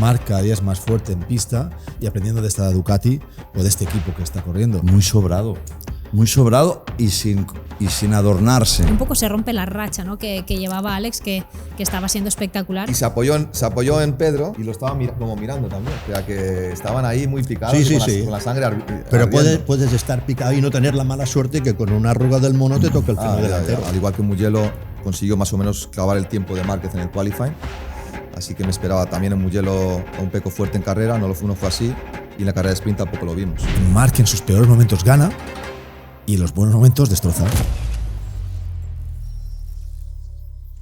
Marc cada día es más fuerte en pista y aprendiendo de esta Ducati o de este equipo que está corriendo. Muy sobrado y sin adornarse. Un poco se rompe la racha, ¿no? que llevaba Alex, que estaba siendo espectacular. Y se apoyó en Pedro y lo estaba como mirando también. O sea, que estaban ahí muy picados con la sangre Pero puedes estar picado y no tener la mala suerte que con una arruga del mono te toque el freno delantero. Al igual que Mugello consiguió más o menos clavar el tiempo de Márquez en el qualifying. Así que me esperaba también en Mugello un poco fuerte en carrera, no fue así. Y en la carrera de sprint tampoco lo vimos. Marc en sus peores momentos gana y en los buenos momentos destroza.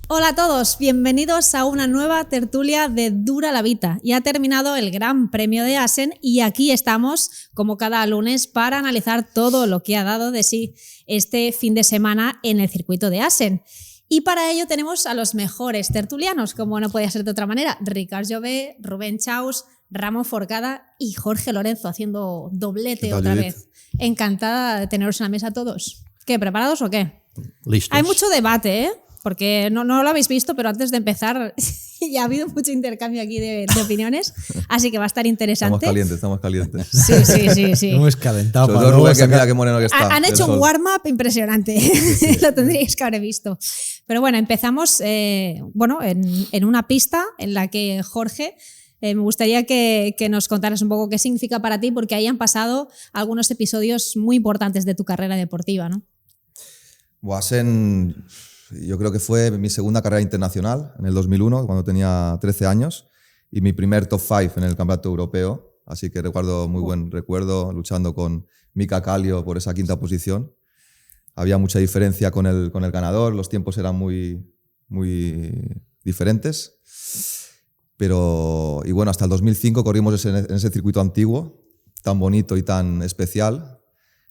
Hola a todos, bienvenidos a una nueva tertulia de Dura la Vita. Ya ha terminado el Gran Premio de Assen y aquí estamos, como cada lunes, para analizar todo lo que ha dado de sí este fin de semana en el circuito de Assen. Y para ello tenemos a los mejores tertulianos, como no podía ser de otra manera, Ricard Jové, Rubén Chaus, Ramón Forcada y Jorge Lorenzo haciendo doblete otra vez. Encantada de teneros en la mesa todos. ¿Qué, preparados o qué? Listos. Hay mucho debate, ¿eh? Porque no lo habéis visto, pero antes de empezar ya ha habido mucho intercambio aquí de opiniones, así que va a estar interesante. Estamos calientes. Sí. Hemos calentado. Sobre todo Rubén, que mira qué moreno que está. Han hecho un warm-up impresionante, lo tendríais que haber visto. Pero bueno, empezamos en una pista en la que Jorge... me gustaría que nos contaras un poco qué significa para ti, porque ahí han pasado algunos episodios muy importantes de tu carrera deportiva, ¿no? Assen, yo creo que fue mi segunda carrera internacional en el 2001, cuando tenía 13 años, y mi primer top 5 en el campeonato europeo. Así que recuerdo muy buen recuerdo luchando con Mika Kallio por esa quinta posición. Había mucha diferencia con el ganador, los tiempos eran muy diferentes. Pero, y bueno, hasta el 2005 corrimos en ese circuito antiguo, tan bonito y tan especial.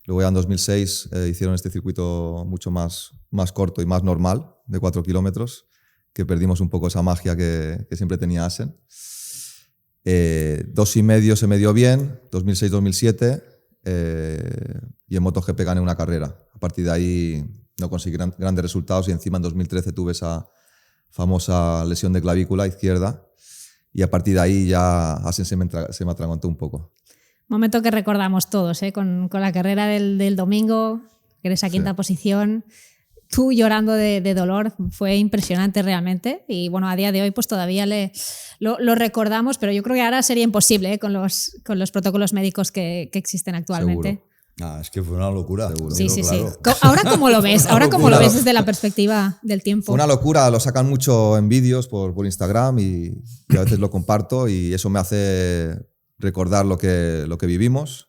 Luego ya en 2006 hicieron este circuito mucho más corto y más normal, de 4 kilómetros, que perdimos un poco esa magia que siempre tenía Assen. 2,5 se me dio bien, 2006-2007, y en MotoGP gané una carrera. A partir de ahí no conseguí grandes resultados y encima en 2013 tuve esa famosa lesión de clavícula izquierda. Y a partir de ahí ya Assen se me atragantó un poco. Momento que recordamos todos, ¿eh? Con la carrera del domingo, que eres a quinta posición, tú llorando de dolor, fue impresionante realmente. Y bueno, a día de hoy pues todavía lo recordamos, pero yo creo que ahora sería imposible, ¿eh? con los protocolos médicos que existen actualmente. Seguro. Es que fue una locura. Seguro. Sí. Claro. Ahora, ¿cómo lo ves? Ahora, ¿cómo lo ves desde la perspectiva del tiempo? Fue una locura, lo sacan mucho en vídeos por Instagram y a veces lo comparto y eso me hace recordar lo que vivimos,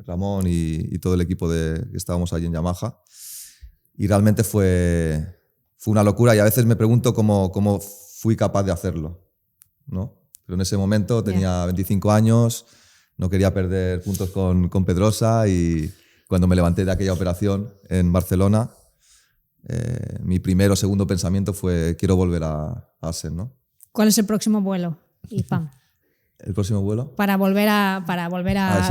Ramón y todo el equipo que estábamos allí en Yamaha. Y realmente fue una locura y a veces me pregunto cómo fui capaz de hacerlo, ¿no? Pero en ese momento tenía 25 años, no quería perder puntos con Pedrosa y cuando me levanté de aquella operación en Barcelona, mi primer o segundo pensamiento fue quiero volver a Assen, ¿no? ¿Cuál es el próximo vuelo? Y ¡pam! ¿El próximo vuelo? Para volver a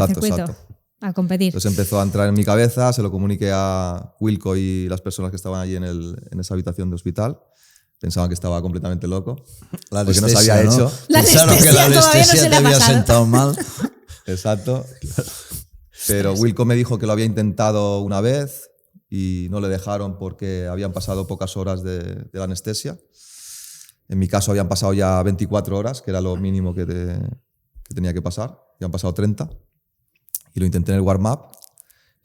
circuito, exacto. A competir. Entonces empezó a entrar en mi cabeza, se lo comuniqué a Wilco y las personas que estaban allí en esa habitación de hospital. Pensaban que estaba completamente loco. La porque no se anestesia, había ¿no? hecho. Pensaron que la anestesia te había sentado mal. Exacto. Pero Wilco me dijo que lo había intentado una vez y no le dejaron porque habían pasado pocas horas de la anestesia. En mi caso habían pasado ya 24 horas, que era lo mínimo que tenía que pasar. Ya han pasado 30. Y lo intenté en el warm-up.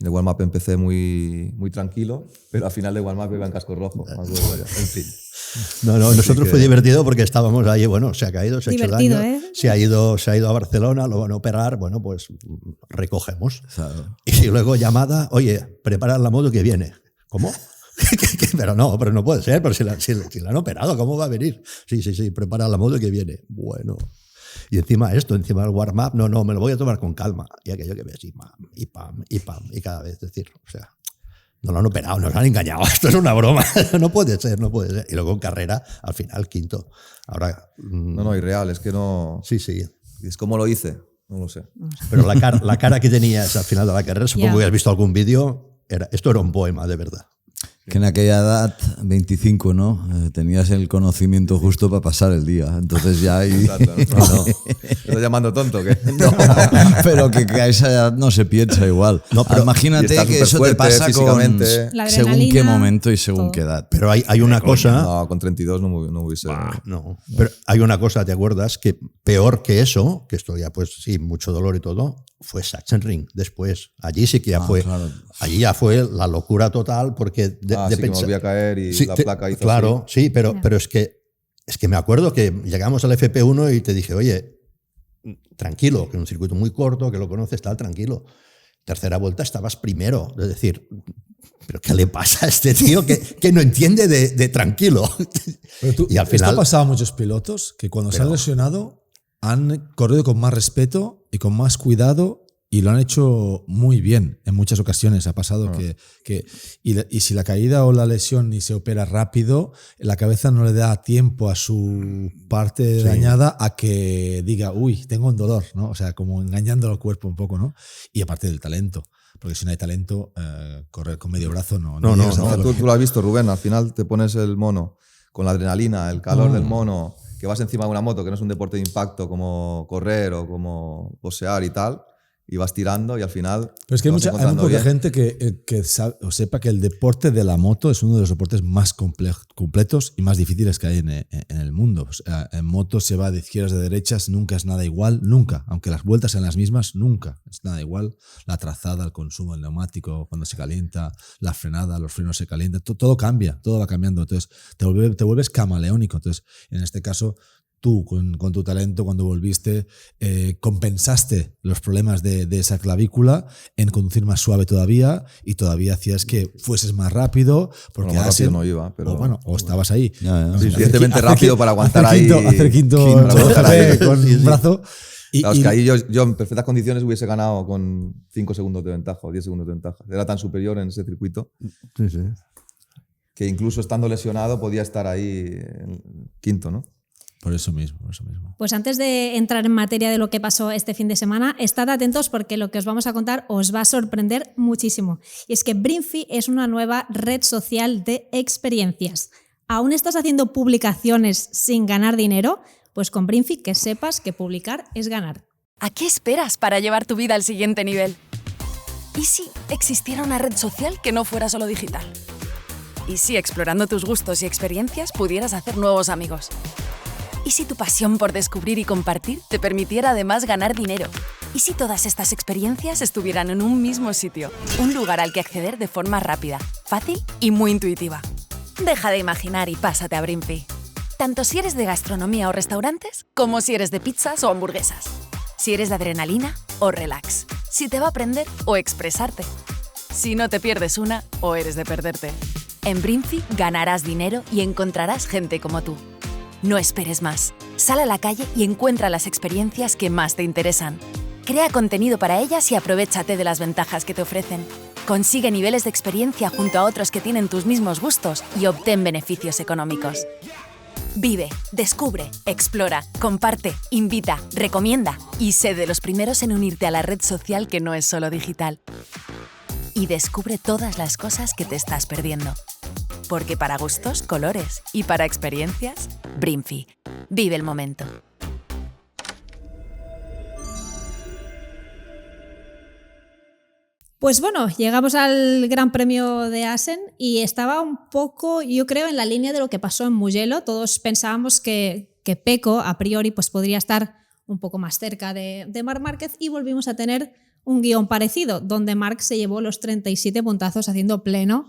En el warm-up empecé muy tranquilo, pero al final del warm-up iba en casco rojo. En fin. No, nosotros fue divertido porque estábamos ahí, bueno, se ha caído, se ha hecho daño, se ha ido a Barcelona, lo van a operar, bueno, pues recogemos. Claro. Y luego llamada, oye, prepara la moto que viene. ¿Cómo? Pero no puede ser, pero si la han operado, ¿cómo va a venir? Sí, prepara la moto que viene. Bueno. Y encima del warm-up, no, me lo voy a tomar con calma. Y aquello que ves, y pam, y cada vez, decir, o sea, no lo han operado, nos han engañado, esto es una broma, no puede ser. Y luego en carrera, al final, quinto. Ahora... No, irreal, es que no... Sí. Es como lo hice, no lo sé. Pero la cara que tenías al final de la carrera, supongo que has visto algún vídeo, esto era un poema, de verdad. Que en aquella edad, 25, ¿no? Tenías el conocimiento justo para pasar el día. Entonces ya ahí... Exacto, ¿no? ¿Me estás llamando tonto o qué? No, pero que a esa edad no se piensa igual. No, pero- Y imagínate está que eso te superfuerte pasa con físicamente. La según qué adrenalina, momento y según todo. qué edad. Pero hay una cosa. No, con 32 no hubiese... No, pero hay una cosa, ¿te acuerdas? Que peor que eso, que esto ya pues sí, mucho dolor y todo, fue Sachsenring después. Allí sí que ya fue, claro. allí ya fue la locura total porque sí, que me volví a caer y Sí, la placa hizo claro, así. sí, pero es que me acuerdo que llegamos al FP1 y te dije, oye, tranquilo, que es un circuito muy corto, que lo conoces, tal, tranquilo. Tercera vuelta estabas primero, es decir, ¿pero qué le pasa a este tío que no entiende de tranquilo? Pero Y al esto final- ha pasado a muchos pilotos que cuando se han lesionado han corrido con más respeto y con más cuidado y lo han hecho muy bien en muchas ocasiones. Ha pasado y si la caída o la lesión ni se opera rápido, la cabeza no le da tiempo a su parte dañada a que diga, uy, tengo un dolor, ¿no? O sea, como engañando al cuerpo un poco, ¿no? Y aparte del talento. Porque si no hay talento, correr con medio brazo no llegas a No, hacerlo. tú lo has visto, Rubén. Al final te pones el mono con la adrenalina, el calor del mono, que vas encima de una moto, que no es un deporte de impacto como correr o como boxear y tal, y vas tirando y al final. Pero es que hay te vas muy encontrando poca bien. gente que o sepa que el deporte de la moto es uno de los deportes más completos y más difíciles que hay en el mundo. O sea, en moto se va de izquierdas a derechas, nunca es nada igual, nunca. Aunque las vueltas sean las mismas, nunca es nada igual. La trazada, el consumo del neumático, cuando se calienta, la frenada, los frenos se calientan, todo cambia, todo va cambiando. Entonces te vuelves camaleónico. Entonces, en este caso, tú, con tu talento, cuando volviste, compensaste los problemas de esa clavícula en conducir más suave todavía y todavía hacías que fueses más rápido. Porque Bueno, más rápido Asen- no iba, pero- o estabas ahí. Ya, ya. Suficientemente rápido para aguantar hacer ahí. hacer quinto para aguantar ahí. con un brazo. Y, Claro, es y- que ahí yo en perfectas condiciones hubiese ganado con 5 segundos de ventaja o 10 segundos de ventaja. Era tan superior en ese circuito Sí, sí. que incluso estando lesionado podía estar ahí en quinto, ¿no? por eso mismo, por eso mismo. Pues antes de entrar en materia de lo que pasó este fin de semana, estad atentos porque lo que os vamos a contar os va a sorprender muchísimo. Y es que Brinkfy es una nueva red social de experiencias. ¿Aún estás haciendo publicaciones sin ganar dinero? Pues con Brinkfy que sepas que publicar es ganar. ¿A qué esperas para llevar tu vida al siguiente nivel? ¿Y si existiera una red social que no fuera solo digital? ¿Y si explorando tus gustos y experiencias pudieras hacer nuevos amigos? ¿Y si tu pasión por descubrir y compartir te permitiera además ganar dinero? ¿Y si todas estas experiencias estuvieran en un mismo sitio? Un lugar al que acceder de forma rápida, fácil y muy intuitiva. Deja de imaginar y pásate a Brinkfy. Tanto si eres de gastronomía o restaurantes, como si eres de pizzas o hamburguesas. Si eres de adrenalina o relax. Si te va a aprender o expresarte. Si no te pierdes una o eres de perderte. En Brinkfy ganarás dinero y encontrarás gente como tú. No esperes más. Sal a la calle y encuentra las experiencias que más te interesan. Crea contenido para ellas y aprovéchate de las ventajas que te ofrecen. Consigue niveles de experiencia junto a otros que tienen tus mismos gustos y obtén beneficios económicos. Vive, descubre, explora, comparte, invita, recomienda y sé de los primeros en unirte a la red social que no es solo digital. Y descubre todas las cosas que te estás perdiendo. Porque para gustos, colores y para experiencias, Brinkfy. Vive el momento. Pues bueno, llegamos al Gran Premio de Assen y estaba un poco, yo creo, en la línea de lo que pasó en Mugello. Todos pensábamos que Pecco, a priori, pues podría estar un poco más cerca de Marc Márquez y volvimos a tener un guión parecido, donde Marc se llevó los 37 puntazos haciendo pleno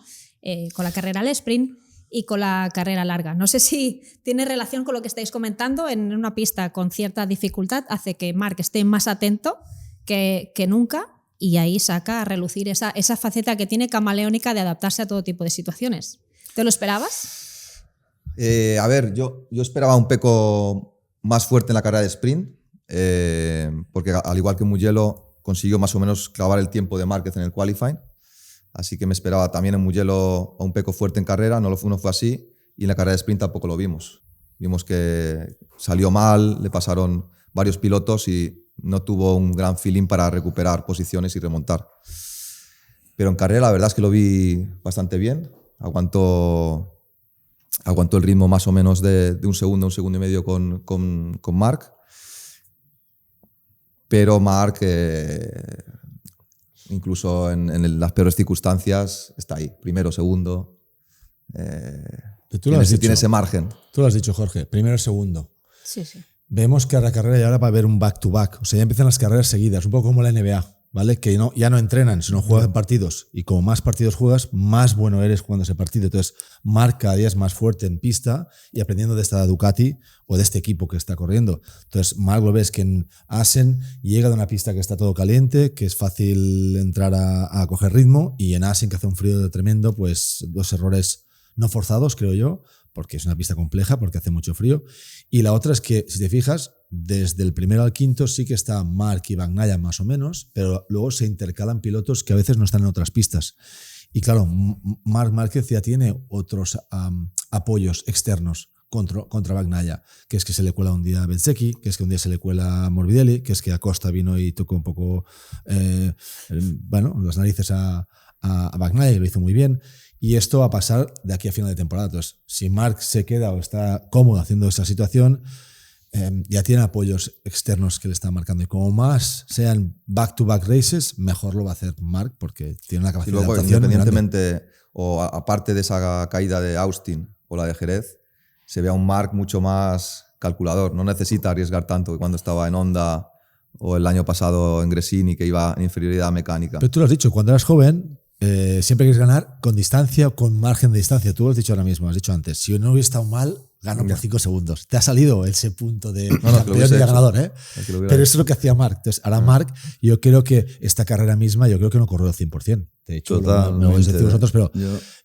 con la carrera al sprint y con la carrera larga. No sé si tiene relación con lo que estáis comentando. En una pista con cierta dificultad hace que Marc esté más atento que nunca. Y ahí saca a relucir esa faceta que tiene camaleónica de adaptarse a todo tipo de situaciones. ¿Te lo esperabas? A ver, yo esperaba un Pecco más fuerte en la carrera de sprint, porque al igual que Mugello consiguió más o menos clavar el tiempo de Márquez en el qualifying, así que me esperaba también en Mugello a un Pecco fuerte en carrera, no fue así, y en la carrera de sprint tampoco lo vimos. Vimos que salió mal, le pasaron varios pilotos y no tuvo un gran feeling para recuperar posiciones y remontar. Pero en carrera la verdad es que lo vi bastante bien. Aguanto el ritmo más o menos de un segundo y medio con Marc. Pero Marc, incluso en las peores circunstancias, está ahí. Primero, segundo. Tiene ese margen. Tú lo has dicho, Jorge. Primero, segundo. Sí, sí. Vemos que a la carrera ya ahora va a haber un back-to-back. O sea, ya empiezan las carreras seguidas. Un poco como la NBA, ¿vale? Que ya no entrenan, sino juegan partidos. Y como más partidos juegas, más bueno eres jugando ese partido. Entonces, Marc cada día es más fuerte en pista y aprendiendo de esta Ducati o de este equipo que está corriendo. Entonces, Marc lo ves que en Assen llega de una pista que está todo caliente, que es fácil entrar a coger ritmo, y en Assen, que hace un frío tremendo, pues 2 errores no forzados, creo yo, porque es una pista compleja, porque hace mucho frío. Y la otra es que, si te fijas, desde el primero al quinto sí que está Marc y Bagnaia más o menos, pero luego se intercalan pilotos que a veces no están en otras pistas. Y claro, Marc Márquez ya tiene otros apoyos externos contra Bagnaia, que es que se le cuela un día a Bezzecchi, que es que un día se le cuela a Morbidelli, que es que Acosta vino y tocó un poco las narices a Bagnaia y lo hizo muy bien. Y esto va a pasar de aquí a final de temporada. Entonces, si Marc se queda o está cómodo haciendo esa situación, ya tiene apoyos externos que le están marcando. Y como más sean back-to-back races, mejor lo va a hacer Marc, porque tiene una capacidad y luego, de adaptación independientemente o aparte de esa caída de Austin o la de Jerez, se ve a un Marc mucho más calculador. No necesita arriesgar tanto que cuando estaba en Honda o el año pasado en Gresini, que iba en inferioridad mecánica. Pero tú lo has dicho, cuando eras joven, siempre quieres ganar con distancia o con margen de distancia. Tú lo has dicho ahora mismo, has dicho antes. Si no hubiera estado mal, gano por 5 segundos. Te ha salido ese punto de campeón y de ganador, ¿eh? Pero eso es lo que hacía Marc. Entonces, ahora Marc, yo creo que esta carrera misma, yo creo que no corrió al 100%. De hecho, no vais a decir vosotros, pero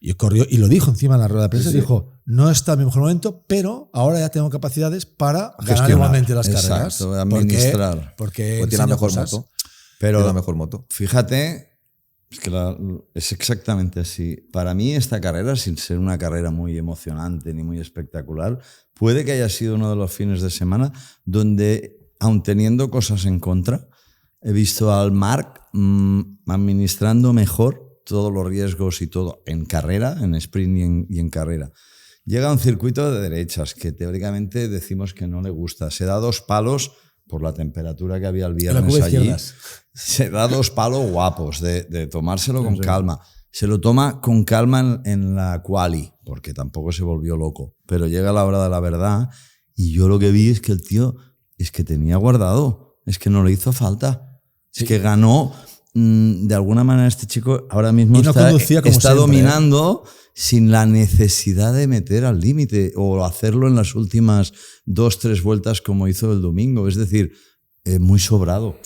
yo corrió, y lo dijo encima en la rueda de prensa, dijo, no está en mi mejor momento, pero ahora ya tengo capacidades para ganar nuevamente las carreras. Exacto, administrar. Porque tiene la mejor moto. Pero tiene la mejor moto. Fíjate, es que es exactamente así. Para mí esta carrera, sin ser una carrera muy emocionante ni muy espectacular, puede que haya sido uno de los fines de semana donde, aun teniendo cosas en contra, he visto al Marc administrando mejor todos los riesgos y todo en carrera, en sprint y en carrera. Llega a un circuito de derechas que teóricamente decimos que no le gusta. Se da 2 palos por la temperatura que había el viernes allí. Se da 2 palos guapos de tomárselo con calma. Se lo toma con calma en la quali, porque tampoco se volvió loco. Pero llega la hora de la verdad y yo lo que vi es que el tío es que tenía guardado, es que no le hizo falta. Es que ganó, de alguna manera este chico ahora mismo está dominando sin la necesidad de meter al límite o hacerlo en las últimas 2-3 vueltas como hizo el domingo. Es decir, muy sobrado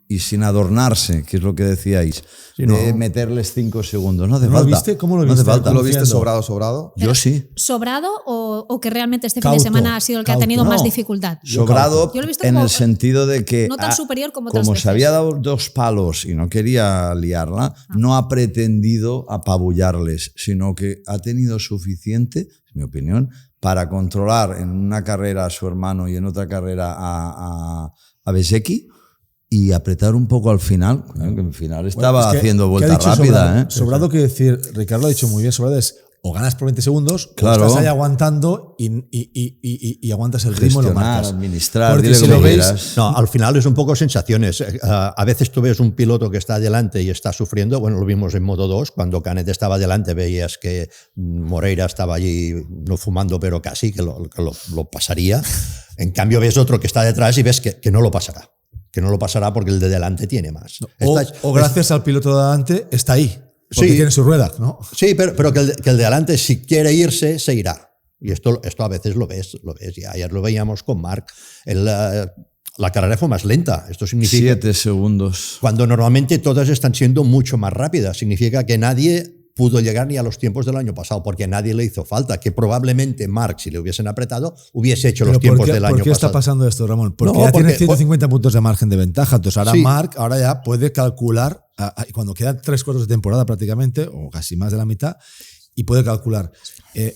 y sin adornarse, que es lo que decíais, de meterles 5 segundos. No hace falta. ¿Viste? ¿Cómo lo viste? No hace falta. ¿Tú lo viste sobrado? Yo sí. ¿Sobrado o que realmente este fin de semana ha sido el que ha tenido más dificultad? Sobrado en el sentido de que, no tan superior como otras como veces. se había dado 2 palos y no quería liarla, no ha pretendido apabullarles, sino que ha tenido suficiente, en mi opinión, para controlar en una carrera a su hermano y en otra carrera a Bezzecchi, y apretar un poco al final, que al final estaba haciendo vuelta rápida. Sobrado quiere decir, Ricardo ha dicho muy bien, sobrado es o ganas por 20 segundos, claro, o estás ahí aguantando y aguantas el ritmo y lo marcas. Administrar, porque si lo veis, no, al final es un poco sensaciones. A veces tú ves un piloto que está adelante y está sufriendo. Bueno, lo vimos en Moto 2, cuando Canet estaba adelante veías que Moreira estaba allí no fumando, pero casi que lo pasaría. En cambio ves otro que está detrás y ves que no lo pasará. Que no lo pasará porque el de delante tiene más. O gracias al piloto de delante está ahí, porque tiene su rueda, ¿no? Sí, pero que el de delante, si quiere irse, se irá. Y esto a veces lo ves. Y ayer lo veíamos con Marc. La carrera fue más lenta. Esto significa 7 segundos. Cuando normalmente todas están siendo mucho más rápidas. Significa que nadie pudo llegar ni a los tiempos del año pasado, porque nadie le hizo falta, que probablemente Marc, si le hubiesen apretado, hubiese hecho los tiempos del año pasado. ¿Por qué está pasando esto, Ramón? Porque ya tiene 150 puntos de margen de ventaja. Entonces ahora Marc ya puede calcular, cuando quedan 3 cuartos de temporada prácticamente, o casi más de la mitad, y puede calcular.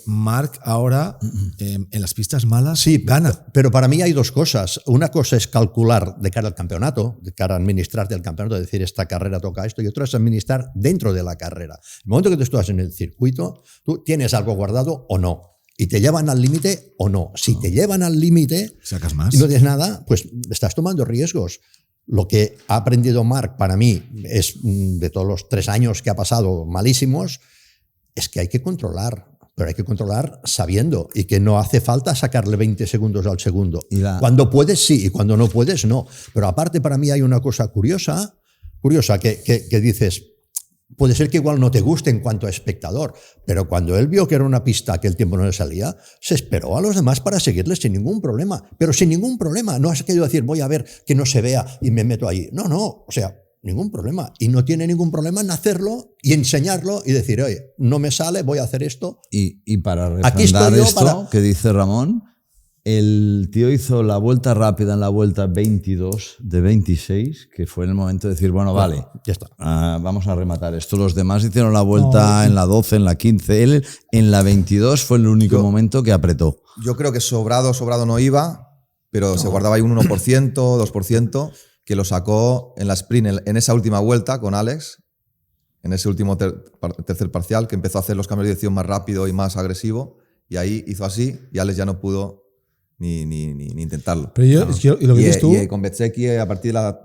Marc ahora en las pistas malas Sí, gana. pero para mí hay dos cosas. Una cosa es calcular de cara al campeonato, de cara a administrarte el campeonato, decir esta carrera toca esto, y otra es administrar dentro de la carrera. El momento que tú estás en el circuito, tú tienes algo guardado o no. Y te llevan al límite o no. Si te llevan al límite Sacas más. y no tienes nada, pues estás tomando riesgos. Lo que ha aprendido Marc para mí es, de todos los 3 años que ha pasado malísimos, es que hay que controlar. Pero hay que controlar sabiendo y que no hace falta sacarle 20 segundos al segundo. Cuando puedes, sí, y cuando no puedes, no. Pero aparte, para mí hay una cosa curiosa que dices, puede ser que igual no te guste en cuanto a espectador, pero cuando él vio que era una pista que el tiempo no le salía, se esperó a los demás para seguirle sin ningún problema. Pero sin ningún problema. No has querido decir, voy a ver que no se vea y me meto ahí. No, no. O sea, ningún problema. Y no tiene ningún problema en hacerlo y enseñarlo y decir, oye, no me sale, voy a hacer esto. Y para Aquí refrendar estoy yo esto que dice Ramón, el tío hizo la vuelta rápida en la vuelta 22 de 26, que fue el momento de decir, bueno, vale, ya está. Vamos a rematar esto. Los demás hicieron la vuelta en la 12, en la 15. Él en la 22 fue el único momento que apretó. Yo creo que sobrado no iba, pero se guardaba ahí un 1%, 2%, que lo sacó en la sprint, en esa última vuelta con Alex, en ese último tercer parcial, que empezó a hacer los cambios de dirección más rápido y más agresivo, y ahí hizo así, y Alex ya no pudo ni intentarlo. Pero y lo que dices tú... Y con Bezzecchi, a partir de la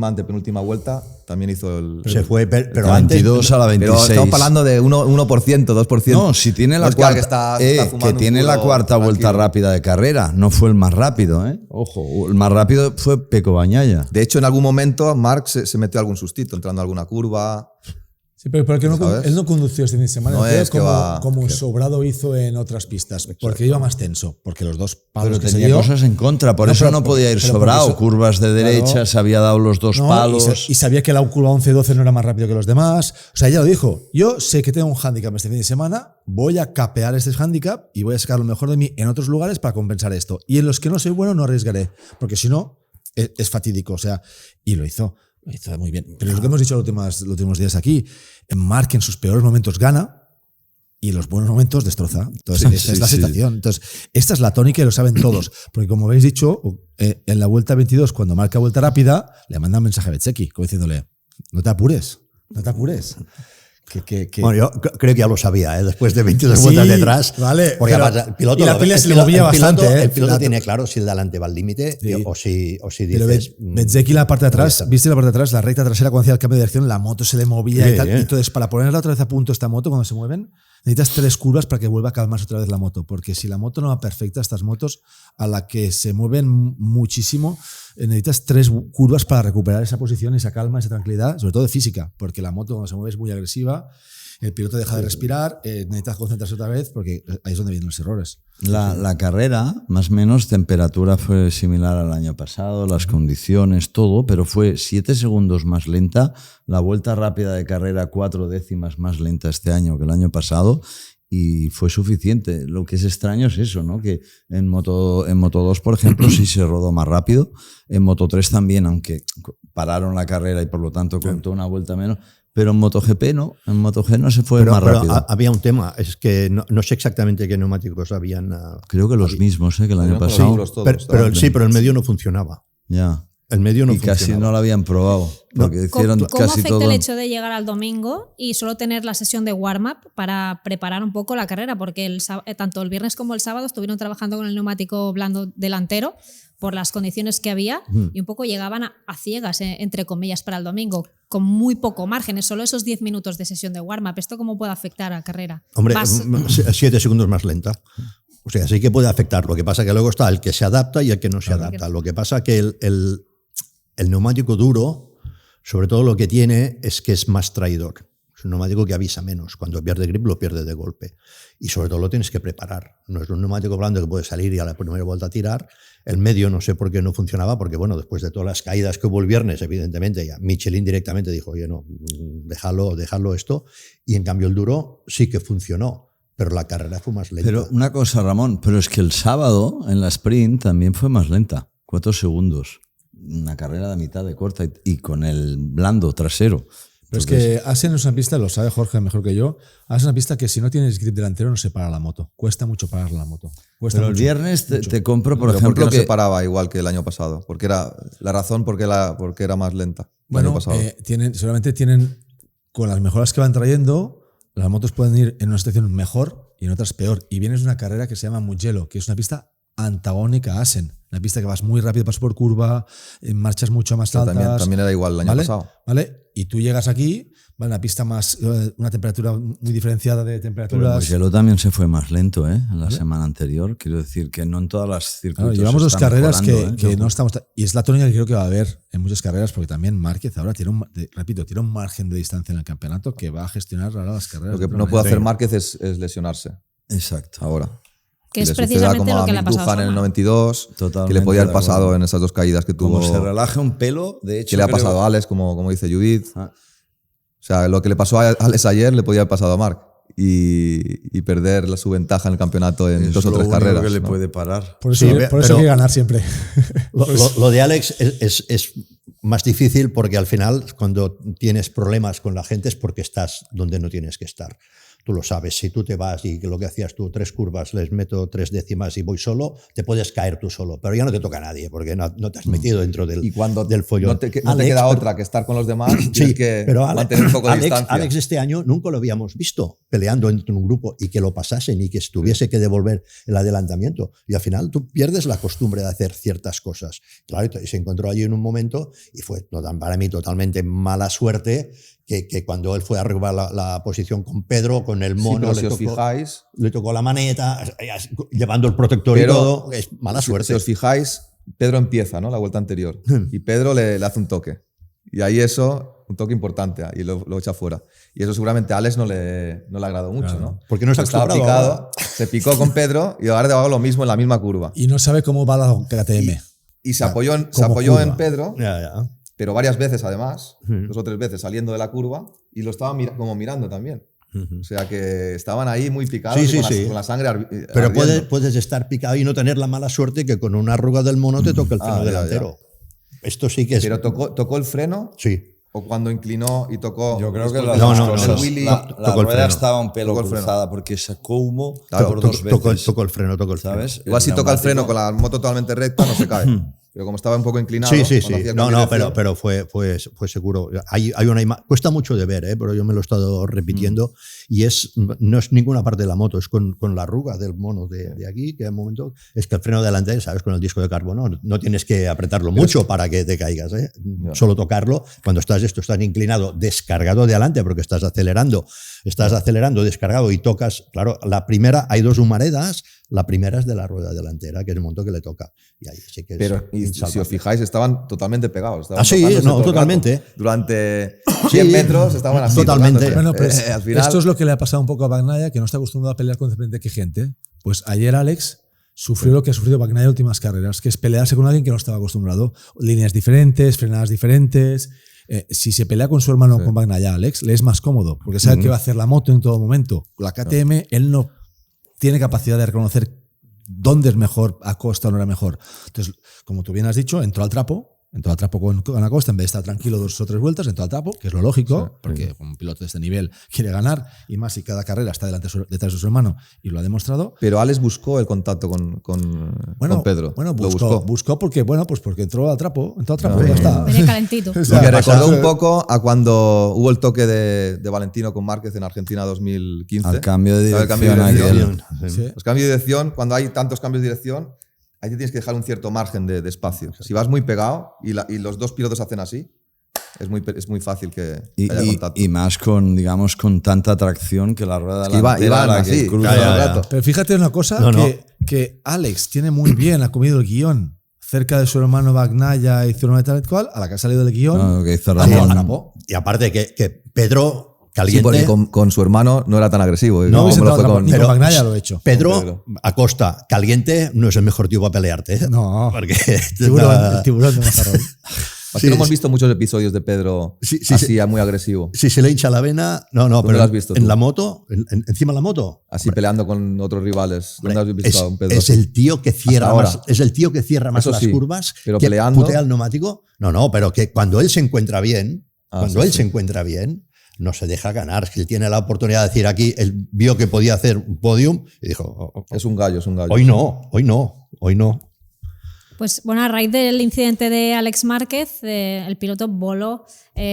antepenúltima vuelta, también hizo el... Se fue, pero 22 antes, a la 26. Pero estamos hablando de 1%, 2%. No, si tiene la cuarta, que tiene la cuarta vuelta rápida de carrera, no fue el más rápido, ¿eh? Ojo, el más rápido fue Pecco Bagnaia. De hecho, en algún momento Marc se metió algún sustito, entrando a alguna curva. Sí, pero porque él no condució este fin de semana, No es como Sobrado hizo en otras pistas, porque iba más tenso, porque los dos palos Pero que tenía se dio, cosas en contra, por eso no podía ir sobrado. Curvas de derecha, se había dado los dos palos. Y sabía que la curva 11-12 no era más rápido que los demás. O sea, ella lo dijo, yo sé que tengo un hándicap este fin de semana, voy a capear este hándicap y voy a sacar lo mejor de mí en otros lugares para compensar esto. Y en los que no soy bueno no arriesgaré, porque si no, es fatídico. O sea, y lo hizo. Está muy bien. Pero es lo que hemos dicho los últimos días aquí. Marc en sus peores momentos gana y en los buenos momentos destroza. Entonces, esta es la situación. Entonces, esta es la tónica y lo saben todos. Porque como habéis dicho, en la vuelta 22, cuando marca vuelta rápida, le manda un mensaje a Bezzecchi, como diciéndole, no te apures. Bueno, yo creo que ya lo sabía, ¿eh? Después de 22 vueltas detrás. Vale, porque además, el piloto, y la pila se le movía bastante. El piloto tiene claro si el de adelante va al límite o si pero dices. Bezzecchi, la parte de atrás, ¿viste la parte de atrás? La recta trasera, cuando hacía el cambio de dirección, la moto se le movía y tal. Y entonces, para ponerla otra vez a punto esta moto, cuando se mueven, necesitas 3 curvas para que vuelva a calmarse otra vez la moto. Porque si la moto no va perfecta, estas motos a la que se mueven muchísimo, necesitas 3 curvas para recuperar esa posición, esa calma, esa tranquilidad, sobre todo de física, porque la moto cuando se mueve es muy agresiva, el piloto deja de respirar, necesitas concentrarse otra vez, porque ahí es donde vienen los errores. La carrera, más o menos, temperatura fue similar al año pasado, las condiciones, todo, pero fue 7 segundos más lenta. La vuelta rápida de carrera, 4 décimas más lenta este año que el año pasado. Y fue suficiente. Lo que es extraño es eso, ¿no? Que en Moto 2, por ejemplo, sí se rodó más rápido. En Moto 3 también, aunque pararon la carrera y por lo tanto contó una vuelta menos. Pero en MotoGP no. En MotoGP no se fue más rápido. Pero había un tema. Es que no sé exactamente qué neumáticos habían. Creo que los mismos, que el año pasado. Pero el medio no funcionaba. Ya. El medio no y funcionaba. casi no lo habían probado. Porque hicieron ¿Cómo casi afecta todo. el hecho de llegar al domingo y solo tener la sesión de warm-up para preparar un poco la carrera? Porque tanto el viernes como el sábado estuvieron trabajando con el neumático blando delantero por las condiciones que había y un poco llegaban a ciegas, entre comillas, para el domingo, con muy poco margen, solo esos 10 minutos de sesión de warm-up. ¿Esto cómo puede afectar a la carrera? Hombre, 7 segundos más lenta. O sea, sí que puede afectar. Lo que pasa que luego está el que se adapta y el que no se adapta. Lo que pasa que el neumático duro, sobre todo lo que tiene es que es más traidor. Es un neumático que avisa menos. Cuando pierde grip lo pierde de golpe. Y sobre todo lo tienes que preparar. No es un neumático blando que puede salir y a la primera vuelta tirar. El medio no sé por qué no funcionaba, porque bueno, después de todas las caídas que hubo el viernes, evidentemente, ya Michelin directamente dijo, oye, no, déjalo esto. Y en cambio el duro sí que funcionó. Pero la carrera fue más lenta. Pero una cosa, Ramón, pero es que el sábado en la sprint también fue más lenta. 4 segundos. Una carrera de mitad de corta y con el blando trasero. Pero es que Assen es una pista, lo sabe Jorge mejor que yo, Assen es una pista que si no tienes grip delantero no se para la moto. Cuesta mucho parar la moto. Cuesta Pero el mucho, viernes mucho. te compro, por Pero ejemplo, ¿por qué no que se paraba igual que el año pasado? Porque era la razón porque era más lenta el año Bueno, pasado. seguramente tienen, con las mejoras que van trayendo, las motos pueden ir en una situación mejor y en otras peor. Y vienes de una carrera que se llama Mugello, que es una pista antagónica a Assen. Una pista que vas muy rápido, pasas por curva, marchas mucho más Pero altas. también era igual el año ¿vale? pasado. ¿Vale? Y tú llegas aquí, ¿vale? Una pista más, una temperatura muy diferenciada de temperaturas. Mugello también se fue más lento, en la semana anterior. Quiero decir que no en todas las circuitos. Claro, llevamos dos está carreras mejorando, que no estamos. Y es la tónica que creo que va a haber en muchas carreras, porque también Márquez ahora tiene tiene un margen de distancia en el campeonato que va a gestionar ahora las carreras. Lo que de otra no puede manera. hacer Márquez es lesionarse Exacto. ahora. Que Y es le suceda precisamente como lo a que le ha Mick pasado a Duhan en el Soma. 92, que Totalmente le podía haber de acuerdo. pasado en esas dos caídas que tuvo. Como se relaje un pelo, de hecho. Que le ha creo- pasado a Alex, como dice Judith. Ah. O sea, lo que le pasó a Alex ayer le podía haber pasado a Marc. Y perder su ventaja en el campeonato en Es 2 o lo 3 único carreras. que le ¿no? puede parar. Por eso, Sí, por eso pero- hay que ganar siempre. Lo de Alex es más difícil porque al final cuando tienes problemas con la gente es porque estás donde no tienes que estar. Tú lo sabes, si tú te vas y lo que hacías tú, 3 curvas, les meto 3 décimas y voy solo, te puedes caer tú solo, pero ya no te toca a nadie porque no te has metido dentro del, Y cuando del follón. no te queda Alex, otra que estar con los demás, Sí, tienes que pero mantener un poco de Alex, distancia. Alex este año nunca lo habíamos visto peleando entre un grupo y que lo pasasen y que tuviese que devolver el adelantamiento. Y al final tú pierdes la costumbre de hacer ciertas cosas. Claro, y se encontró allí en un momento y fue para mí totalmente mala suerte que cuando él fue a arribar la posición con Pedro, con el Sí, mono, pero si os fijáis, le tocó la maneta, llevando el protector Pero y todo, es mala suerte. si os fijáis, Pedro empieza, ¿no? La vuelta anterior. Y Pedro le hace un toque. Y ahí eso, un toque importante, y lo echa fuera. Y eso seguramente a Alex no le agradó mucho, ¿no? Porque no está Estaba acostumbrado picado, se picó con Pedro y ahora hago lo mismo en la misma curva. Y no sabe cómo va la KTM. Y se apoyó en curva. Pedro, Ya. pero varias veces además, 2 o 3 veces saliendo de la curva, y lo estaba como mirando también. O sea que estaban ahí muy picados Sí, y sí. con la sangre Pero ardiendo. puedes estar picado y no tener la mala suerte que con una arruga del mono te toca el freno ya, delantero. Esto sí que es... Pero tocó el freno, Sí. o cuando inclinó y tocó. Yo creo que después las de- No, dos no, cosas. no. Willy- La Tocó el rueda freno. estaba un pelo Tocó el freno. cruzada porque sacó humo Claro, por 2 veces. Tocó el freno. ¿Sabes? Igual si toca el freno neumático- con la moto totalmente recta no se cae. Pero como estaba un poco inclinado. Sí, sí, cuando sí. hacía No, cambio de no, dirección, pero fue seguro. Hay una imagen, cuesta mucho de ver, pero yo me lo he estado repitiendo y no es ninguna parte de la moto, es con la arruga del mono de aquí, que en un momento es que el freno delantero, sabes, con el disco de carbono, no tienes que apretarlo mucho para que te caigas, ¿eh? Solo tocarlo. Cuando estás inclinado, descargado de adelante, porque estás acelerando, descargado y tocas, claro, la primera, hay 2 humaredas, la primera es de la rueda delantera, que es el momento que le toca. Y ahí sí que es Pero y si insalvable. os fijáis, estaban totalmente pegados. estaban Ah, sí, tocándose no, todo el totalmente. rato. Durante Sí, 100 metros estaban así. totalmente. tocándose. Bueno, pues Al final, esto es lo que le ha pasado un poco a Bagnaia, que no está acostumbrado a pelear con diferente gente. Pues ayer Alex sufrió lo que ha sufrido Bagnaia en últimas carreras, que es pelearse con alguien que no estaba acostumbrado. Líneas diferentes, frenadas diferentes. Si se pelea con su hermano con Bagnaia, Alex, le es más cómodo, porque sabe que va a hacer la moto en todo momento. La KTM, él no tiene capacidad de reconocer dónde es mejor, Acosta o no era mejor. Entonces, como tú bien has dicho, entró al trapo con Acosta, en vez de estar tranquilo 2 o 3 vueltas, entró al trapo, que es lo lógico, porque un piloto de este nivel quiere ganar, y más si cada carrera está detrás de su hermano, y lo ha demostrado. pero Alex buscó el contacto con Pedro. Bueno, Lo buscó porque entró al trapo, y ya está. Venía calentito. O sea, Me recordó un poco a cuando hubo el toque de Valentino con Márquez en Argentina 2015. Al cambio de ¿Sabes? El cambio dirección de aquel. dirección. Sí. Los cambios de dirección, cuando hay tantos cambios de dirección, ahí te tienes que dejar un cierto margen de espacio. Si vas muy pegado y los 2 pilotos hacen así, es muy fácil que haya contacto. Y más con tanta tracción que la rueda que iban la así, que cruza. todo el rato. Pero fíjate una cosa, que Alex tiene muy bien, ha comido el guión cerca de su hermano Bagnaia y su hermano tal cual, a la que ha salido del guión, No, lo que hizo ha Ramón. trapó. Y aparte que Pedro Sí, caliente. porque con su hermano no era tan agresivo. No hubiese como lo entrado fue a trapo, con- ni con Bagnaia lo he hecho. Pedro Acosta, caliente, no es el mejor tío para pelearte. ¿eh? No, Porque el tiburón de Mazarrón. Es que no hemos visto muchos episodios de Pedro Sí, así muy agresivo. si se le hincha la vena, no, ¿Dónde pero lo has visto en tú? la moto, encima de la moto. Así peleando con otros rivales. ¿Dónde has visto Es, a un Pedro es así? el tío que cierra Hasta más, ahora. es el tío que cierra más Eso las sí, curvas, pero que peleando- putea el neumático. No, pero que cuando él se encuentra bien, Cuando él se encuentra bien, no se deja ganar. Si él tiene la oportunidad de decir aquí, él vio que podía hacer un podium y dijo, Es un gallo, es un gallo. hoy no. Pues bueno, a raíz del incidente de Alex Márquez, el piloto voló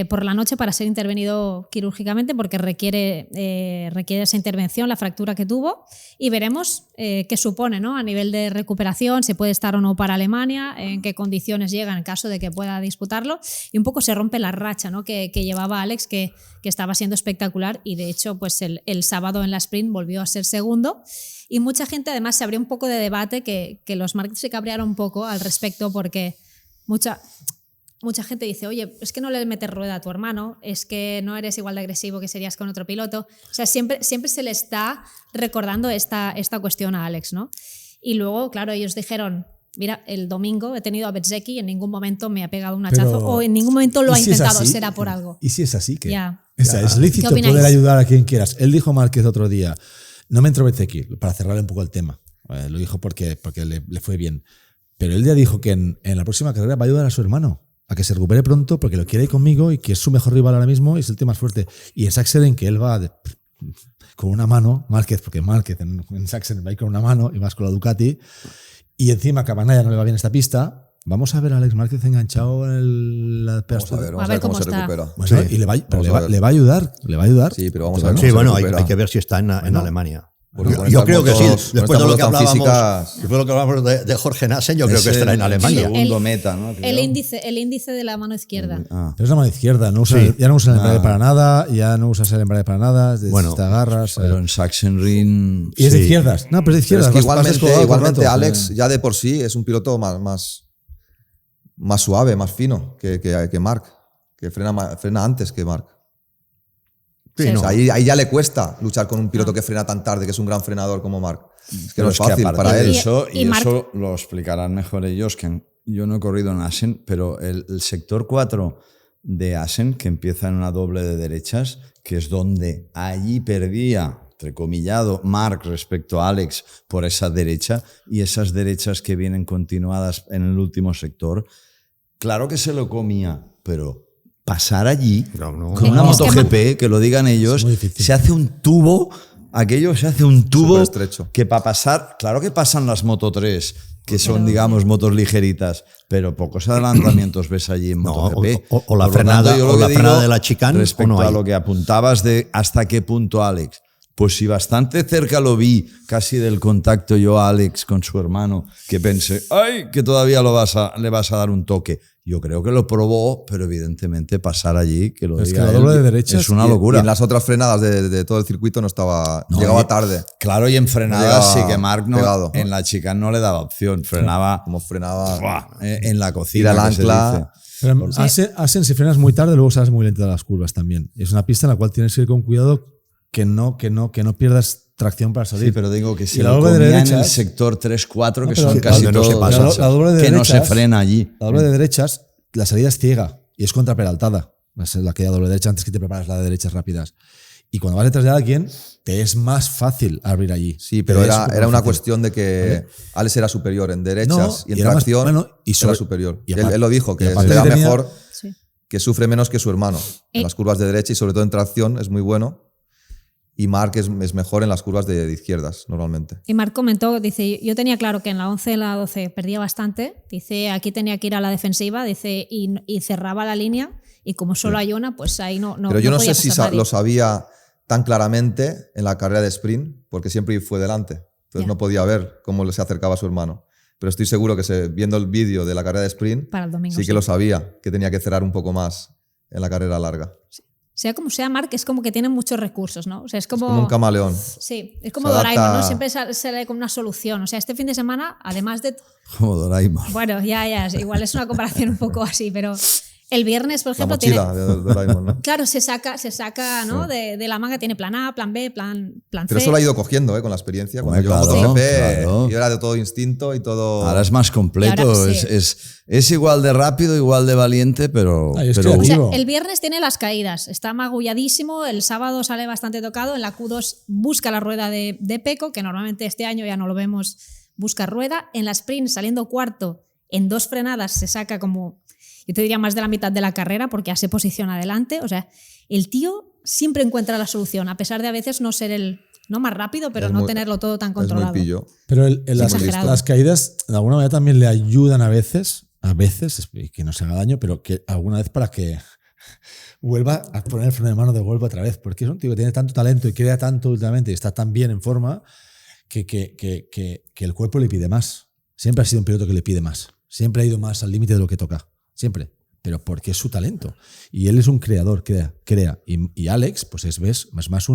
por la noche para ser intervenido quirúrgicamente porque requiere esa intervención, la fractura que tuvo, y veremos qué supone, ¿no? A nivel de recuperación, si puede estar o no para Alemania, en qué condiciones llega en caso de que pueda disputarlo, y un poco se rompe la racha, ¿no? que llevaba Alex, que estaba siendo espectacular, y de hecho pues el sábado en la sprint volvió a ser segundo. Y mucha gente, además, se abrió un poco de debate, que los Márquez se cabrearon un poco al respecto, porque mucha gente dice, oye, es que no le metes rueda a tu hermano, es que no eres igual de agresivo que serías con otro piloto. O sea, siempre se le está recordando esta cuestión a Alex, ¿no? Y luego, claro, ellos dijeron, mira, el domingo he tenido a Bezzecchi y en ningún momento me ha pegado un hachazo, o en ningún momento lo ha intentado, será por algo. ¿Y si es así? ¿Qué? Ya. O sea, es lícito ¿Qué opináis? poder ayudar a quien quieras. Él dijo Márquez otro día, no me entró Bezzecchi, para cerrarle un poco el tema. Lo dijo porque le fue bien. Pero él ya dijo que en la próxima carrera va a ayudar a su hermano a que se recupere pronto porque lo quiere ir conmigo y que es su mejor rival ahora mismo y es el tío más fuerte. Y en Sachsenring, que él va con una mano, Márquez, porque Márquez en Sachsenring va a ir con una mano y más con la Ducati, y encima que a Bagnaia no le va bien esta pista. Vamos a ver a Alex Márquez enganchado en la Vamos a ver cómo se está. recupera. Bueno, Sí. y le va a ayudar. Le va a ayudar. Sí, pero vamos a ver. Sí, cómo bueno, se hay recupera. que ver si está en Alemania. Porque con Yo estas creo que sí. motos- con Después de estas lo que motos tan hablábamos, físicas- de Jorge Nassen, yo creo Es que estará en el Alemania. segundo meta, ¿no? El índice de la mano izquierda. Ah. Pero es la mano izquierda, no usa, Sí. ya no usa el embrague para nada, ya no usas el embrague para nada, Bueno, te agarras. Pero en Sachsenring... y es de sí. izquierdas. No, pero es de Pero izquierdas. es que vas descolgado todo el igualmente rato. Alex ya de por sí es un piloto más suave, más fino que Marc, que frena antes que Marc. Sí, Sí. no. O sea, ahí ya le cuesta luchar con un piloto que frena tan tarde, que es un gran frenador como Marc. Es que no es fácil aparte para de él. Eso, Y y Marc- eso lo explicarán mejor ellos, que yo no he corrido en Assen, pero el sector 4 de Assen, que empieza en una doble de derechas, que es donde allí perdía, entrecomillado, Marc respecto a Alex por esa derecha, y esas derechas que vienen continuadas en el último sector, claro que se lo comía, pero pasar allí No. con una Es que MotoGP, que lo digan ellos, Es muy difícil. se hace un tubo, aquello se hace un tubo Superestrecho. que para pasar, claro que pasan las Moto 3, que son, Pero- digamos, motos ligeritas, pero pocos adelantamientos ves allí en No, MotoGP. o la Por lo frenada- tanto, yo lo o la que frenada digo de la chicane, respecto o no a hay. lo que apuntabas de hasta qué punto Alex. Pues si bastante cerca lo vi, casi del contacto yo a Alex con su hermano, que pensé, ¡ay! Que todavía le vas a dar un toque. Yo creo que lo probó, pero evidentemente pasar allí, que lo Pero es diga que la él, doble de derechas es una Y llegura. en las otras frenadas de todo el circuito no estaba. No, llegaba y- tarde. Claro, y en frenadas No sí llegaba que Marc no, pegado. en la chicane no le daba opción, frenaba Como frenaba. ¡buah! En la Ir cocina. al que se ancla. dice. Pero Assen, si frenas muy tarde, luego sales muy lento de las curvas también. Es una pista en la cual tienes que ir con cuidado que no pierdas tracción para salir. Sí, pero digo que Y si la lo doble de comía en el derechas- sector 3-4, que pero son sí, casi donde no se todos, pasa. La doble de que no se derechas- frena allí. La doble de derechas, la salida es ciega y es contraperaltada. Es la que da doble derecha antes que te preparas la de derechas rápidas. Y cuando vas detrás de alguien, te es más fácil abrir allí. Sí, pero Te es era súper una fácil. cuestión de que Alex era superior en derechas No, y en y era más- tracción bueno, y sobre- era superior. y Él, aparte- él lo dijo, y que aparte le da tenía- mejor, Sí. que sufre menos que su hermano. En Eh. las curvas de derecha y sobre todo en tracción es muy bueno. Y Marc es mejor en las curvas de izquierdas, normalmente. Y Marc comentó, dice, yo tenía claro que en la 11 y en la 12 perdía bastante, dice, aquí tenía que ir a la defensiva, dice, y cerraba la línea, y como solo hay una, pues ahí no Pero yo no podía sé si pasar nadie. lo sabía tan claramente en la carrera de sprint, porque siempre fue delante. Entonces Ya. no podía ver cómo se acercaba a su hermano. Pero estoy seguro que viendo el vídeo de la carrera de sprint, Para el domingo, sí sí. que lo sabía, que tenía que cerrar un poco más en la carrera larga. Sea como sea, Marc es como que tiene muchos recursos, ¿no? O sea, es como, Como un camaleón. Sí, es como Se adapta- Doraemon, ¿no? Siempre sale con una solución. O sea, este fin de semana, además de... Como Doraemon. Bueno, ya, igual es una comparación un poco así, pero el viernes, por La ejemplo, mochila de Doraemon, ¿no? Claro, se saca ¿no? de la manga, tiene plan A, plan B, plan Pero C. eso lo ha ido cogiendo con la experiencia. Cuando Hombre, llegó a claro, MotoGP, claro. yo era de todo instinto y todo... Ahora es más completo, Y ahora sí. es igual de rápido, igual de valiente, pero, Ay, es pero que O sea, Vivo. el viernes tiene las caídas, está magulladísimo, el sábado sale bastante tocado, en la Q2 busca la rueda de Pecco, que normalmente este año ya no lo vemos, busca rueda, en la sprint saliendo cuarto en 2 frenadas se saca como, yo te diría más de la mitad de la carrera porque ya se posiciona adelante. O sea, el tío siempre encuentra la solución, a pesar de a veces no ser el no más rápido, pero no tenerlo todo tan controlado. Es muy pillo. Pero exagerado. las caídas de alguna manera también le ayudan a veces, que no se haga daño, pero que alguna vez para que vuelva a poner el freno de mano de golpe otra vez, porque es un tío que tiene tanto talento y crea tanto últimamente y está tan bien en forma que el cuerpo le pide más. Siempre ha sido un piloto que le pide más. Siempre ha ido más al límite de lo que toca. Siempre. Pero porque es su talento. Y él es un creador, crea. Y Alex, pues es más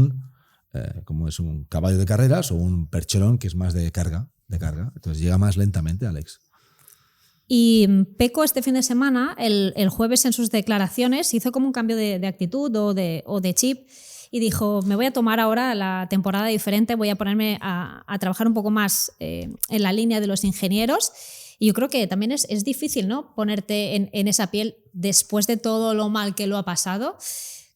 como es un caballo de carreras o un percherón que es más de carga. Entonces llega más lentamente Alex. Y Pecco este fin de semana, el jueves en sus declaraciones, hizo como un cambio de actitud o de chip y dijo, me voy a tomar ahora la temporada diferente, voy a ponerme a trabajar un poco más en la línea de los ingenieros. Y yo creo que también es difícil, ¿no?, ponerte en esa piel después de todo lo mal que lo ha pasado.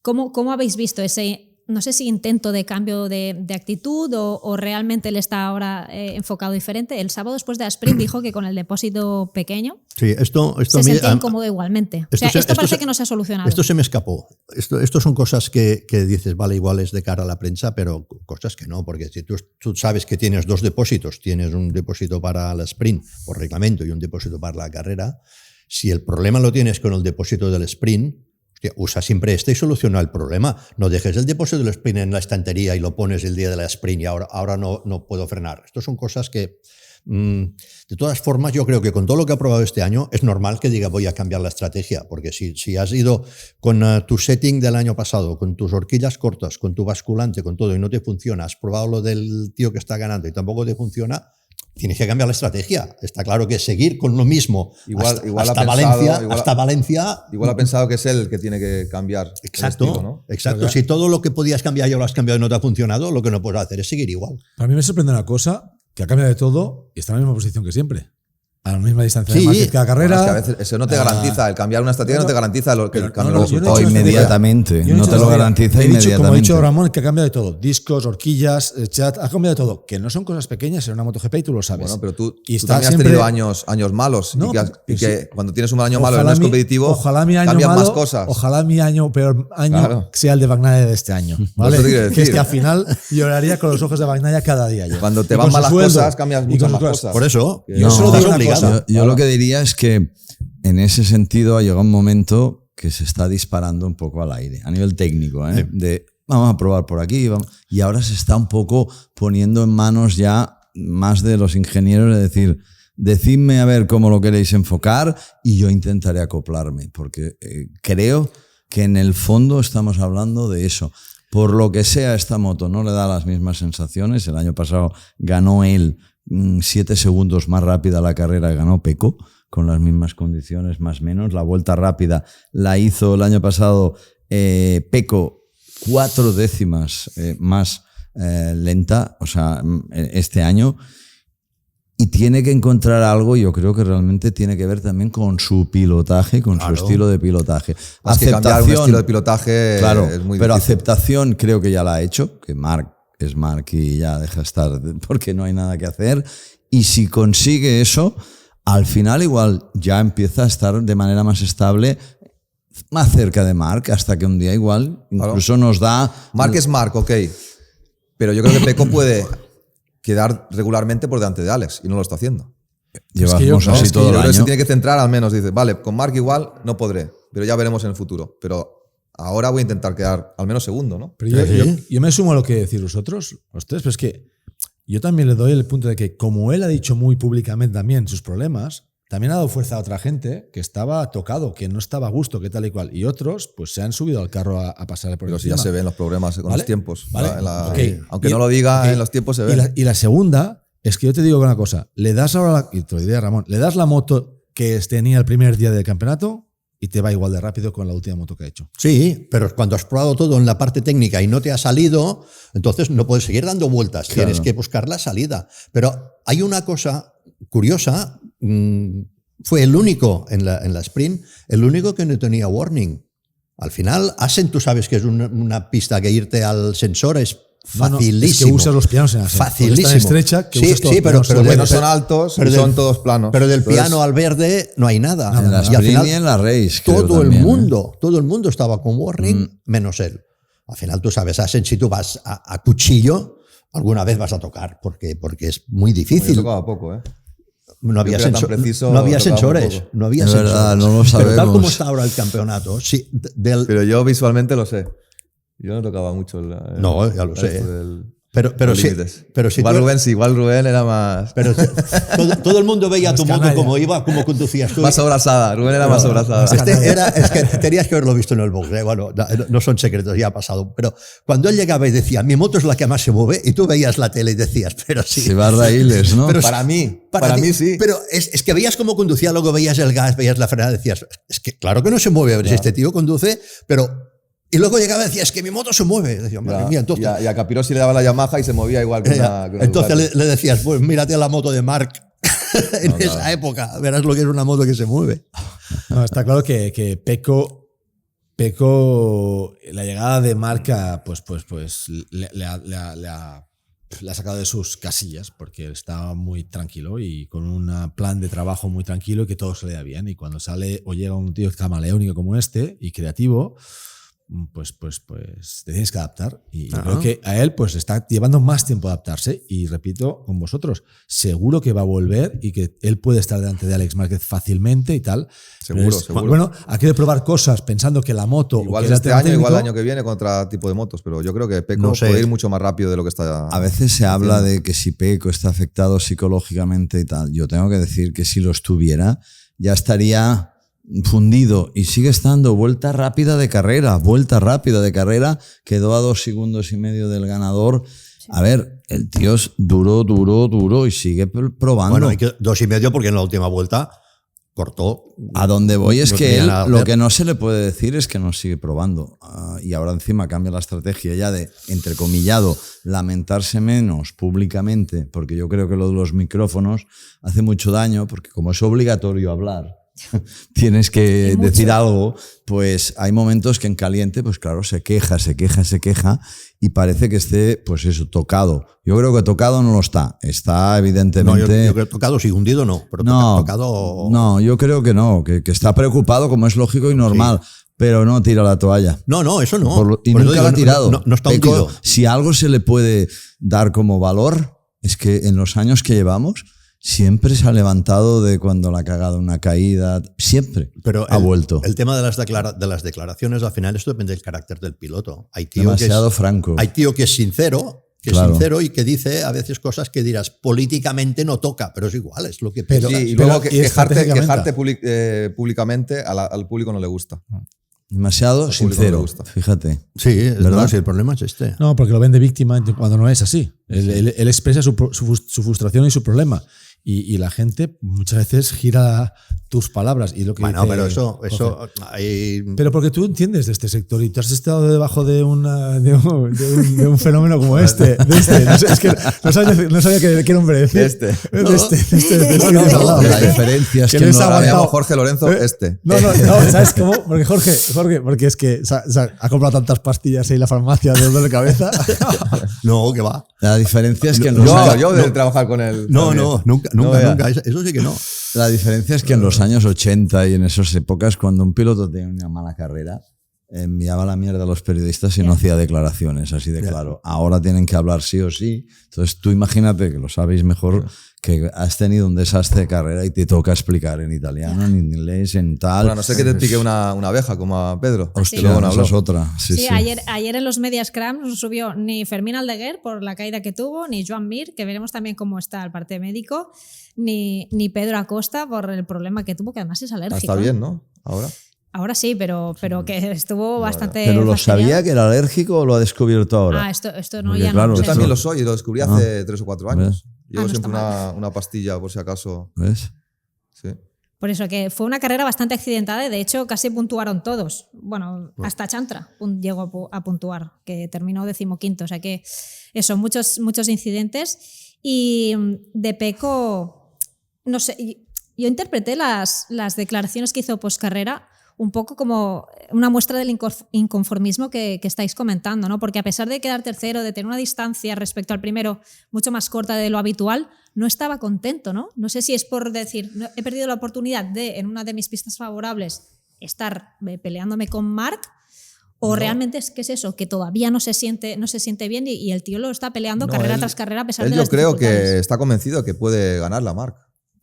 ¿Cómo habéis visto ese, no sé si intento de cambio de actitud o realmente él está ahora enfocado diferente? El sábado después de la sprint dijo que con el depósito pequeño sí, esto se sentía incómodo igualmente. Esto parece que no se ha solucionado. Esto se me escapó. Esto son cosas que dices, vale, igual es de cara a la prensa, pero cosas que no, porque si tú sabes que tienes 2 depósitos, tienes un depósito para la sprint por reglamento y un depósito para la carrera, si el problema lo tienes con el depósito del sprint, usa siempre y soluciona el problema. No dejes el depósito del sprint en la estantería y lo pones el día de la sprint y ahora no puedo frenar. Estas son cosas que, de todas formas, yo creo que con todo lo que ha probado este año es normal que diga voy a cambiar la estrategia, porque si has ido con tu setting del año pasado, con tus horquillas cortas, con tu basculante, con todo y no te funciona, has probado lo del tío que está ganando y tampoco te funciona, tienes que cambiar la estrategia. Está claro que seguir con lo mismo hasta Valencia. Igual ha pensado que es él el que tiene que cambiar. Exacto, el estilo, ¿no? exacto. Si todo lo que podías cambiar ya lo has cambiado y no te ha funcionado, lo que no puedes hacer es seguir igual. Para mí me sorprende una cosa, que ha cambiado de todo y está en la misma posición que siempre. A la misma distancia de Márquez cada carrera. Bueno, es que a veces eso no te garantiza, el cambiar una estrategia no te garantiza que el cambio no, o inmediatamente, no te lo garantiza inmediatamente. Como ha dicho Ramón, que ha cambiado de todo. Discos, horquillas, chat, ha cambiado de todo. Que no son cosas pequeñas en una MotoGP y tú lo sabes. Bueno, pero tú también has tenido años malos no, y que cuando tienes un año malo y no es competitivo, cambian más cosas. Ojalá mi peor año sea el de Bagnaia de este año. ¿Vale? Que es que al final lloraría con los ojos de Bagnaia cada día. Cuando te van malas cosas, cambias muchas más cosas. Por eso, yo solo digo una cosa. Yo lo que diría es que en ese sentido ha llegado un momento que se está disparando un poco al aire, a nivel técnico, ¿eh? De vamos a probar por aquí, y ahora se está un poco poniendo en manos ya más de los ingenieros, de decir, decidme a ver cómo lo queréis enfocar y yo intentaré acoplarme, porque creo que en el fondo estamos hablando de eso. Por lo que sea, esta moto no le da las mismas sensaciones. El año pasado ganó él 7 segundos más rápida la carrera, ganó Pecco, con las mismas condiciones, más o menos. La vuelta rápida la hizo el año pasado Pecco 4 décimas más lenta, o sea, este año. Y tiene que encontrar algo, yo creo que realmente tiene que ver también con su pilotaje, con su estilo de pilotaje. Es que cambiar un estilo de pilotaje claro, es muy pero difícil. aceptación creo que ya la ha hecho, que Marc es Marc y ya deja estar porque no hay nada que hacer. Y si consigue eso, al final igual ya empieza a estar de manera más estable, más cerca de Marc, hasta que un día igual incluso nos da... Marc es Marc, ok. Pero yo creo que Pecco puede quedar regularmente por delante de Alex y no lo está haciendo. Llevamos así todo el año. año. Se tiene que centrar al menos, dice, vale, con Marc igual no podré, pero ya veremos en el futuro. Pero ahora voy a intentar quedar al menos segundo, ¿no? Pero yo me sumo a lo que decís vosotros, ustedes, pero es que yo también le doy el punto de que, como él ha dicho muy públicamente también sus problemas, también ha dado fuerza a otra gente que estaba tocado, que no estaba a gusto, que tal y cual. Y otros, pues se han subido al carro a pasar por Pero encima. si ya se ven los problemas con los tiempos. Vale. Okay. Aunque no lo diga, en los tiempos se ve. Y la segunda es que yo te digo una cosa. Le das ahora, y te lo diré a Ramón, le das la moto que tenía el primer día del campeonato y te va igual de rápido con la última moto que ha hecho. Sí, pero cuando has probado todo en la parte técnica y no te ha salido, entonces no puedes seguir dando vueltas. Claro. Tienes que buscar la salida. Pero hay una cosa curiosa. Fue el único en la sprint, el único que no tenía warning. Al final, Assen, tú sabes que es una pista que irte al sensor es facilísimo. Es que usas los pianos en Assen. Facilísimo. Es tan estrecha que usas todos los pero pianos. Los no son altos y son todos planos. Pero del Entonces, piano al verde no hay nada. En la Y al Sprint y en la Race. creo todo también, el mundo estaba con Warning, menos él. Al final tú sabes, Assen, si tú vas a cuchillo, alguna vez vas a tocar, porque es muy Yo difícil. tocaba poco, ¿eh? No había, Yo que era tan preciso, no había tocaba muy sensores. poco. No había Es sensores. verdad, no lo Pero tal sabemos. como está ahora el campeonato, sí, Pero yo visualmente lo sé. Yo no tocaba mucho No, ya lo sé. esto del- pero los sí, límites. pero si igual tú- Rubén, sí, igual Rubén era más, pero todo el mundo veía tu moto canalla. como iba, cómo conducías tú. más sobrasada. Rubén era más sobrasada. Es que tenías que haberlo visto en el box. Bueno, no son secretos, ya ha pasado. Pero cuando él llegaba y decía, mi moto es la que más se mueve, y tú veías la tele y decías, pero sí. Se va a raíles, ¿no? Pero Para mí sí. Pero es que veías cómo conducía, luego veías el gas, veías la frenada, decías, es que claro que no se mueve, a ver si este tío conduce, pero... Y luego llegaba y decía, es que mi moto se mueve. Y decía, madre mía, entonces... y a Capirossi le daba la Yamaha y se movía igual que una entonces Ducati. le decías, pues mírate la moto de Mark en esa época, verás lo que es una moto que se mueve. No, está claro que Pecco, la llegada de Marca, pues le ha sacado de sus casillas, porque estaba muy tranquilo y con un plan de trabajo muy tranquilo y que todo se le da bien. Y cuando sale o llega un tío camaleónico como este y creativo, pues te tienes que adaptar. Y yo creo que a él pues está llevando más tiempo adaptarse. Y repito con vosotros, seguro que va a volver y que él puede estar delante de Alex Márquez fácilmente y tal. Seguro, Pero seguro. Bueno, hay que probar cosas pensando que la moto... Igual o que este el tema año, igual el técnico- año que viene con otro tipo de motos, pero yo creo que Pecco No sé. puede ir mucho más rápido de lo que está. A veces se habla de que si Pecco está afectado psicológicamente y tal. Yo tengo que decir que si lo estuviera, ya estaría fundido y sigue estando vuelta rápida de carrera, quedó a 2 segundos y medio del ganador. A ver, el tío es duro y sigue probando. Bueno, hay que 2,5 porque en la última vuelta cortó. A donde voy es No que tenía él, nada que lo ver. que no se le puede decir es que no sigue probando. Y ahora encima cambia la estrategia ya de, entrecomillado, lamentarse menos públicamente, porque yo creo que lo de los micrófonos hace mucho daño, porque como es obligatorio hablar, tienes que decir algo, pues hay momentos que en caliente, pues claro, se queja y parece que esté, pues eso, tocado. Yo creo que tocado no lo está. Está No, evidentemente... yo creo que tocado sí, hundido no, pero tocado... No, yo creo que no, que está preocupado como es lógico y normal, pero no tira la toalla. No, eso no. Y Por eso nunca digo, la ha tirado. No está Pecco, hundido. si algo se le puede dar como valor, es que en los años que llevamos siempre se ha levantado de cuando la ha cagado una caída, siempre Pero ha vuelto. El tema de las declaraciones, al final, esto depende del carácter del piloto. Hay tío Demasiado franco. Hay tío que es sincero, Claro. y que dice a veces cosas que dirás, políticamente no toca, pero es igual, es lo que Pero- piensas. Sí, y luego y quejarte estratégicamente. públicamente al público no le gusta. Demasiado Al público no le sincero, gusta. fíjate. Sí, ¿Verdad? no, sí, el problema es este. No, porque lo ven de víctima cuando no es así. Él expresa su frustración y su problema. Y la gente muchas veces gira tus palabras. Y lo que Bueno, dice pero eso Jorge. hay... Pero porque tú entiendes de este sector y tú has estado debajo de un fenómeno como este. No sé, es que no sabía qué nombre decir. Este. De este que tienes al lado. La diferencia es Que que les no- ha Me aguantado. llamo Jorge Lorenzo, este. No, ¿sabes cómo? Porque Jorge, porque es que ha comprado tantas pastillas ahí en la farmacia de dolor de cabeza. No, que va. La diferencia es que en los Yo de trabajar con él. No, también. no, nunca, No nunca, veas. nunca. Eso sí que no. La diferencia es que en los años 80 y en esas épocas, cuando un piloto tenía una mala carrera, enviaba la mierda a los periodistas y no hacía declaraciones, así de claro. Ahora tienen que hablar sí o sí. Entonces tú imagínate, que lo sabéis mejor, que has tenido un desastre de carrera y te toca explicar en italiano, en inglés, en tal. Bueno, a no ser que te pique una abeja, como a Pedro. Hostia, que luego no esa habló. es otra. Sí, Sí, sí. Ayer en los Media Scrums no subió ni Fermín Aldeguer por la caída que tuvo, ni Joan Mir, que veremos también cómo está el parte médico, ni Pedro Acosta por el problema que tuvo, que además es alérgico. Está bien, ¿no? Ahora. Ahora sí, pero que estuvo bastante. ¿Pero lo fastidiado. sabía que era alérgico o lo ha descubierto ahora? Esto no, Porque ya claro, no. Yo sé. también lo soy y lo descubrí hace 3 o 4 años. Llevo no siempre está mal. una pastilla por si acaso. ¿Ves? Sí. Por eso que fue una carrera bastante accidentada y de hecho casi puntuaron todos. Bueno, hasta Chantra llegó a puntuar, que terminó 15º. O sea que eso, muchos incidentes. Y de Pecco, no sé, yo interpreté las declaraciones que hizo post carrera un poco como una muestra del inconformismo que estáis comentando, ¿no? Porque a pesar de quedar tercero, de tener una distancia respecto al primero mucho más corta de lo habitual, no estaba contento, ¿no? No sé si es por decir, he perdido la oportunidad de, en una de mis pistas favorables, estar peleándome con Marc, o realmente es que es eso, que todavía no se siente bien y el tío lo está peleando carrera tras carrera a pesar de las dificultades. Yo creo dificultades. que está convencido de que puede ganarla Marc.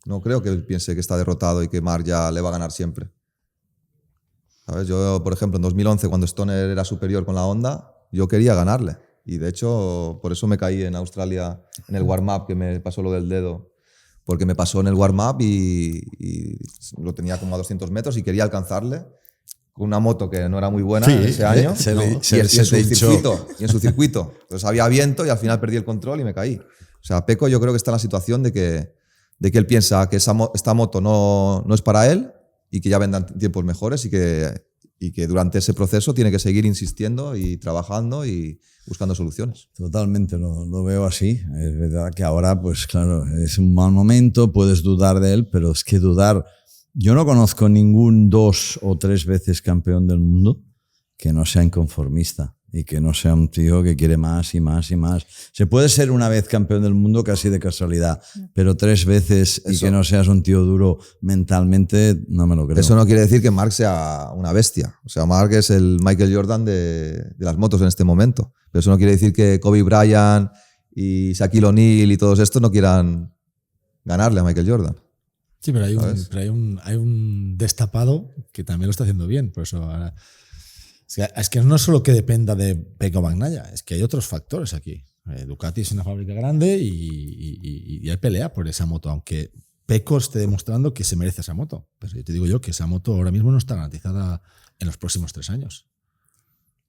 No creo que él piense que está derrotado y que Marc ya le va a ganar siempre. ¿Sabes? Yo, por ejemplo, en 2011, cuando Stoner era superior con la Honda, yo quería ganarle. Y de hecho, por eso me caí en Australia en el warm-up, que me pasó lo del dedo. Porque me pasó en el warm-up y lo tenía como a 200 metros y quería alcanzarle con una moto que no era muy buena ese año. Y en su circuito. Entonces había viento y al final perdí el control y me caí. O sea, Pecco yo creo que está en la situación de que él piensa que esta moto no es para él y que ya vendrán tiempos mejores y que durante ese proceso tiene que seguir insistiendo y trabajando y buscando soluciones. Totalmente, lo veo así. Es verdad que ahora, pues claro, es un mal momento, puedes dudar de él, pero es que dudar... Yo no conozco ningún 2 o 3 veces campeón del mundo que no sea inconformista y que no sea un tío que quiere más y más y más. Se puede ser una vez campeón del mundo casi de casualidad, pero 3 veces y que no seas un tío duro mentalmente, no me lo creo. Eso no quiere decir que Marc sea una bestia. O sea, Marc es el Michael Jordan de las motos en este momento. Pero eso no quiere decir que Kobe Bryant y Shaquille O'Neal y todos estos no quieran ganarle a Michael Jordan. Sí, pero hay un destapado que también lo está haciendo bien. Por eso ahora, es que no es solo que dependa de Pecco Bagnaia, es que hay otros factores aquí. Ducati es una fábrica grande y hay pelea por esa moto, aunque Pecco esté demostrando que se merece esa moto. Pero yo te digo yo que esa moto ahora mismo no está garantizada en los próximos 3 años.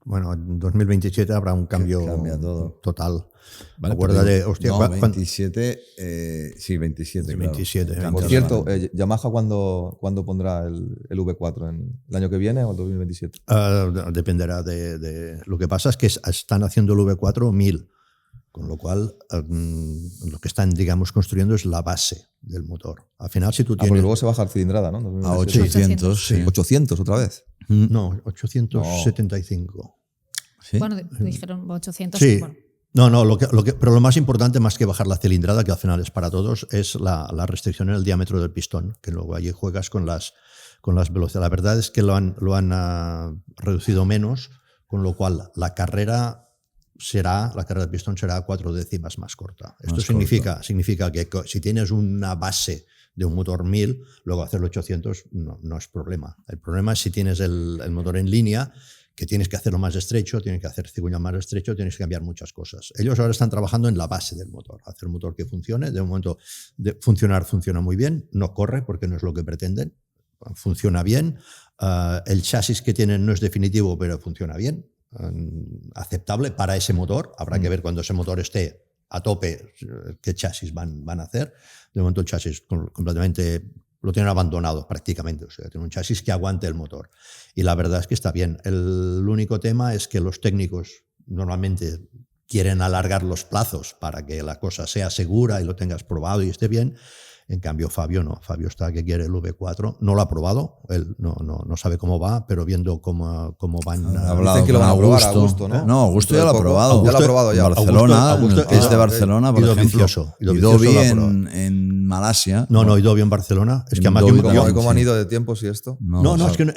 Bueno, en 2027 habrá un cambio total. Vale, Acuérdate, hostia, no, 27, sí, 27, claro. 27. Por cierto, Yamaha, ¿cuándo pondrá el V4? ¿El año que viene o el 2027? Dependerá de... Lo que pasa es que están haciendo el V4 1000, con lo cual lo que están, digamos, construyendo es la base del motor. Al final, si tú tienes... Porque luego se baja la cilindrada, ¿no? A 800, sí. 800 otra vez. No, 875. ¿Sí? Bueno, dijeron 800. Sí. Bueno. No, pero lo más importante, más que bajar la cilindrada, que al final es para todos, es la restricción en el diámetro del pistón, que luego allí juegas con las velocidades. La verdad es que lo han reducido menos, con lo cual la carrera del pistón será 4 décimas más corta. Esto significa que si tienes una base de un motor 1000, luego hacerlo 800 no es problema. El problema es si tienes el motor en línea, que tienes que hacerlo más estrecho, tienes que hacer cigüeña más estrecho, tienes que cambiar muchas cosas. Ellos ahora están trabajando en la base del motor, hacer un motor que funcione. De momento, funciona muy bien, no corre porque no es lo que pretenden, funciona bien. El chasis que tienen no es definitivo, pero funciona bien, aceptable para ese motor. Habrá que ver cuando ese motor esté a tope qué chasis van a hacer. De momento el chasis completamente lo tienen abandonado prácticamente, o sea, tiene un chasis que aguante el motor. Y la verdad es que está bien. El único tema es que los técnicos normalmente quieren alargar los plazos para que la cosa sea segura y lo tengas probado y esté bien. En cambio, Fabio no. Fabio está que quiere el V4. No lo ha probado. Él no sabe cómo va, pero viendo cómo van... Dicen que lo van a probar a Augusto, ¿no? No, Augusto ya lo ha probado. Ya lo ha probado ya. Barcelona, Augusto es de Barcelona, por ejemplo. Idobi en Malasia. No, Idobi en Barcelona. Es que además ¿Cómo han ido de tiempos y esto?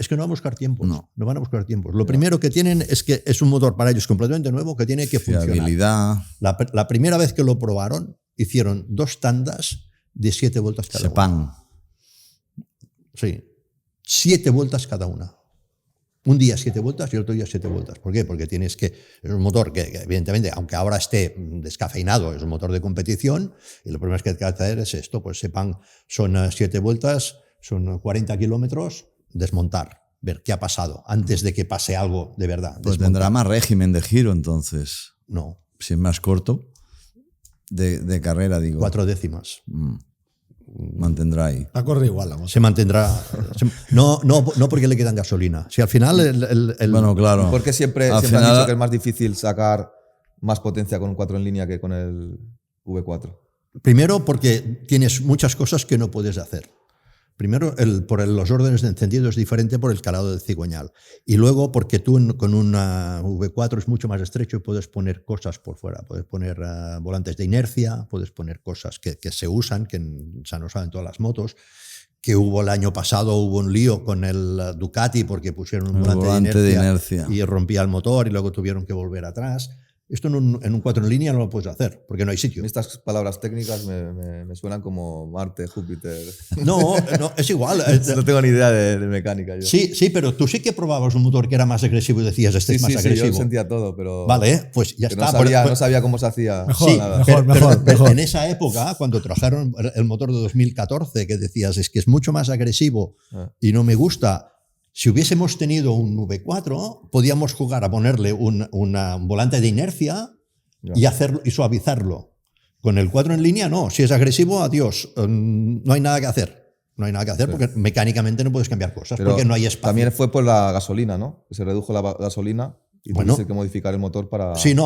Es que no van a buscar tiempos. No van a buscar tiempos. Lo primero que tienen es que es un motor para ellos completamente nuevo que tiene que funcionar. Fiabilidad. La primera vez que lo probaron, hicieron 2 tandas de 7 vueltas cada una. Sí, 7 vueltas cada una. Un día 7 vueltas y el otro día 7 vueltas. ¿Por qué? Porque tienes que... Es un motor que evidentemente, aunque ahora esté descafeinado, es un motor de competición y lo primero que hay que hacer es esto, pues Sepang son 7 vueltas, son 40 kilómetros, desmontar, ver qué ha pasado antes de que pase algo de verdad. Pues tendrá más régimen de giro entonces. No. Si es más corto. De carrera, digo. 4 décimas. Mantendrá ahí. Va a correr igual la moto. Se mantendrá. No porque le quedan gasolina. Si al final bueno, claro. Porque siempre han dicho que es más difícil sacar más potencia con un 4 en línea que con el V4. Primero porque tienes muchas cosas que no puedes hacer. Primero, los órdenes de encendido es diferente por el calado del cigüeñal. Y luego, porque tú con una V4 es mucho más estrecho y puedes poner cosas por fuera. Puedes poner volantes de inercia, puedes poner cosas que se usan, que se han usado en todas las motos. Que el año pasado hubo un lío con el Ducati porque pusieron un volante de inercia y rompía el motor y luego tuvieron que volver atrás. Esto en un 4 en línea no lo puedes hacer porque no hay sitio. Estas palabras técnicas me suenan como Marte, Júpiter. No, es igual. No tengo ni idea de mecánica. Yo. Sí, pero tú sí que probabas un motor que era más agresivo y decías, este es más agresivo. Sí, yo sentía todo, pero... Vale, pues ya está. No sabía cómo se hacía. Mejor. Pero en esa época, cuando trajeron el motor de 2014, que decías, es que es mucho más agresivo y no me gusta... Si hubiésemos tenido un V4, podíamos jugar a ponerle un volante de inercia y suavizarlo. Con el 4 en línea, no. Si es agresivo, adiós. No hay nada que hacer. No hay nada que hacer porque mecánicamente no puedes cambiar cosas, pero porque no hay espacio. También fue por la gasolina, ¿no? Que se redujo la gasolina y tuviste que modificar el motor para... Sí,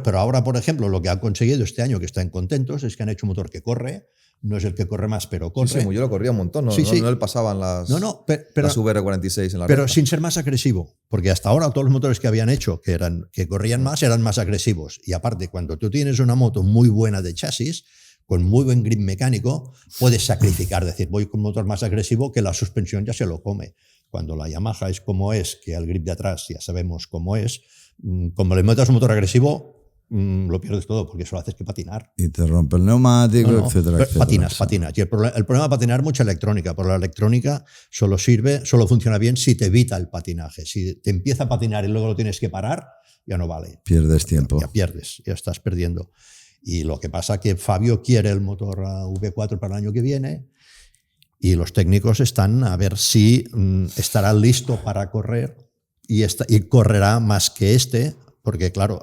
pero ahora, por ejemplo, lo que han conseguido este año, que están contentos, es que han hecho un motor que corre. No es el que corre más, pero corre. Sí, yo lo corría un montón. No le pasaban las VR46 en la Pero recta. sin ser más agresivo. Porque hasta ahora todos los motores que habían hecho que corrían más eran más agresivos. Y aparte, cuando tú tienes una moto muy buena de chasis, con muy buen grip mecánico, puedes sacrificar. Decir, voy con un motor más agresivo que la suspensión ya se lo come. Cuando la Yamaha es como es, que el grip de atrás ya sabemos cómo es, como le metas un motor agresivo, lo pierdes todo porque solo haces que patinar. Y te rompe el neumático, etcétera. Patinas. Y el problema de patinar es mucha electrónica, porque la electrónica solo funciona bien si te evita el patinaje. Si te empieza a patinar y luego lo tienes que parar, ya no vale. Pierdes tiempo. Ya estás perdiendo. Y lo que pasa es que Fabio quiere el motor V4 para el año que viene y los técnicos están a ver si estará listo para correr y correrá más que porque claro...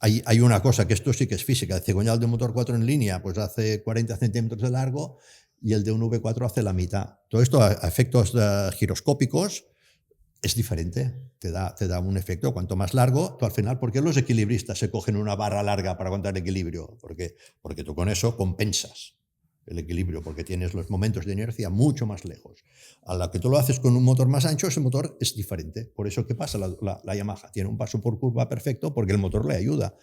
Hay una cosa, que esto sí que es física. El cigüeñal de un motor 4 en línea pues hace 40 centímetros de largo y el de un V4 hace la mitad. Todo esto a efectos giroscópicos es diferente. Te da un efecto. Cuanto más largo, tú al final, ¿por qué los equilibristas se cogen una barra larga para aguantar el equilibrio? Porque tú con eso compensas el equilibrio, porque tienes los momentos de inercia mucho más lejos. A la que tú lo haces con un motor más ancho, ese motor es diferente. Por eso, ¿qué pasa? La Yamaha tiene un paso por curva perfecto porque el motor le ayuda.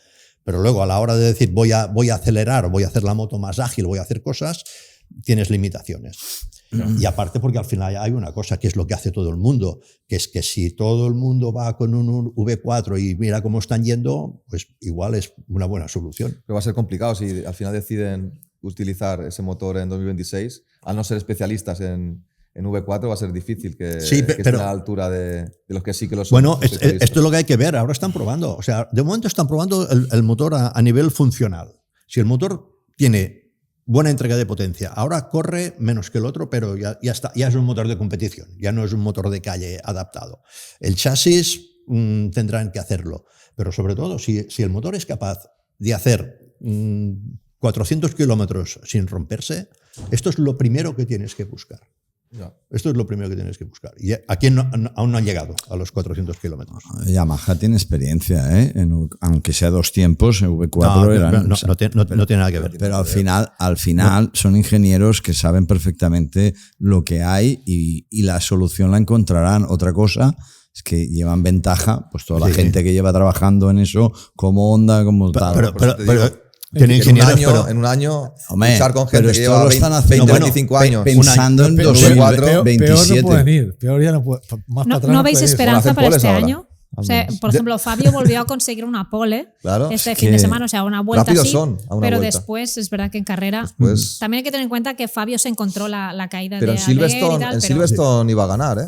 Pero luego, a la hora de decir voy a acelerar, voy a hacer la moto más ágil, voy a hacer cosas, tienes limitaciones. Y aparte porque al final hay una cosa que es lo que hace todo el mundo, que es que si todo el mundo va con un V4 y mira cómo están yendo, pues igual es una buena solución. Pero va a ser complicado si al final deciden utilizar ese motor en 2026, al no ser especialistas en V4 va a ser difícil que estén a la altura de los que sí que lo son. Bueno, esto es lo que hay que ver. Ahora están probando. O sea, de momento están probando el motor a nivel funcional. Si el motor tiene buena entrega de potencia, ahora corre menos que el otro, pero ya está, ya es un motor de competición, ya no es un motor de calle adaptado. El chasis tendrán que hacerlo, pero sobre todo si el motor es capaz de hacer 400 kilómetros sin romperse, esto es lo primero que tienes que buscar. Esto es lo primero que tienes que buscar. Y aquí aún no han llegado a los 400 kilómetros. Yamaha tiene experiencia, aunque sea 2 tiempos, V4 no tiene nada que ver. Pero al final son ingenieros que saben perfectamente lo que hay y la solución la encontrarán. Otra cosa es que llevan ventaja, pues toda la gente que lleva trabajando en eso, como Honda, como tal. Pero en un año luchar con gente que lleva 25 años pensando en 2027. Peor no pueden ir. Peor ya no puede, más para atrás ¿No veis esperanza para este año? O sea, por ejemplo, Fabio volvió a conseguir una pole fin de semana, o sea, una vuelta así, pero después es verdad que en carrera también hay que tener en cuenta que Fabio se encontró la caída pero de Silverstone, tal, en Silverstone iba a ganar, ¿eh?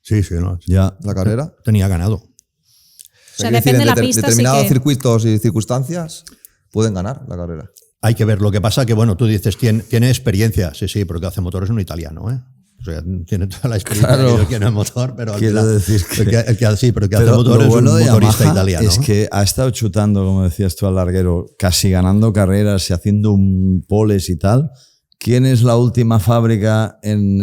Sí, no. Ya la carrera tenía ganado. O sea, depende de la pista. Determinados circuitos y circunstancias pueden ganar la carrera. Hay que ver. Lo que pasa que, bueno, tú dices, tiene experiencia. Sí, pero el que hace motor es un italiano, ¿eh? O sea, tiene toda la experiencia que tiene el motor, pero quiero decir el que hace motor es un motorista italiano. Es que ha estado chutando, como decías tú, al larguero, casi ganando carreras y haciendo poles y tal. ¿Quién es la última fábrica en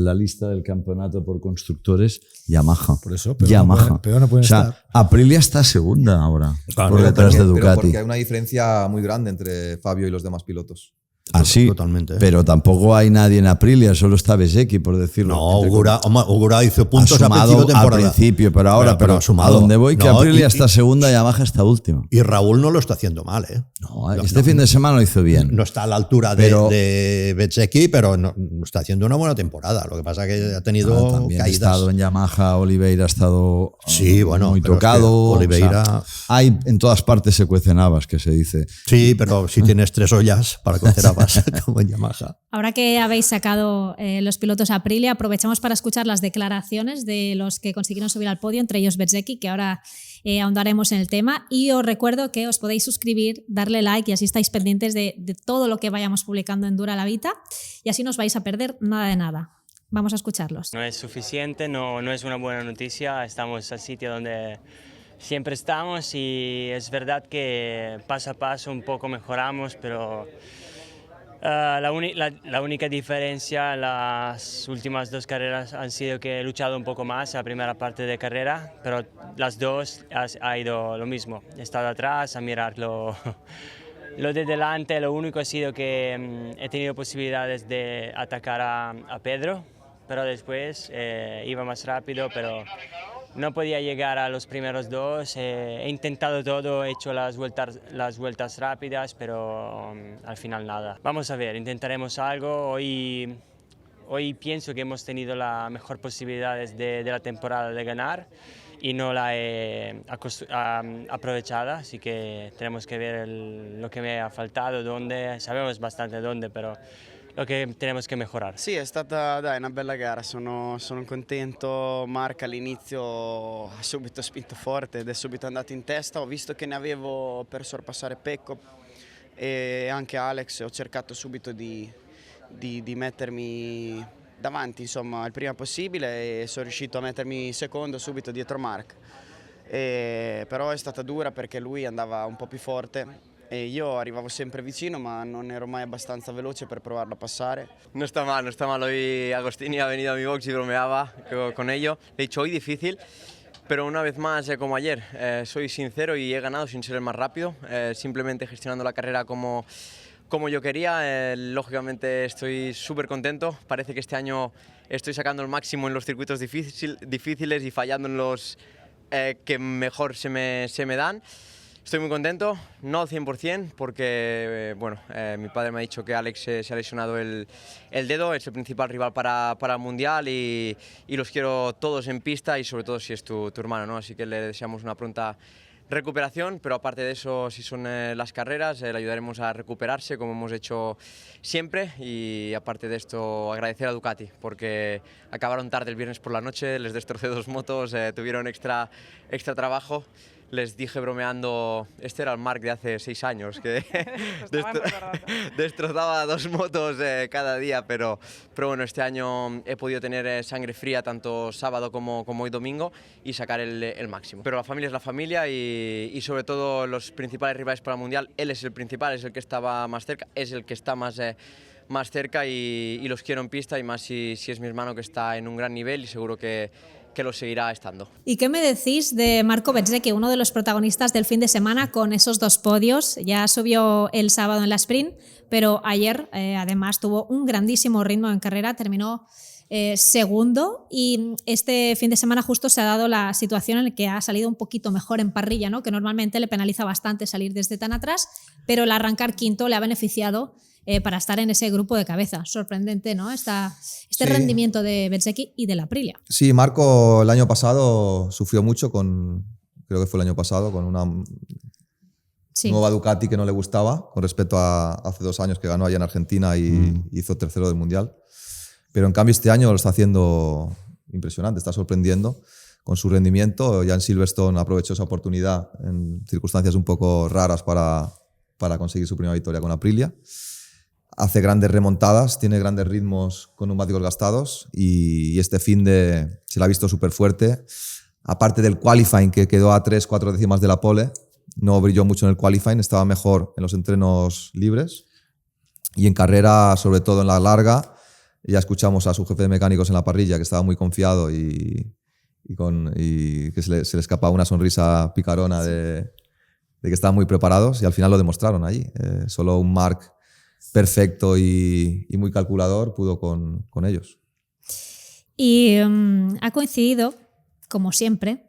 la lista del campeonato por constructores? Yamaha. Por eso, Yamaha. Pero no pueden estar. Aprilia está segunda ahora, Claro, por detrás de Ducati. Pero porque hay una diferencia muy grande entre Fabio y los demás pilotos. Así, Totalmente. pero tampoco hay nadie en Aprilia, solo está Bezzecchi, por decirlo. No, Ogura hizo puntos ha sumado a principio de temporada. al principio, pero ahora, pero ha sumado. a donde voy, que No, Aprilia está segunda y Yamaha está última. Y Raúl no lo está haciendo mal, ¿eh? No, este fin de semana lo hizo bien. No está a la altura de Bezzecchi, pero no está haciendo una buena temporada. Lo que pasa es que ha tenido también caídas. ha estado en Yamaha, Oliveira ha estado Sí, bueno, muy pero tocado. es que Oliveira... O sea, hay en todas partes se cuecen habas, que se dice. Sí, pero si tienes 3 ollas para cocer habas, como en Yamaha. Ahora que habéis sacado los pilotos Aprilia, aprovechamos para escuchar las declaraciones de los que consiguieron subir al podio, entre ellos Bezzecchi, que ahora ahondaremos en el tema. Y os recuerdo que os podéis suscribir, darle like y así estáis pendientes de todo lo que vayamos publicando en Dura la Vita y así no os vais a perder nada de nada. Vamos a escucharlos. No es suficiente, no es una buena noticia. Estamos al sitio donde siempre estamos y es verdad que paso a paso un poco mejoramos, pero la única diferencia en las últimas 2 carreras han sido que he luchado un poco más la primera parte de carrera, pero las 2 ha ido lo mismo. He estado atrás a mirar lo de delante. Lo único ha sido que he tenido posibilidades de atacar a Pedro, pero después iba más rápido, pero no podía llegar a los primeros 2. He intentado todo, he hecho las vueltas rápidas, pero al final nada. Vamos a ver, intentaremos algo. Hoy pienso que hemos tenido la mejor posibilidad de la temporada de ganar y no la he aprovechado, así que tenemos que ver lo que me ha faltado, dónde, sabemos bastante dónde, però lo che tenemos che migliorare. Sì, è stata una bella gara, sono contento. Marc all'inizio ha subito spinto forte ed è subito andato in testa. Ho visto che ne avevo per sorpassare Pecco e anche Alex, ho cercato subito di mettermi davanti, insomma, il prima possibile, e sono riuscito a mettermi secondo subito dietro Marc. Però è stata dura perché lui andava un po' più forte e io arrivavo sempre vicino, ma non ero mai abbastanza veloce per provarlo a pasare. No está mal, no está mal. Hoy Agostini ha venido a mi box y bromeaba con ello. Le he dicho, hoy difícil, pero una vez más, como ayer, soy sincero y he ganado sin ser el más rápido, simplemente gestionando la carrera como yo quería. Lógicamente estoy súper contento. Parece que este año estoy sacando el máximo en los circuitos difíciles y fallando en los que mejor se me dan. Estoy muy contento, no al 100%, porque mi padre me ha dicho que Alex se ha lesionado el dedo, es el principal rival para el Mundial y los quiero todos en pista y sobre todo si es tu hermano, ¿no? Así que le deseamos una pronta recuperación, pero aparte de eso, si son las carreras, le ayudaremos a recuperarse como hemos hecho siempre, y aparte de esto agradecer a Ducati porque acabaron tarde el viernes por la noche, les destrocé 2 motos, tuvieron extra trabajo. Les dije bromeando, este era el Marc de hace 6 años, que destrozaba 2 motos cada día, pero bueno, este año he podido tener sangre fría tanto sábado como hoy domingo y sacar el máximo. Pero la familia es la familia y sobre todo los principales rivales para el Mundial, él es el principal, es el que estaba más cerca, es el que está más cerca y los quiero en pista, y más si es mi hermano que está en un gran nivel y seguro que lo seguirá estando. ¿Y qué me decís de Marco Bezzecchi, uno de los protagonistas del fin de semana con esos 2 podios? Ya subió el sábado en la sprint, pero ayer además tuvo un grandísimo ritmo en carrera, terminó segundo, y este fin de semana justo se ha dado la situación en la que ha salido un poquito mejor en parrilla, ¿no? Que normalmente le penaliza bastante salir desde tan atrás, pero el arrancar quinto le ha beneficiado para estar en ese grupo de cabeza. Sorprendente, ¿no? Este rendimiento de Bezzecchi y de la Aprilia. Sí, Marco el año pasado sufrió mucho creo que fue el año pasado, con una nueva Ducati que no le gustaba, con respecto a hace 2 años que ganó allá en Argentina y hizo tercero del Mundial. Pero en cambio este año lo está haciendo impresionante, está sorprendiendo con su rendimiento. Ya en Silverstone aprovechó esa oportunidad en circunstancias un poco raras para conseguir su primera victoria con Aprilia. Hace grandes remontadas, tiene grandes ritmos con neumáticos gastados y este fin se la ha visto súper fuerte. Aparte del qualifying, que quedó a 3-4 décimas de la pole, no brilló mucho en el qualifying, estaba mejor en los entrenos libres. Y en carrera, sobre todo en la larga, ya escuchamos a su jefe de mecánicos en la parrilla que estaba muy confiado y que se le escapaba una sonrisa picarona de que estaban muy preparados, y al final lo demostraron allí. Solo un Marc perfecto y muy calculador, pudo con ellos. Y ha coincidido, como siempre,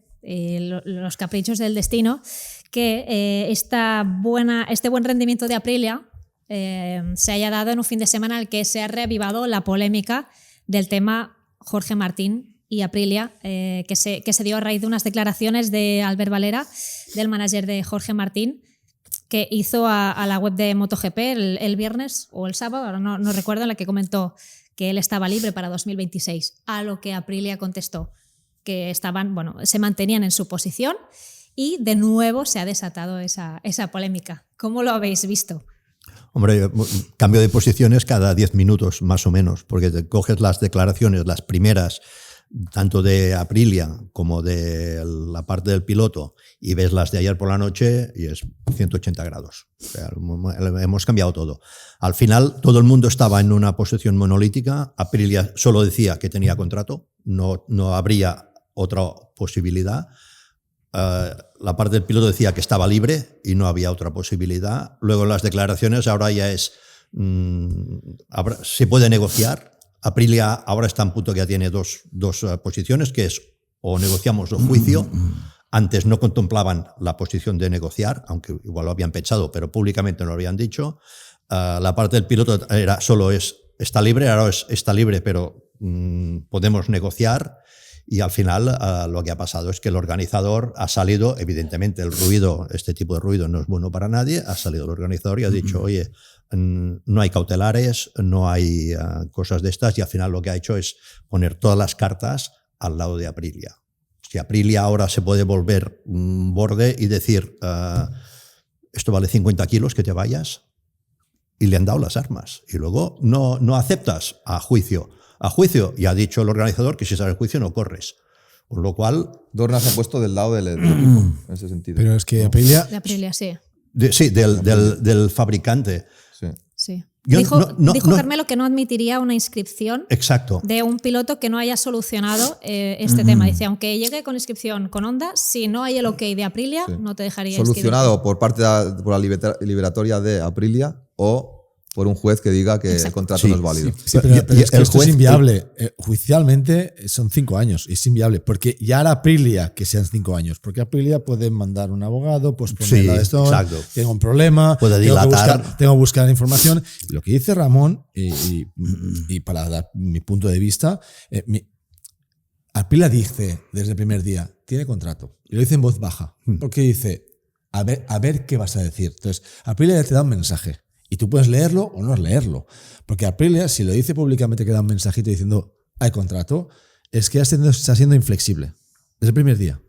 los caprichos del destino, que este buen rendimiento de Aprilia se haya dado en un fin de semana en el que se ha reavivado la polémica del tema Jorge Martín y Aprilia, que se dio a raíz de unas declaraciones de Albert Valera, del manager de Jorge Martín, que hizo a la web de MotoGP el viernes o el sábado, ahora no recuerdo, en la que comentó que él estaba libre para 2026, a lo que Aprilia contestó que se mantenían en su posición, y de nuevo se ha desatado esa polémica. ¿Cómo lo habéis visto? Hombre, cambio de posiciones cada 10 minutos más o menos, porque te coges las declaraciones, las primeras, tanto de Aprilia como de la parte del piloto, y ves las de ayer por la noche y es 180 grados. O sea, hemos cambiado todo. Al final todo el mundo estaba en una posición monolítica. Aprilia solo decía que tenía contrato, no habría otra posibilidad. La parte del piloto decía que estaba libre y no había otra posibilidad. Luego las declaraciones ahora ya es se puede negociar. Aprilia ahora está en punto que ya tiene dos posiciones, que es o negociamos o juicio. Antes no contemplaban la posición de negociar, aunque igual lo habían pensado, pero públicamente no lo habían dicho. La parte del piloto era está libre, ahora está libre, pero podemos negociar. Y al final lo que ha pasado es que el organizador ha salido, evidentemente este tipo de ruido no es bueno para nadie, ha salido el organizador y ha dicho, oye, no hay cautelares, no hay cosas de estas, y al final lo que ha hecho es poner todas las cartas al lado de Aprilia. Si Aprilia ahora se puede volver borde y decir, esto vale 50 kilos, que te vayas, y le han dado las armas. Y luego no aceptas a juicio, y ha dicho el organizador que si sale el juicio no corres. Con lo cual... Dorna se ha puesto del lado del equipo, en ese sentido. Pero es que Aprilia... De Aprilia, sí. Del fabricante. Sí. Yo dijo Carmelo que no admitiría una inscripción de un piloto que no haya solucionado este tema. Dice, aunque llegue con inscripción con Honda, si no hay el ok de Aprilia, no te dejaría solucionado por la liberatoria de Aprilia o por un juez que diga que el contrato no es válido. Sí, pero es que esto es inviable. Judicialmente son 5 años, es inviable, porque ya era Aprilia que sean 5 años, porque Aprilia puede mandar un abogado, pues ponerla de esto, tengo un problema, puede dilatar. Tengo que buscar información. Lo que dice Ramón, y para dar mi punto de vista, Aprilia dice desde el primer día, tiene contrato, y lo dice en voz baja, porque dice, a ver qué vas a decir. Entonces, Aprilia ya te da un mensaje. Y tú puedes leerlo o no leerlo. Porque Aprilia, si lo dice públicamente que da un mensajito diciendo hay contrato, es que está siendo inflexible. Desde el primer día.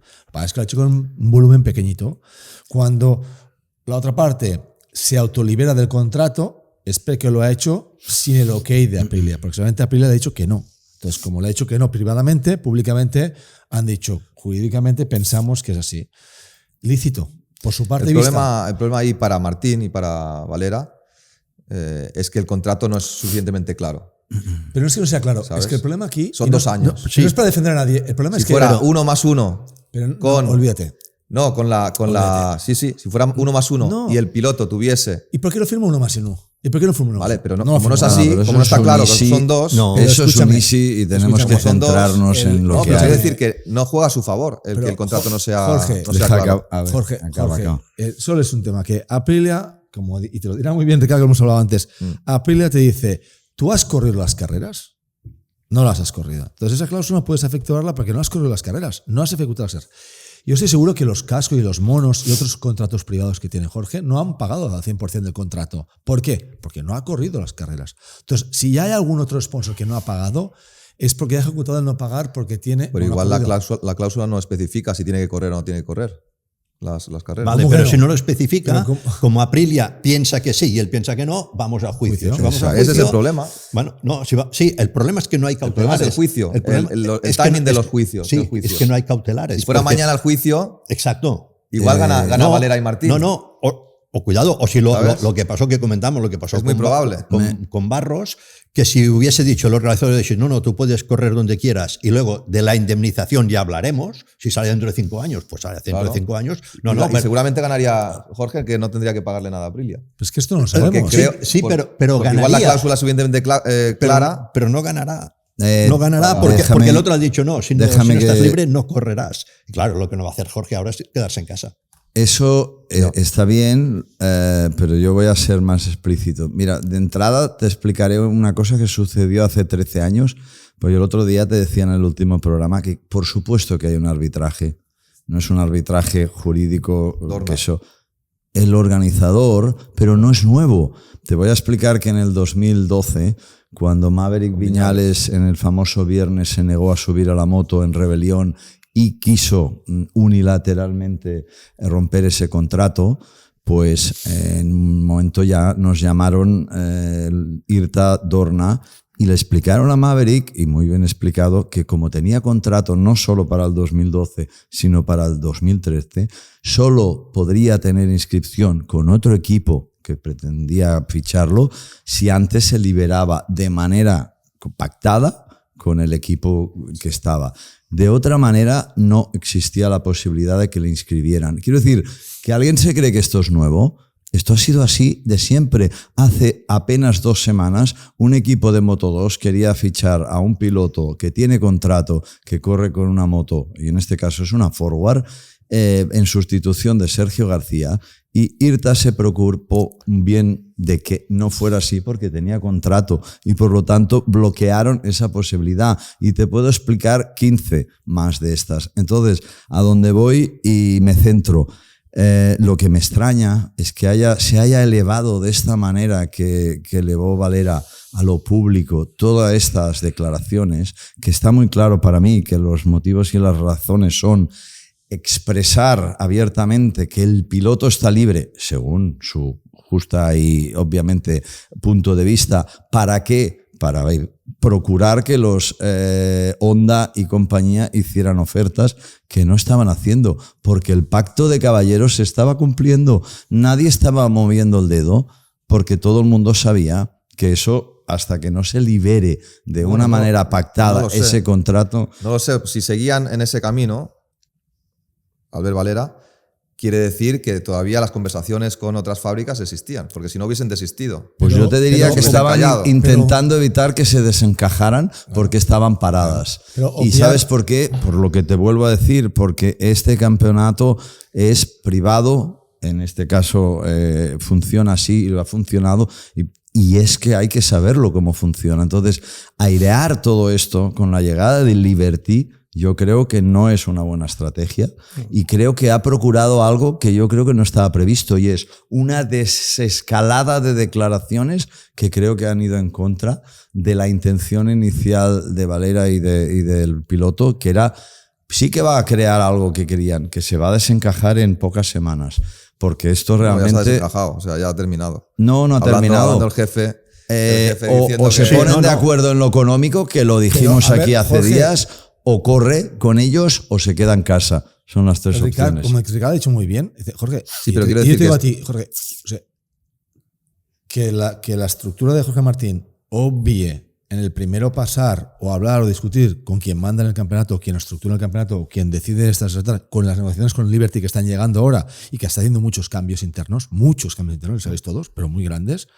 Es que lo ha hecho con un volumen pequeñito. Cuando la otra parte se autolibera del contrato, es porque lo ha hecho sin el ok de Aprilia. Porque solamente Aprilia le ha dicho que no. Entonces, como le ha dicho que no privadamente, públicamente han dicho, jurídicamente pensamos que es así. Lícito. Por su parte el problema ahí para Martín y para Valera es que el contrato no es suficientemente claro. Pero no es que no sea claro, ¿sabes? Es que el problema aquí... Son 2 años. No es para defender a nadie, el problema es que... Si fuera 1 más 1... olvídate. No, con la... Sí, si fuera 1 más 1 y el piloto tuviese... ¿Y por qué no firma 1 más 1? ¿Y por qué no firma 1 más 1? Vale, pero como no es así, como no está claro que son 2... Eso es un easy y tenemos que centrarnos en lo que hay. No, pero es decir que no juega a su favor que el contrato no sea claro. Jorge, solo es un tema que Aprilia... y te lo dirá muy bien Ricardo, que hemos hablado antes, Aprilia te dice, ¿tú has corrido las carreras? No las has corrido. Entonces esa cláusula no puedes efectuarla porque no has corrido las carreras, no has ejecutado las carreras. Yo estoy seguro que los cascos y los monos y otros contratos privados que tiene Jorge no han pagado al 100% del contrato. ¿Por qué? Porque no ha corrido las carreras. Entonces, si ya hay algún otro sponsor que no ha pagado, es porque ha ejecutado el no pagar porque tiene... Pero igual la cláusula no especifica si tiene que correr o no tiene que correr las carreras. Vale, pero si no lo especifica, como Aprilia piensa que sí y él piensa que no, vamos a juicio. Ese es el problema. Bueno, no, sí, el problema es que no hay cautelares. El juicio, el timing de los juicios. Sí, es que no hay cautelares. Si fuera mañana el juicio, exacto, igual gana Valera y Martín. No, O cuidado, o si ¿Sabes? lo que pasó, que comentamos, lo que pasó Es muy probable. con Barros, que si hubiese dicho los realizadores, no, tú puedes correr donde quieras, y luego de la indemnización ya hablaremos, si sale dentro de 5 años, pues sale dentro de 5 años. Y seguramente ganaría Jorge, que no tendría que pagarle nada a Aprilia. Pues que esto no lo sabemos. Pero ganaría. Igual la cláusula es suficientemente clara. Pero no ganará. No ganará porque el otro ha dicho si no estás libre no correrás. Y claro, lo que no va a hacer Jorge ahora es quedarse en casa. Eso está bien, pero yo voy a ser más explícito. Mira, de entrada te explicaré una cosa que sucedió hace 13 años. Pues yo el otro día te decía en el último programa que por supuesto que hay un arbitraje. No es un arbitraje jurídico que eso. El organizador, pero no es nuevo. Te voy a explicar que en el 2012, cuando Maverick Viñales en el famoso viernes se negó a subir a la moto en rebelión y quiso unilateralmente romper ese contrato, pues en un momento ya nos llamaron IRTA Dorna y le explicaron a Maverick, y muy bien explicado, que como tenía contrato no solo para el 2012, sino para el 2013, solo podría tener inscripción con otro equipo que pretendía ficharlo si antes se liberaba de manera pactada con el equipo que estaba. De otra manera, no existía la posibilidad de que le inscribieran. Quiero decir, que alguien se cree que esto es nuevo. Esto ha sido así de siempre. Hace apenas 2 semanas, un equipo de Moto2 quería fichar a un piloto que tiene contrato, que corre con una moto, y en este caso es una Forward, en sustitución de Sergio García, y IRTA se preocupó bien de que no fuera así porque tenía contrato y por lo tanto bloquearon esa posibilidad. Y te puedo explicar 15 más de estas. Entonces, a donde voy y me centro, lo que me extraña es que se haya elevado de esta manera que elevó Valera a lo público todas estas declaraciones, que está muy claro para mí que los motivos y las razones son expresar abiertamente que el piloto está libre, según su justa y obviamente punto de vista. ¿Para qué? Para procurar que los Honda y compañía hicieran ofertas que no estaban haciendo, porque el pacto de caballeros se estaba cumpliendo. Nadie estaba moviendo el dedo porque todo el mundo sabía que eso, hasta que no se libere de una manera pactada ese contrato... No lo sé, si seguían en ese camino, Albert Valera, quiere decir que todavía las conversaciones con otras fábricas existían, porque si no hubiesen desistido. Pues yo te diría que estaban intentando evitar que se desencajaran porque estaban paradas. ¿Y sabes por qué? Por lo que te vuelvo a decir, porque este campeonato es privado, en este caso funciona así y lo ha funcionado, y es que hay que saberlo cómo funciona. Entonces, airear todo esto con la llegada de Liberty, yo creo que no es una buena estrategia y creo que ha procurado algo que yo creo que no estaba previsto, y es una desescalada de declaraciones que creo que han ido en contra de la intención inicial de Valera y del piloto, que era, sí que va a crear algo que querían, que se va a desencajar en pocas semanas, porque esto realmente... No, ya se ha desencajado, o sea, ya ha terminado. No ha terminado. Hablando el jefe o se ponen de acuerdo en lo económico, que lo dijimos aquí hace Jorge, días, o corre con ellos o se queda en casa. Son las 3 opciones. Como Ricardo ha dicho muy bien, Jorge, sí, pero quiero yo decir te digo a ti, Jorge, o sea, que la estructura de Jorge Martín obvie en el primero pasar o hablar o discutir con quien manda en el campeonato, quien estructura el campeonato, o quien decide estas cosas, con las negociaciones con Liberty que están llegando ahora y que está haciendo muchos cambios internos, lo sabéis todos, pero muy grandes.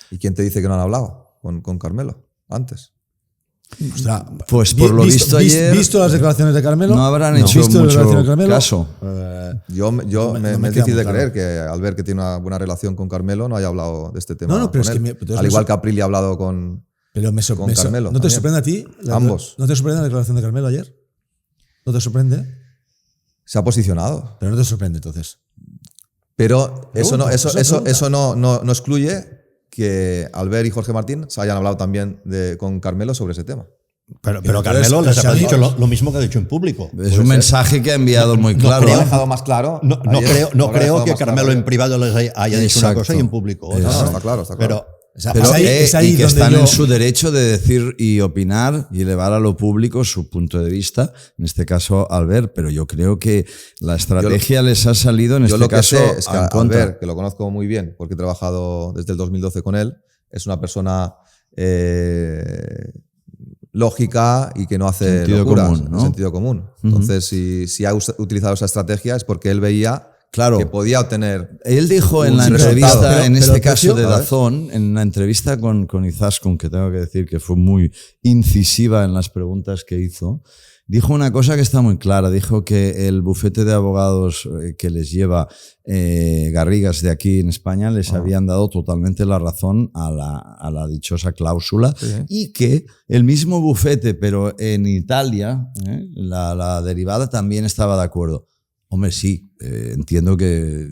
¿Y quién te dice que no han hablado con Carmelo antes? O sea, pues por lo visto ayer, visto las declaraciones de Carmelo, no habrán hecho mucho caso. Yo me es difícil de creer que Albert, que tiene una buena relación con Carmelo, no haya hablado de este tema. No, pero es él. que al igual que Aprilia ha hablado con Carmelo. ¿No te sorprende a ti? Ambos. ¿No te sorprende la declaración de Carmelo ayer? ¿No te sorprende? Se ha posicionado. Pero no te sorprende entonces. Pero eso no excluye que Albert y Jorge Martín se hayan hablado también con Carmelo sobre ese tema. Pero Carmelo les ha dicho lo mismo que ha dicho en público. Es un mensaje que ha enviado muy claro. Lo ha dejado más claro. No creo que Carmelo en privado les haya dicho una cosa y en público otra. No, está claro. Pero, es ahí y que donde están yo- en su derecho de decir y opinar y elevar a lo público su punto de vista, en este caso Albert, pero yo creo que la estrategia les ha salido en Yo este lo que caso sé es que en contra. Albert, que lo conozco muy bien porque he trabajado desde el 2012 con él, es una persona lógica y que no hace Sentido locuras, común, ¿no? sentido común. Entonces, si ha utilizado esa estrategia es porque él veía Claro. que podía obtener. Él dijo en un la resultado. entrevista, Pero- en pero este el caso precio, de ¿sabes? Dazón, en la entrevista con Izaskun, que tengo que decir que fue muy incisiva en las preguntas que hizo, dijo una cosa que está muy clara. Dijo que el bufete de abogados que les lleva Garrigas de aquí en España les habían dado totalmente la razón a la dichosa cláusula y que el mismo bufete, pero en Italia, la derivada también estaba de acuerdo. Hombre, sí, entiendo que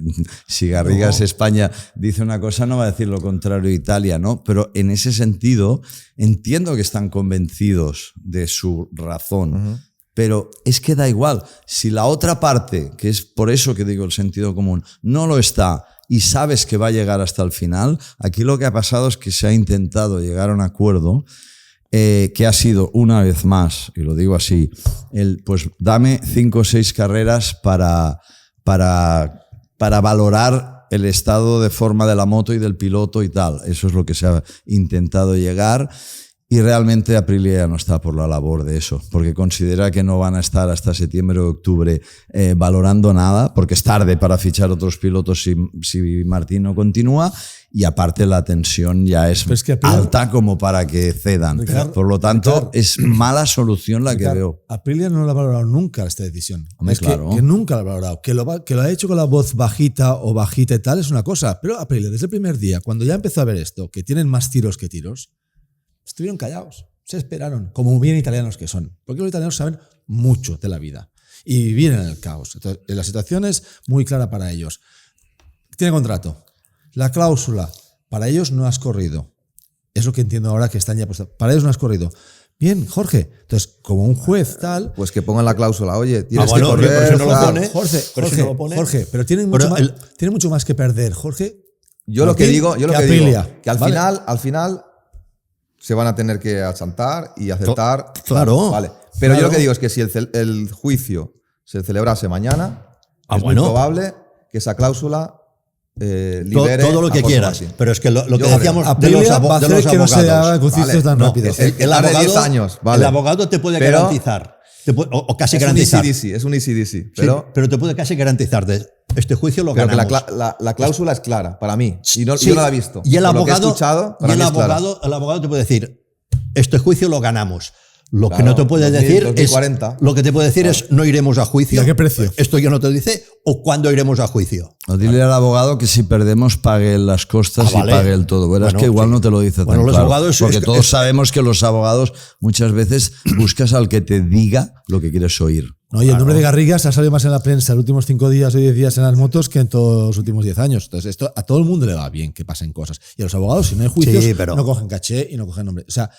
si Garrigas España dice una cosa no va a decir lo contrario Italia, ¿no? Pero en ese sentido entiendo que están convencidos de su razón. Pero es que da igual, si la otra parte, que es por eso que digo el sentido común, no lo está y sabes que va a llegar hasta el final, aquí lo que ha pasado es que se ha intentado llegar a un acuerdo que ha sido una vez más, y lo digo así, pues dame 5 o 6 carreras para valorar el estado de forma de la moto y del piloto y tal. Eso es lo que se ha intentado llegar. Y realmente Aprilia ya no está por la labor de eso, porque considera que no van a estar hasta septiembre o octubre valorando nada, porque es tarde para fichar otros pilotos si Martín no continúa, y aparte la tensión ya es Pero es que Aprilia- alta como para que cedan. Ricardo, Por lo tanto, Ricardo, es mala solución la que Ricardo, veo. Aprilia no lo ha valorado nunca esta decisión. Hombre, es claro. que nunca lo ha valorado. Que lo ha hecho con la voz bajita o bajita y tal es una cosa. Pero Aprilia, desde el primer día, cuando ya empezó a ver esto, que tienen más tiros que tiros, estuvieron callados. Se esperaron, como bien italianos que son. Porque los italianos saben mucho de la vida y viven en el caos. Entonces, la situación es muy clara para ellos. Tiene contrato. La cláusula, para ellos no has corrido. Es lo que entiendo ahora que están ya puestos. Para ellos no has corrido. Bien, Jorge. Entonces, como un juez tal. Pues que pongan la cláusula, oye, tienes bueno, que correr. pero si no lo tal. pone. Jorge, si no lo pone. Jorge, pero tienen Pero mucho más que perder, Jorge. Yo lo que Martín, digo, que Aprilia. al ¿Vale? final se van a tener que achantar y aceptar. Claro. Vale. Pero yo Claro. lo que digo es que si el juicio se celebrase mañana, es muy probable que esa cláusula libere todo lo a que Jorge quieras. Martín. Pero es que lo que Yo decíamos de Aprilia los, va a de hacer los que no se haga abogados. con juicios Vale. tan No, rápidos. el tarde 10 años, vale. El abogado te puede Pero- garantizar. O casi Es un garantizar. easy-dc, es un easy-dc. Sí, Pero te puede casi garantizar de este juicio lo que ganamos. la cláusula es clara para mí. Y no, Sí, yo no la he visto. Y el Por lo que he abogado, escuchado, y para el mí es clara. abogado te puede decir, este juicio lo ganamos. Lo que Claro, no te puede 2000, decir 2040. es, lo que te puede decir es no iremos a juicio. ¿Y a qué precio? Esto ya no te dice o cuándo iremos a juicio. O dile al abogado que si perdemos pague las costas Vale. y pague el todo. Verás Bueno, que igual sí. no te lo dice Bueno, tan los claro. abogados Porque es- todos es- sabemos que los abogados muchas veces buscas al que te diga lo que quieres oír. No, y el nombre de Garrigas ha salido más en la prensa los últimos 5 días o 10 días en las motos que en todos los últimos 10 años. Entonces, esto a todo el mundo le va bien que pasen cosas. Y a los abogados, si no hay juicios, Sí, pero- no cogen caché y no cogen nombre. O sea,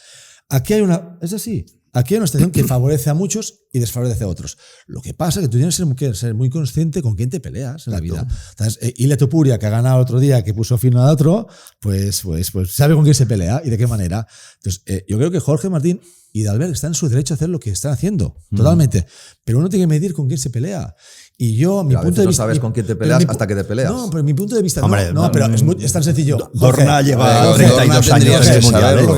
aquí hay una. Es así. Aquí hay una situación que favorece a muchos y desfavorece a otros. Lo que pasa es que tú tienes que ser muy consciente con quién te peleas en la vida. Entonces, Ile Topuria, que ha ganado el otro día, que puso fin al otro, pues sabe con quién se pelea y de qué manera. Entonces, yo creo que Jorge Martín y Dalbert están en su derecho a hacer lo que están haciendo, totalmente. Pero uno tiene que medir con quién se pelea. Y yo, mi a punto veces de no vista. sabes con quién te pero peleas mi pu- hasta que te peleas. No, pero mi punto de vista. Hombre, no, pero es tan sencillo. Dorna lleva Jorge, 32 Dorna años en tendría el que mundial. saberlo.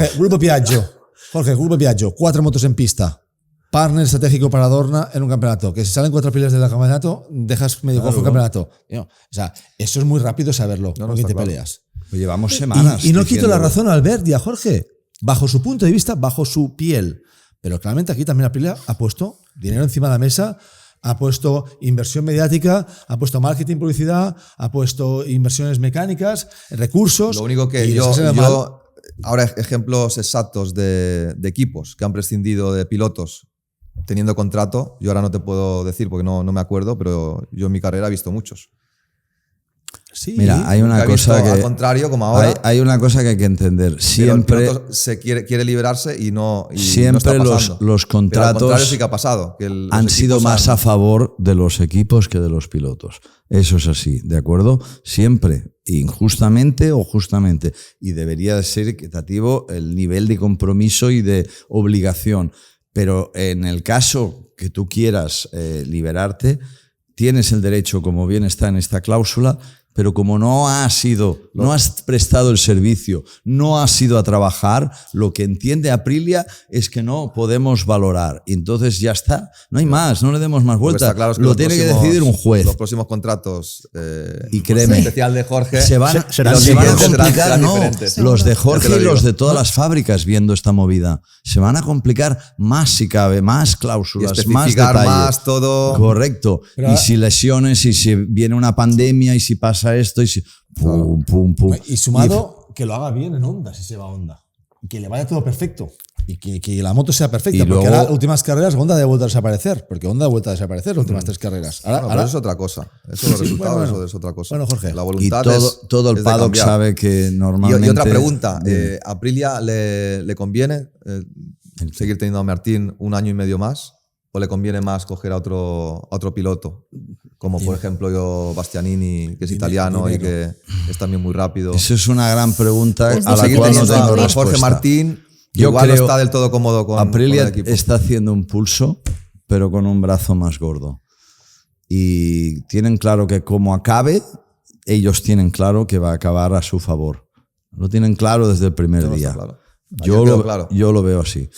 Jorge, Grupo Piaggio, 4 motos en pista. Partner estratégico para Dorna en un campeonato. Que si salen 4 pilas del campeonato, dejas medio cojo el campeonato. O sea, eso es muy rápido saberlo con quién está te claro. peleas. Pues llevamos semanas. Y no quito la diciéndolo. razón a Albert y a Jorge, bajo su punto de vista, bajo su piel. Pero claramente aquí también Aprilia ha puesto dinero encima de la mesa, ha puesto inversión mediática, ha puesto marketing, publicidad, ha puesto inversiones mecánicas, recursos. Lo único que y les ha salido mal. ahora ejemplos exactos de equipos que han prescindido de pilotos teniendo contrato, yo ahora no te puedo decir porque no me acuerdo, pero yo en mi carrera he visto muchos. Sí. Mira, hay una Nunca he cosa visto, que al contrario, como ahora. hay una cosa que hay que entender. Pero el Siempre, piloto se quiere liberarse y no siempre no está los pasando. Pero al contratos contrario sí que ha pasado. Que los han sido equipos más han- a favor de los equipos que de los pilotos. Eso es así, ¿de acuerdo? Siempre, injustamente o justamente. Y debería de ser equitativo el nivel de compromiso y de obligación. Pero en el caso que tú quieras liberarte, tienes el derecho, como bien está en esta cláusula, pero como no has prestado el servicio, no has ido a trabajar, lo que entiende Aprilia es que no podemos valorar. Y entonces ya está, no hay más, no le demos más Lo que vueltas. está claro es que lo los tiene que próximos- decidir un juez. Los próximos contratos, Y créeme, en especial de Jorge, se van a serán complicar, serán no, diferentes. los de Ya Jorge te lo y los digo. de todas las fábricas viendo esta movida. Se van a complicar más si cabe, más y cláusulas, más especificar detalles. más todo. Correcto. Pero- y si lesiones, y si viene una pandemia, y si pasa esto, y si... Pum, pum, pum. Y sumado, que lo haga bien en Honda, si se va a Honda. Que le vaya todo perfecto. Y que la moto sea perfecta. Y Porque luego- ahora, las últimas carreras, Honda ha vuelto a desaparecer. Porque Honda ha vuelto a desaparecer las últimas 3 carreras. Ahora, Bueno, pero ahora- eso es otra cosa. Eso los Sí, resultados, bueno. eso es otra cosa. Bueno, Jorge. La Y voluntad todo el es de paddock cambiar. sabe que Y normalmente... otra pregunta, Dime. ¿a Aprilia le conviene seguir teniendo a Martín un año y medio más? ¿O le conviene más coger a otro piloto? Como por ejemplo Bastianini, que es italiano y que es también muy rápido. Eso es una gran pregunta Es a la difícil cual no teniendo tengo a a respuesta. Jorge Martín, que Yo igual no creo- está del todo cómodo con Aprilia el equipo. está haciendo un pulso, pero con un brazo más gordo. Y tienen claro que como acabe, ellos tienen claro que va a acabar a su favor. Lo tienen claro desde el primer Eso día. está claro. Yo Ayer quedó lo, claro. yo lo veo así.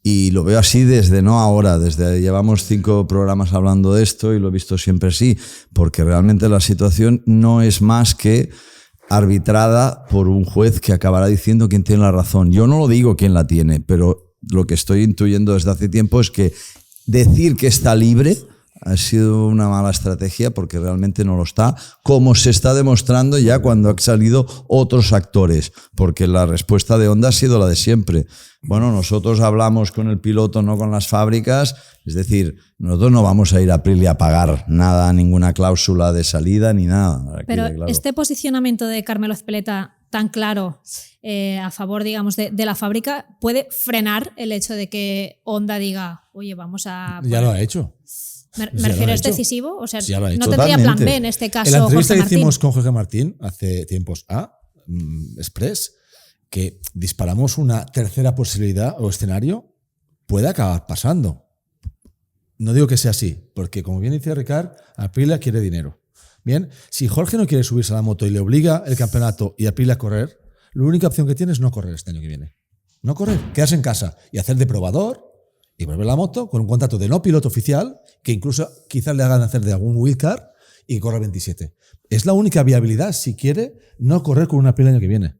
Y lo veo así desde no ahora, desde llevamos 5 programas hablando de esto y lo he visto siempre así, porque realmente la situación no es más que arbitrada por un juez que acabará diciendo quién tiene la razón. Yo no lo digo quién la tiene, pero lo que estoy intuyendo desde hace tiempo es que decir que está libre ha sido una mala estrategia porque realmente no lo está, como se está demostrando ya cuando han salido otros actores, porque la respuesta de Honda ha sido la de siempre. Bueno, nosotros hablamos con el piloto, no con las fábricas, es decir, nosotros no vamos a ir a Aprilia a pagar nada, ninguna cláusula de salida ni nada. Aquí Pero de claro. este posicionamiento de Carmelo Ezpeleta tan claro a favor, digamos, de la fábrica, ¿puede frenar el hecho de que Honda diga, oye, vamos a... ya lo ha hecho. Me ya lo refiero, ha ¿es hecho. decisivo? O sea, Sí, ya lo ha no hecho. tendría plan Totalmente. B en este caso. En la entrevista Jorge que hicimos Martín. con Jorge Martín hace tiempos Express, que disparamos una tercera posibilidad o escenario, puede acabar pasando. No digo que sea así, porque como bien dice Ricard, Aprilia quiere dinero. Bien, si Jorge no quiere subirse a la moto y le obliga el campeonato y Aprilia a correr, la única opción que tiene es no correr este año que viene. No correr, quedarse en casa y hacer de probador y volver la moto con un contrato de no piloto oficial, que incluso quizás le hagan hacer de algún wildcard y correr 27. Es la única viabilidad si quiere no correr con una Aprilia el año que viene.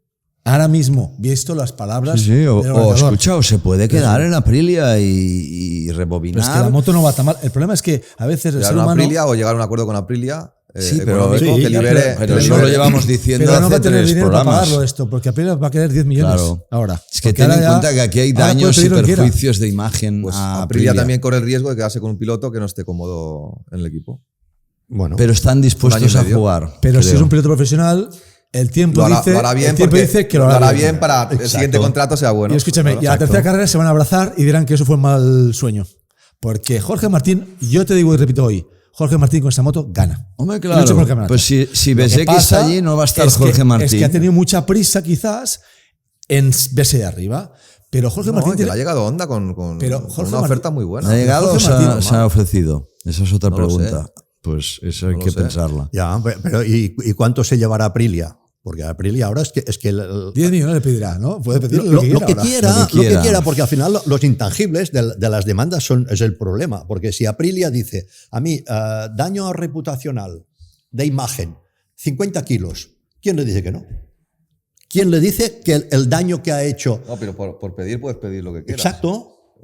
Ahora mismo, visto las palabras. Sí, o del organizador. escucha, o se puede quedar en Aprilia y rebobinar. Pero es que la moto no va tan mal. El problema es que a veces el Llegar ser a humano. Aprilia o llegar a un acuerdo con Aprilia Sí, pero- económico sí, que libere. pero que eso lo libere. llevamos diciendo Pero no hace va a tener 3 dinero para programas. pagarlo esto, porque Aprilia va a querer 10 millones Claro. ahora. Es que Porque ten en ahora ya- cuenta que aquí hay ahora puede daños y pedir lo que quiera. perjuicios de imagen Pues a Aprilia Aprilia. también corre el riesgo de quedarse con un piloto que no esté cómodo en el equipo. Bueno, Pero están dispuestos Un año y a medio. jugar. Pero si creo. es un piloto profesional, el tiempo dice. Lo hará bien el tiempo porque dice que lo hará bien. para el Exacto. siguiente contrato sea bueno. Y escúchame, y a la tercera carrera se van a abrazar y dirán que eso fue un mal sueño. Porque Jorge Martín, yo te digo y repito hoy, Jorge Martín con esa moto gana. Hombre, Y lucha por el claro. campeonato. Pues si Lo que Bezzecchi pasa está allí, no va a estar es que- Jorge Martín. Es que ha tenido mucha prisa, quizás, en verse de arriba. Pero Jorge No, Martín. que le ha llegado Honda con Pero con Jorge una Martín- oferta muy buena. ¿Ha llegado o Jorge se ha, Martín, se ha ofrecido? Esa es otra No lo pregunta. sé. Pues eso hay No lo que sé. pensarla. ya, pero ¿y cuánto se llevará Aprilia? Porque Aprilia ahora es que 10 millones le pedirá, ¿no? Puede pedir lo que ahora. quiera, Lo que quiera. porque al final los intangibles de las demandas es el problema. Porque si Aprilia dice, a mí, daño reputacional de imagen, 50 kilos, ¿quién le dice que no? ¿Quién le dice que el daño que ha hecho... No, pero por pedir puedes pedir lo que quieras.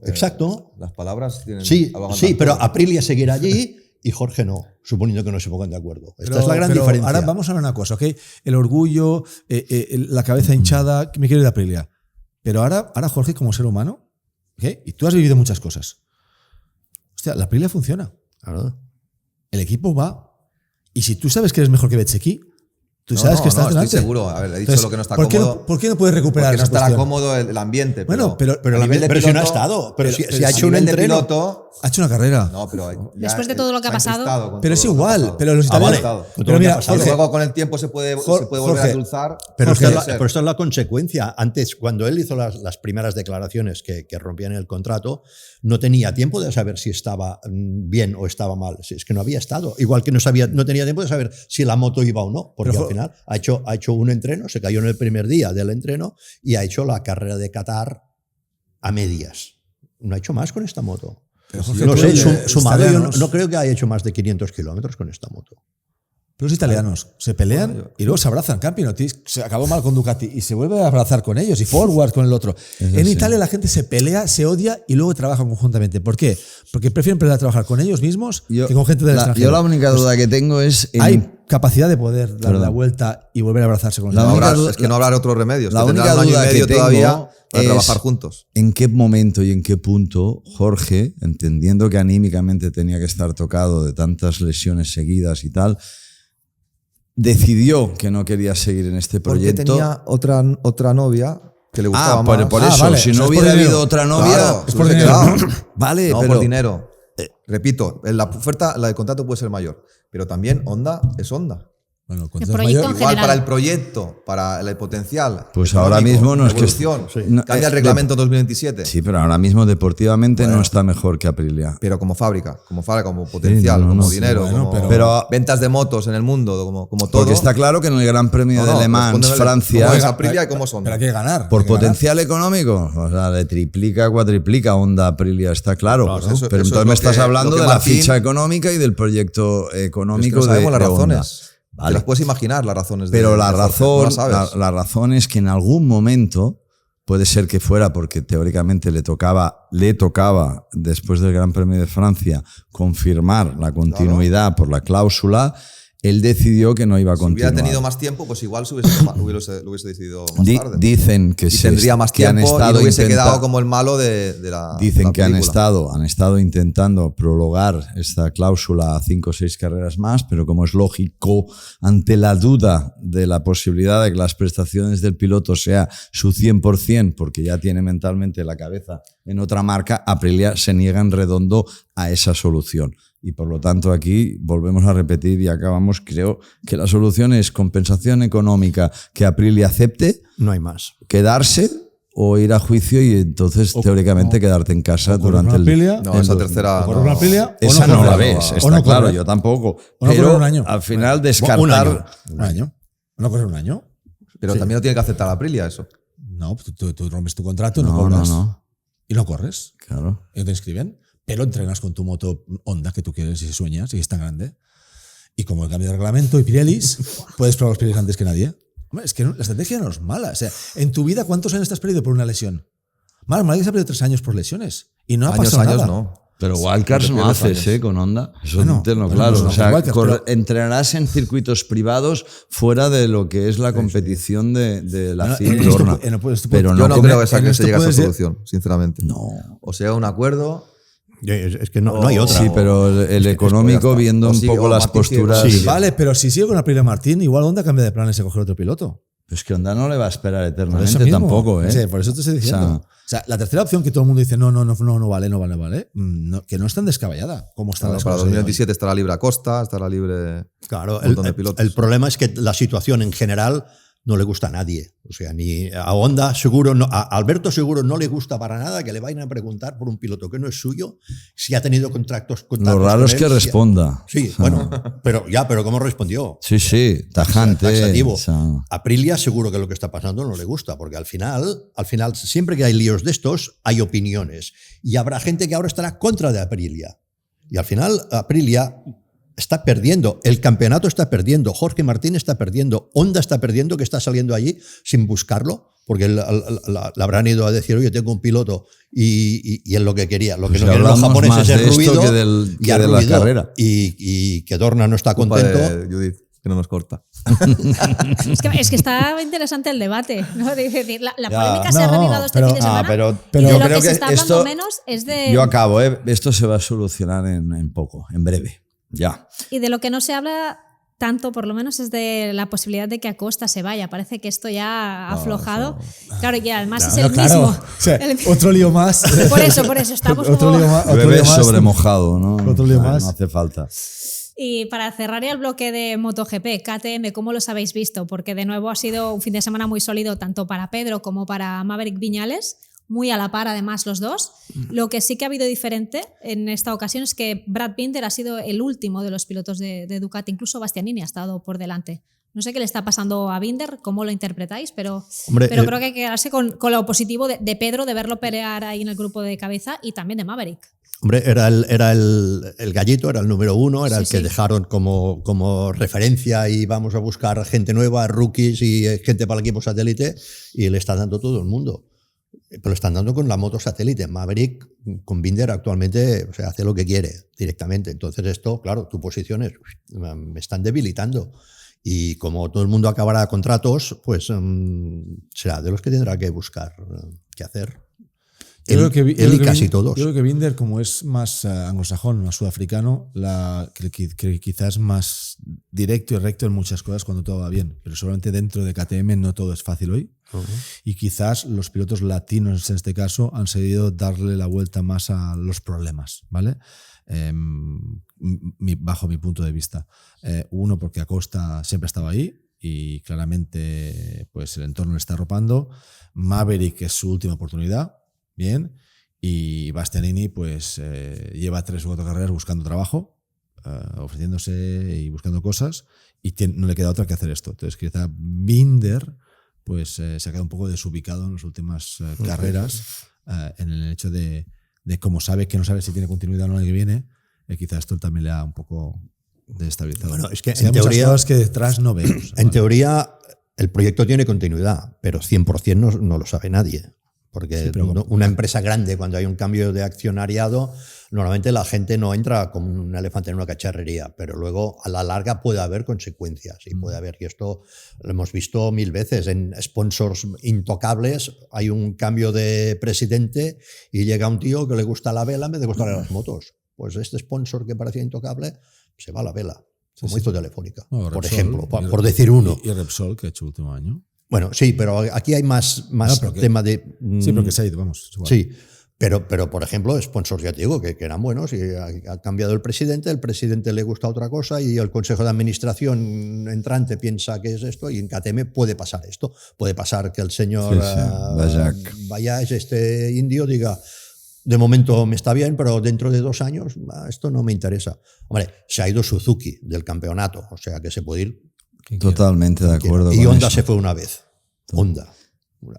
Exacto. Las palabras tienen. Sí, algo sí, tanto. pero Aprilia seguirá allí y Jorge no, suponiendo que no se pongan de acuerdo. Esta Pero- es la gran pero diferencia. Ahora vamos a ver una cosa, ¿ok? El orgullo, la cabeza hinchada, me quiero ir de Aprilia. Pero ahora Jorge, como ser humano, ¿ok? Y tú has vivido muchas cosas. Hostia, la Aprilia funciona. Claro. El equipo va. Y si tú sabes que eres mejor que Bezzecchi, Tú sabes que estás estoy delante. seguro. A ver, he dicho Entonces, lo que no está ¿por qué cómodo. ¿Por qué no puedes recuperar Porque no esa estará cuestión? cómodo el ambiente. Bueno, pero a nivel de si no ha piloto- estado. Pero si pero ha hecho a un nivel de entreno. piloto, Ha hecho una carrera. no, pero ya Después de todo lo que ha se pasado. enquistado con Pero es todo lo que ha igual. pasado. Pero los Ah, vale. italianos. Con todo Pero lo que mira, ha pasado. Jorge, Luego con el tiempo se puede volver Jorge, a endulzar. Pero Jorge, esta es la consecuencia. Antes, cuando él hizo las primeras declaraciones que rompían el contrato, no tenía tiempo de saber si estaba bien o estaba mal. Es que no había estado. Igual que no tenía tiempo de saber si la moto iba o no, porque Pero al final ha hecho un entreno, se cayó en el primer día del entreno y ha hecho la carrera de Qatar a medias. No ha hecho más con esta moto. Jorge, No tú sé, eres sumado, yo italianos. no creo que haya hecho más de 500 kilómetros con esta moto. Pero los italianos se pelean y luego se abrazan. Campinotti se acabó mal con Ducati y se vuelve a abrazar con ellos y forward con el otro. En Italia la gente se pelea, se odia y luego trabajan conjuntamente. ¿Por qué? Porque prefieren trabajar con ellos mismos que con gente del extranjero. Yo la única duda que tengo es... Hay capacidad de poder dar la vuelta y volver a abrazarse con los La demás. única Es que no habrá otros remedios. La que única tendrán un año duda y medio que tengo todavía para es trabajar juntos. ¿En qué momento y en qué punto Jorge, entendiendo que anímicamente tenía que estar tocado de tantas lesiones seguidas y tal, decidió que no quería seguir en este Porque proyecto? tenía otra novia que le gustaba más. por eso, vale, si o sea, no es por hubiera dinero. habido otra novia... Claro, es por se dinero. quedaba. Vale, No, pero... por dinero. Repito, la oferta, la de contrato puede ser mayor, pero también Honda es Honda. Bueno, El cuando proyecto mayor- en Igual general. para el proyecto, para el potencial. Pues económico, ahora mismo no es que- evolución, no, cambia el reglamento en 2027. Sí, pero ahora mismo deportivamente Bueno. no está mejor que Aprilia. Pero como fábrica, como potencial, no, como no, dinero, sí, bueno, como pero- ventas de motos en el mundo, como todo. Porque está claro que en el Gran Premio No, de no, Le Mans, respóndeme, Francia... ¿cómo es Aprilia y cómo son? Pero hay que ganar. Por hay que ganar. potencial económico, o sea, le triplica, cuatriplica Honda Aprilia, está claro. Claro, ¿no? eso- Pero eso entonces es me lo estás que- hablando lo que de la Martín- ficha económica y del proyecto Es que económico no sabemos de las Honda. razones. Vale. Te las puedes imaginar, las razones Pero de la Jorge, no razón, las sabes. la razón es que en algún momento, puede ser que fuera porque teóricamente le tocaba después del Gran Premio de Francia confirmar la continuidad por la cláusula, él decidió que no iba a Si continuar. hubiera tenido más tiempo, pues igual lo hubiese decidido más tarde. Dicen que Y se tendría más que han tiempo y estado no hubiese intenta- quedado como el malo de la Dicen la que han película. estado intentando prologar esta cláusula a 5 o 6 carreras más, pero como es lógico, ante la duda de la posibilidad de que las prestaciones del piloto sea su 100%, porque ya tiene mentalmente la cabeza en otra marca, Aprilia se niega en redondo a esa solución. Y por lo tanto aquí volvemos a repetir y acabamos, creo que la solución es compensación económica que Aprilia acepte, No hay más. quedarse o ir a juicio y entonces teóricamente quedarte en casa o correr durante una el... Aprilia, No, esa tercera. o correr no. una Aprilia, o Esa no no la correr. ves, O está no claro, correr. yo tampoco. O no correr Pero un año. al final Un descartar... año. Un año. ¿No correr un año? Pero también no tiene que aceptar la Aprilia eso. No, tú rompes tu contrato y no No, cobras. no, Y no corres. claro. Y no te inscriben. Pero entrenas con tu moto Honda que tú quieres y sueñas y es tan grande. Y como el cambio de reglamento y Pirellis, puedes probar los Pirellis antes que nadie. Hombre, es que la estrategia no es mala. O sea, en tu vida, ¿cuántos años te has perdido por una lesión? Mal se ha perdido 3 años por lesiones. Y no ha pasado años nada. no. Pero wildcards no no pierdes haces, años. con Honda. Eso Bueno, tenlo bueno, claro. no, O sea, wildcards, pero- entrenarás en circuitos privados fuera de lo que es la competición de la No, FIA en esto Dorna. pu- en esto Pero pu- Yo no come- creo que se en esto llegue a esa puedes- solución, sinceramente. No. O sea, un acuerdo. Es que no hay otra. Sí, pero el económico, ya está. viendo O un sí, poco o las Martín sigue posturas... con Sí. Aprilia. Vale, pero si sigue con Aprilia Martín, igual Honda cambia de planes y coger otro piloto. Es que Honda no le va a esperar Por eso eternamente mismo. tampoco, ¿eh? Sí, por eso te estoy diciendo. O sea, la tercera opción que todo el mundo dice no vale, que no es tan descabellada como están Claro, las para cosas. hoy. 2027 estará libre Acosta, estará libre. Claro, un montón de pilotos. el problema es que la situación en general no le gusta a nadie. O sea, ni a Honda seguro, no, a Alberto seguro no le gusta para nada que le vayan a preguntar por un piloto que no es suyo si ha tenido contactos Lo raro con es que él, si- responda. Sí, bueno, pero ¿cómo respondió? Sí, sí, tajante. Taxativo. O sea, Aprilia seguro que lo que está pasando no le gusta, porque al final, siempre que hay líos de estos, hay opiniones. Y habrá gente que ahora estará contra de Aprilia. Y al final, Aprilia está perdiendo, el campeonato está perdiendo, Jorge Martín está perdiendo, Honda está perdiendo, que está saliendo allí sin buscarlo, porque le habrán ido a decir, oye, tengo un piloto y es lo que quería. Lo que Pues no quieren los hablamos japoneses más es de esto ruido que del- y que ha de la ruido, carrera. y que Dorna no está Culpa contento. de Judith, que no nos corta. Es que está interesante el debate, ¿no? Es decir, la Ya. polémica se ha No, reanudado este pero- fin de semana. pero y de yo lo creo que se que está hablando esto- menos es de. yo acabo, ¿eh? Esto se va a solucionar en poco, en breve. Ya. Y de lo que no se habla tanto, por lo menos, es de la posibilidad de que Acosta se vaya. Parece que esto ya ha aflojado. Claro, y además es el mismo. O sea, otro lío más. Por eso, estamos otro como... lío más. Bebé sobre mojado, ¿no? Otro lío más. No hace falta. Y para cerrar ya el bloque de MotoGP, KTM, ¿cómo los habéis visto? Porque de nuevo ha sido un fin de semana muy sólido tanto para Pedro como para Maverick Viñales, muy a la par además los dos. Lo que sí que ha habido diferente en esta ocasión es que Brad Binder ha sido el último de los pilotos de Ducati, incluso Bastianini ha estado por delante. No sé qué le está pasando a Binder, cómo lo interpretáis, pero creo que hay que quedarse con lo positivo de Pedro, de verlo pelear ahí en el grupo de cabeza, y también de Maverick. Hombre, era el gallito, era el número 1, era el que dejaron como referencia y vamos a buscar gente nueva, rookies y gente para el equipo satélite, y le está dando todo el mundo. Pero lo están dando con la moto satélite. Maverick con Binder actualmente, o sea, hace lo que quiere directamente. Entonces esto, claro, tus posiciones me están debilitando. Y como todo el mundo acabará contratos, pues será de los que tendrá que buscar qué hacer. Él y casi todos. Yo creo que Binder, como es más anglosajón, más sudafricano, que quizás más directo y recto en muchas cosas cuando todo va bien. Pero seguramente dentro de KTM no todo es fácil hoy. Y quizás los pilotos latinos en este caso han seguido darle la vuelta más a los problemas, ¿vale? Bajo mi punto de vista. Uno, porque Acosta siempre estaba ahí y claramente pues el entorno le está arropando. Maverick es su última oportunidad. Bien, y Bastianini pues lleva 3 o 4 carreras buscando trabajo, ofreciéndose y buscando cosas, y no le queda otra que hacer esto. Entonces quizá Binder pues se ha quedado un poco desubicado en las últimas carreras, en el hecho de como sabe que no sabe si tiene continuidad o no el que viene, quizá esto también le ha un poco desestabilizado. Bueno, es que en teoría cosas que detrás no vemos. En teoría el proyecto tiene continuidad, pero 100% no lo sabe nadie. Porque una empresa grande, cuando hay un cambio de accionariado, normalmente la gente no entra como un elefante en una cacharrería, pero luego a la larga puede haber consecuencias. Y puede haber, y esto lo hemos visto 1000 veces, en sponsors intocables hay un cambio de presidente y llega un tío que le gusta la vela en vez de gustarle las motos. Pues este sponsor que parecía intocable se va a la vela, como hizo Telefónica, por Repsol, ejemplo, por decir uno. Y Repsol, que ha hecho el último año. Bueno, sí, pero aquí hay más tema de... Sí, pero que se ha ido, vamos. Sí, pero por ejemplo, sponsors, ya te digo, que eran buenos y ha cambiado el presidente le gusta otra cosa y el consejo de administración entrante piensa que es esto, y en KTM puede pasar esto. Puede pasar que el señor Bayash, este indio, diga, de momento me está bien, pero dentro de 2 años esto no me interesa. Hombre, se ha ido Suzuki del campeonato, o sea que se puede ir. Totalmente de acuerdo. Y Honda se fue una vez. Honda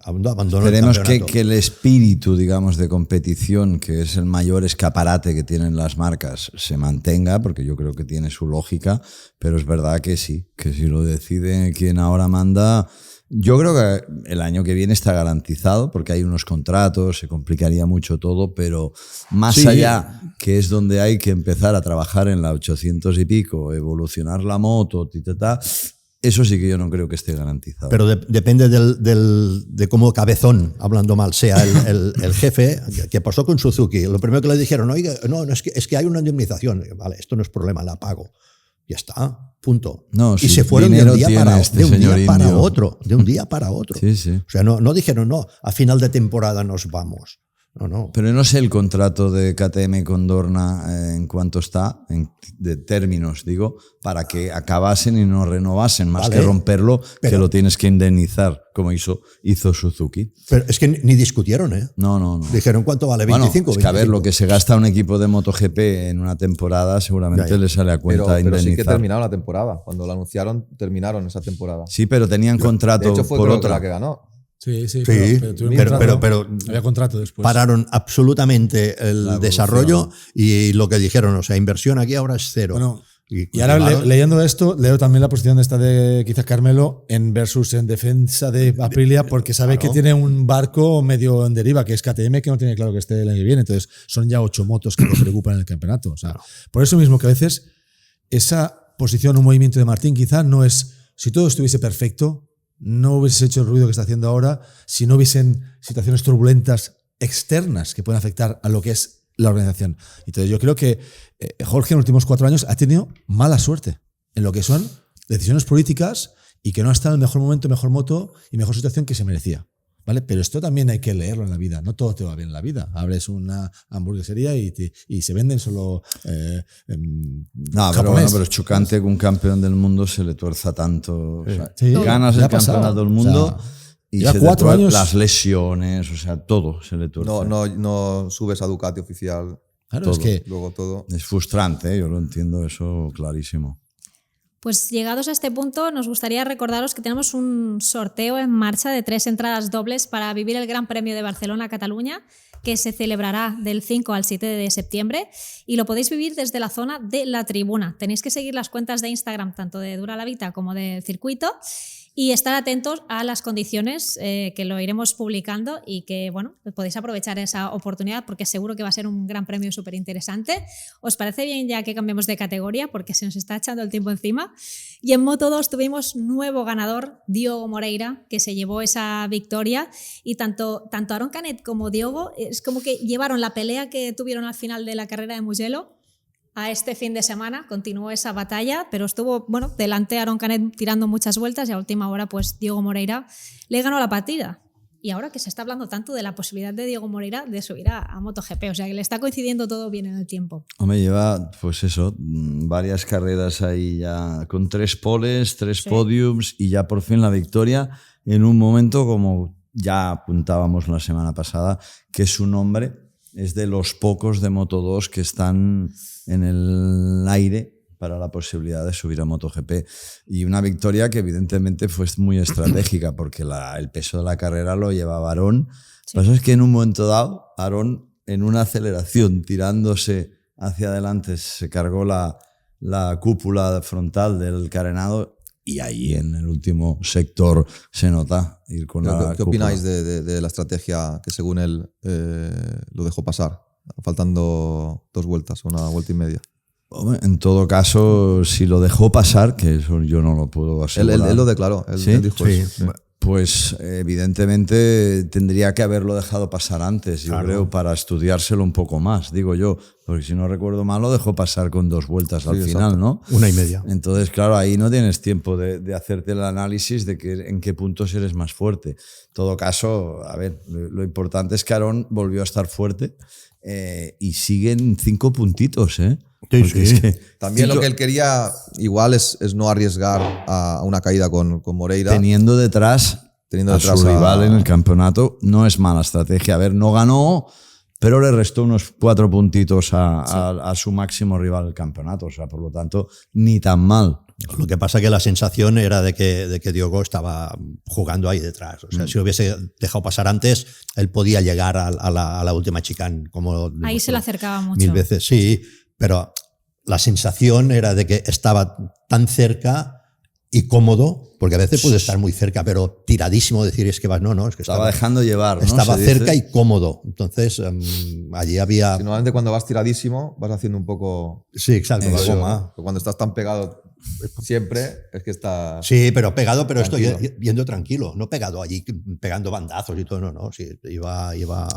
abandonó Esperemos el campeonato. que el espíritu, digamos, de competición, que es el mayor escaparate que tienen las marcas, se mantenga, porque yo creo que tiene su lógica, pero es verdad que sí, que si lo decide quien ahora manda, yo creo que el año que viene está garantizado, porque hay unos contratos, se complicaría mucho todo, pero más allá, que es donde hay que empezar a trabajar en la 800 y pico, evolucionar la moto, eso sí que yo no creo que esté garantizado. Pero depende de cómo Cabezón, hablando mal, sea el jefe. Que pasó con Suzuki. Lo primero que le dijeron, oiga, no, es que hay una indemnización. Vale, esto no es problema, la pago. Ya está, punto. No, y se fueron de un día para otro. De un día para otro. Sí, sí. O sea, no dijeron, no, a final de temporada nos vamos. No. Pero no sé el contrato de KTM con Dorna en cuanto está, de términos, digo, para que acabasen y no renovasen, más que romperlo, que lo tienes que indemnizar, como hizo Suzuki. Pero es que ni discutieron, ¿eh? No. Dijeron, ¿cuánto vale? 25. Bueno, es que a ver, lo que se gasta un equipo de MotoGP en una temporada seguramente le sale a cuenta indemnizar. Pero sí que terminaron la temporada. Cuando lo anunciaron, terminaron esa temporada. Sí, pero tenían contrato de hecho, fue por otra. La que ganó. Sí, pero había contrato después. Pararon absolutamente el desarrollo y lo que dijeron, o sea, inversión aquí ahora es cero. Bueno, y ahora leyendo esto, leo también la posición de quizás Carmelo en defensa de Aprilia, porque sabe que tiene un barco medio en deriva, que es KTM, que no tiene claro que esté el año que viene. Entonces son ya 8 motos que lo preocupan en el campeonato. O sea, por eso mismo que a veces esa posición, un movimiento de Martín, quizás no es, si todo estuviese perfecto, no hubieses hecho el ruido que está haciendo ahora si no hubiesen situaciones turbulentas externas que pueden afectar a lo que es la organización. Entonces yo creo que Jorge en los últimos 4 años ha tenido mala suerte en lo que son decisiones políticas y que no ha estado en el mejor momento, mejor moto y mejor situación que se merecía. ¿Vale? Pero esto también hay que leerlo en la vida. No todo te va bien en la vida. Abres una hamburguesería y se venden solo pero es chocante que un campeón del mundo se le tuerza tanto. O sea, ganas el campeonato del mundo y ya se 4 años. Las lesiones, o sea, todo se le tuerce. No subes a Ducati oficial. Claro, todo. es que Luego todo. Es frustrante, yo lo entiendo eso clarísimo. Pues llegados a este punto, nos gustaría recordaros que tenemos un sorteo en marcha de 3 entradas dobles para vivir el Gran Premio de Barcelona-Cataluña, que se celebrará del 5 al 7 de septiembre y lo podéis vivir desde la zona de la tribuna. Tenéis que seguir las cuentas de Instagram, tanto de Dura la Vita como del circuito, y estar atentos a las condiciones que lo iremos publicando y que, bueno, podéis aprovechar esa oportunidad porque seguro que va a ser un gran premio súper interesante. ¿Os parece bien ya que cambiemos de categoría? Porque se nos está echando el tiempo encima. Y en Moto2 tuvimos nuevo ganador, Diogo Moreira, que se llevó esa victoria y tanto Aron Canet como Diogo es como que llevaron la pelea que tuvieron al final de la carrera de Mugello a este fin de semana. Continuó esa batalla, pero estuvo, bueno, delante Aron Canet tirando muchas vueltas y a última hora pues Diogo Moreira le ganó la partida. Y ahora que se está hablando tanto de la posibilidad de Diogo Moreira de subir a MotoGP, o sea que le está coincidiendo todo bien en el tiempo. Hombre, lleva pues eso, varias carreras ahí ya con 3 poles, 3 podiums y ya por fin la victoria en un momento como ya apuntábamos la semana pasada, que su nombre es de los pocos de Moto2 que están en el aire para la posibilidad de subir a MotoGP. Y una victoria que evidentemente fue muy estratégica porque el peso de la carrera lo llevaba Aron. Lo que pasa es que en un momento dado, Aron en una aceleración tirándose hacia adelante se cargó la cúpula frontal del carenado y ahí en el último sector se nota ir con la ¿Qué opináis de la estrategia que según él lo dejó pasar? Faltando 2 vueltas, una vuelta y media. En todo caso, si lo dejó pasar, que eso yo no lo puedo asegurar. Él lo declaró, él dijo eso. Pues evidentemente tendría que haberlo dejado pasar antes, yo creo, para estudiárselo un poco más, digo yo, porque si no recuerdo mal lo dejó pasar con 2 vueltas al final, ¿no? 1,5. Entonces, claro, ahí no tienes tiempo de hacerte el análisis de en qué puntos eres más fuerte. En todo caso, a ver, lo importante es que Aron volvió a estar fuerte y siguen 5 puntitos, ¿eh? Sí. Es que también lo que él quería igual es no arriesgar a una caída con Moreira. Teniendo detrás a su rival en el campeonato, no es mala estrategia. A ver, no ganó, pero le restó unos 4 puntitos a su máximo rival del campeonato. O sea, por lo tanto, ni tan mal. Lo que pasa es que la sensación era de que Diogo estaba jugando ahí detrás. O sea, si lo hubiese dejado pasar antes, él podía llegar a la última chicane. Ahí se le acercaba mucho. 1000 veces, sí. Pero la sensación era de que estaba tan cerca y cómodo, porque a veces puede estar muy cerca, pero tiradísimo, decir es que vas, no, es que estaba dejando llevar, ¿no? Estaba cerca y cómodo. Entonces, allí había... Sí, normalmente cuando vas tiradísimo vas haciendo un poco... Sí, exacto. La goma. Cuando estás tan pegado siempre es que está... Sí, pero pegado, pero tranquilo. estoy yendo tranquilo, no pegado allí, pegando bandazos y todo, no, sí, iba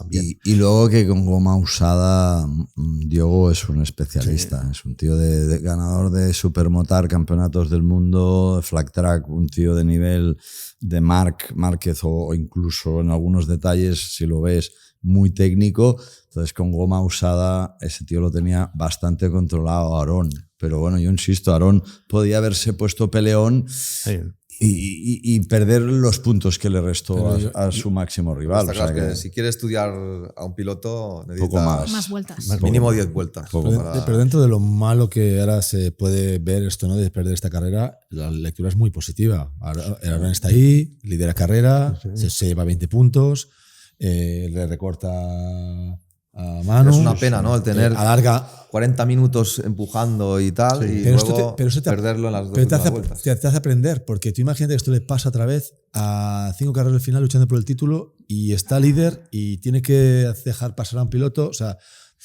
bien. Y luego que con goma usada, Diogo es un especialista, es un tío de ganador de Supermotar, campeonatos del mundo, Flag Track, un tío de nivel de Márquez o incluso en algunos detalles, si lo ves, muy técnico. Entonces con goma usada ese tío lo tenía bastante controlado a Aron. Pero bueno, yo insisto, Aron podía haberse puesto peleón y perder los puntos que le restó a su máximo rival. Está claro que si quieres estudiar a un piloto necesitas más vueltas. Mínimo 10 vueltas. Pero dentro de lo malo que ahora se puede ver esto, ¿no? De perder esta carrera, la lectura es muy positiva. Aron está ahí, lidera carrera, se lleva 20 puntos, le recorta a Manu. Es una pena, ¿no? El tener alarga 40 minutos empujando y tal, y luego perderlo en las 2 vueltas. Te hace aprender, porque tú imagínate que esto le pasa otra vez a 5 carreras del final luchando por el título y está líder y tiene que dejar pasar a un piloto. O sea,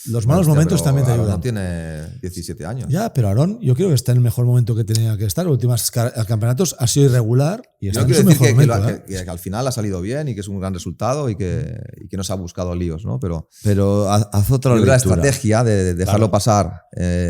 Los malos momentos también te ayudan. No tiene 17 años. Ya, pero Aarón, yo creo que está en el mejor momento que tenía que estar. Los últimos campeonatos ha sido irregular y está Yo en quiero su decir mejor momento. que al final ha salido bien y que es un gran resultado y que no se ha buscado líos, ¿no? Pero haz otra yo creo la lectura. estrategia de dejarlo pasar.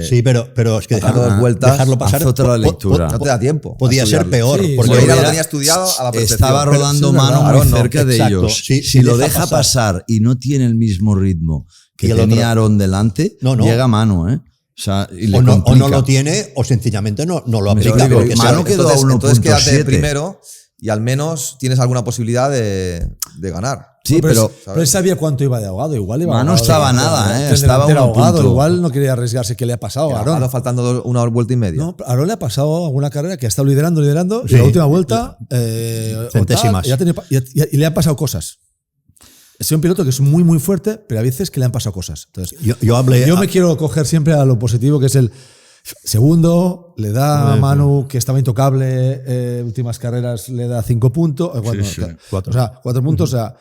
Sí, pero es que dos vueltas, dejarlo pasar. haz otra lectura. No te da tiempo. Podía ser peor. Sí, porque Moreira lo hubiera- tenía estudiado a la perfección. Estaba rodando Pero sí, mano verdad, muy no, cerca de exacto. ellos. Sí, si y lo deja deja pasar y no tiene el mismo ritmo que Y el tenía otro- Aarón delante, No. llega mano, ¿eh? O sea, y le O no complica. lo tiene o sencillamente no lo Me aplica. explico, pero que mano sea- quedó a Entonces quédate 1.7. primero y al menos tienes alguna posibilidad de ganar. Sí, pero pero él sabía cuánto iba de ahogado. Igual iba Mano ahogado estaba de- nada, de- ¿eh? de Estaba delantero a un ahogado. punto. Igual no quería arriesgarse. ¿Qué le ha pasado a Aarón? Faltando una vuelta y media. No, a Aarón le ha pasado alguna carrera que ha estado liderando y Sí. la última vuelta o Centésimas. tal, y le han pasado cosas. Es un piloto que es muy, muy fuerte, pero a veces que le han pasado cosas. Entonces, yo me quiero coger siempre a lo positivo, que es el segundo, le da a Manu, que estaba intocable, últimas carreras, le da 5 puntos. Cuatro. O sea, 4 puntos. O sea,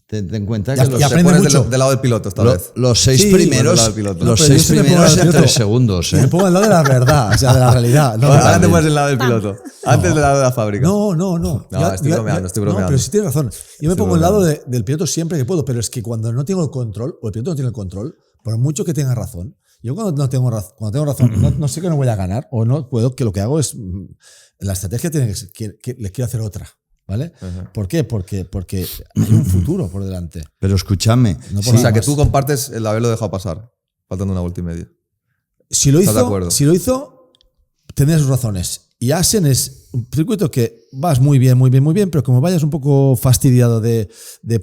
ten en cuenta Ya- que ya Te aprende pones mucho. del lado del piloto esta vez. los 6 Sí, primeros, del piloto. los pero 6 yo siempre pongo primeros al en piloto 3 segundos. y me pongo al lado de la verdad, o sea, de la realidad. No, Ahora te también. pones del lado del piloto. Antes del lado de la fábrica. No. No, estoy bromeando. No, pero sí tienes razón. Yo me pongo al lado bromeando. del piloto siempre que puedo, pero es que cuando no tengo el control, o el piloto no tiene el control, por mucho que tenga razón, yo cuando tengo razón, no sé que no voy a ganar, o no puedo, que lo que hago es, la estrategia tiene que ser, que le quiero hacer otra. ¿Vale? ¿Por qué? Porque hay un futuro por delante. Pero escúchame, No O por nada sea, que más. tú compartes el haberlo dejado pasar, faltando una vuelta y media. Si lo ¿Estás de acuerdo? tendría sus razones. Y Assen es un circuito que vas muy bien, pero como vayas un poco fastidiado de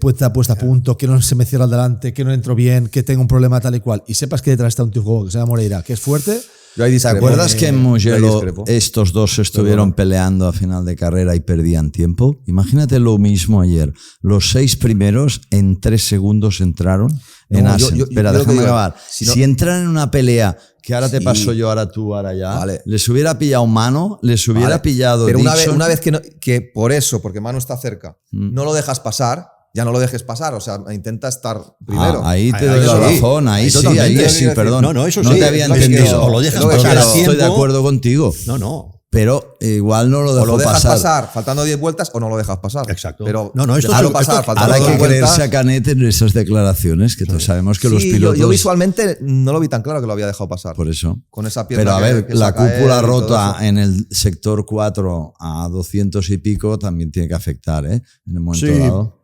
puesta a punto, que no se me cierra al delante, que no entro bien, que tengo un problema tal y cual, y sepas que detrás está un tío que se llama Moreira, que es fuerte. Yo ahí ¿te discrepo. acuerdas que en Yo ahí Mugello discrepo. estos dos estuvieron peleando a final de carrera y perdían tiempo? Imagínate lo mismo ayer. Los 6 primeros en 3 segundos entraron en No, Assen. yo Espera, lo que déjame digo, acabar. si Si, no- entran en una pelea, que ahora te Sí. paso yo, ahora tú, ahora ya, Vale. les hubiera pillado mano, les hubiera Vale. pillado Pero Dixon. una vez que por eso, porque Manu está cerca, no lo dejas pasar, ya no lo dejes pasar. O sea, intenta estar primero. Ahí te Ahí doy la sí. razón, ahí sí, totalmente. ahí Quiero sí, decir, perdón. no, eso no sí, te había es lo que entendido. quiero- o lo dejas es lo que pasar quiero. a tiempo. Estoy de acuerdo contigo. No. Pero igual no lo O dejó lo dejas pasar. pasar faltando 10 vueltas o no lo dejas pasar. Exacto. Pero No, esto déjalo es- pasar esto- faltando Ahora hay 2 que vueltas. creerse a Canet en esas declaraciones, que todos sabemos que los Sí, pilotos... yo visualmente no lo vi tan claro que lo había dejado pasar. Por eso. Con esa pierna Pero a ver, que la saca él cúpula y todo rota eso. en el sector 4 a 200 y pico también tiene que afectar, ¿eh? En el momento Sí. dado.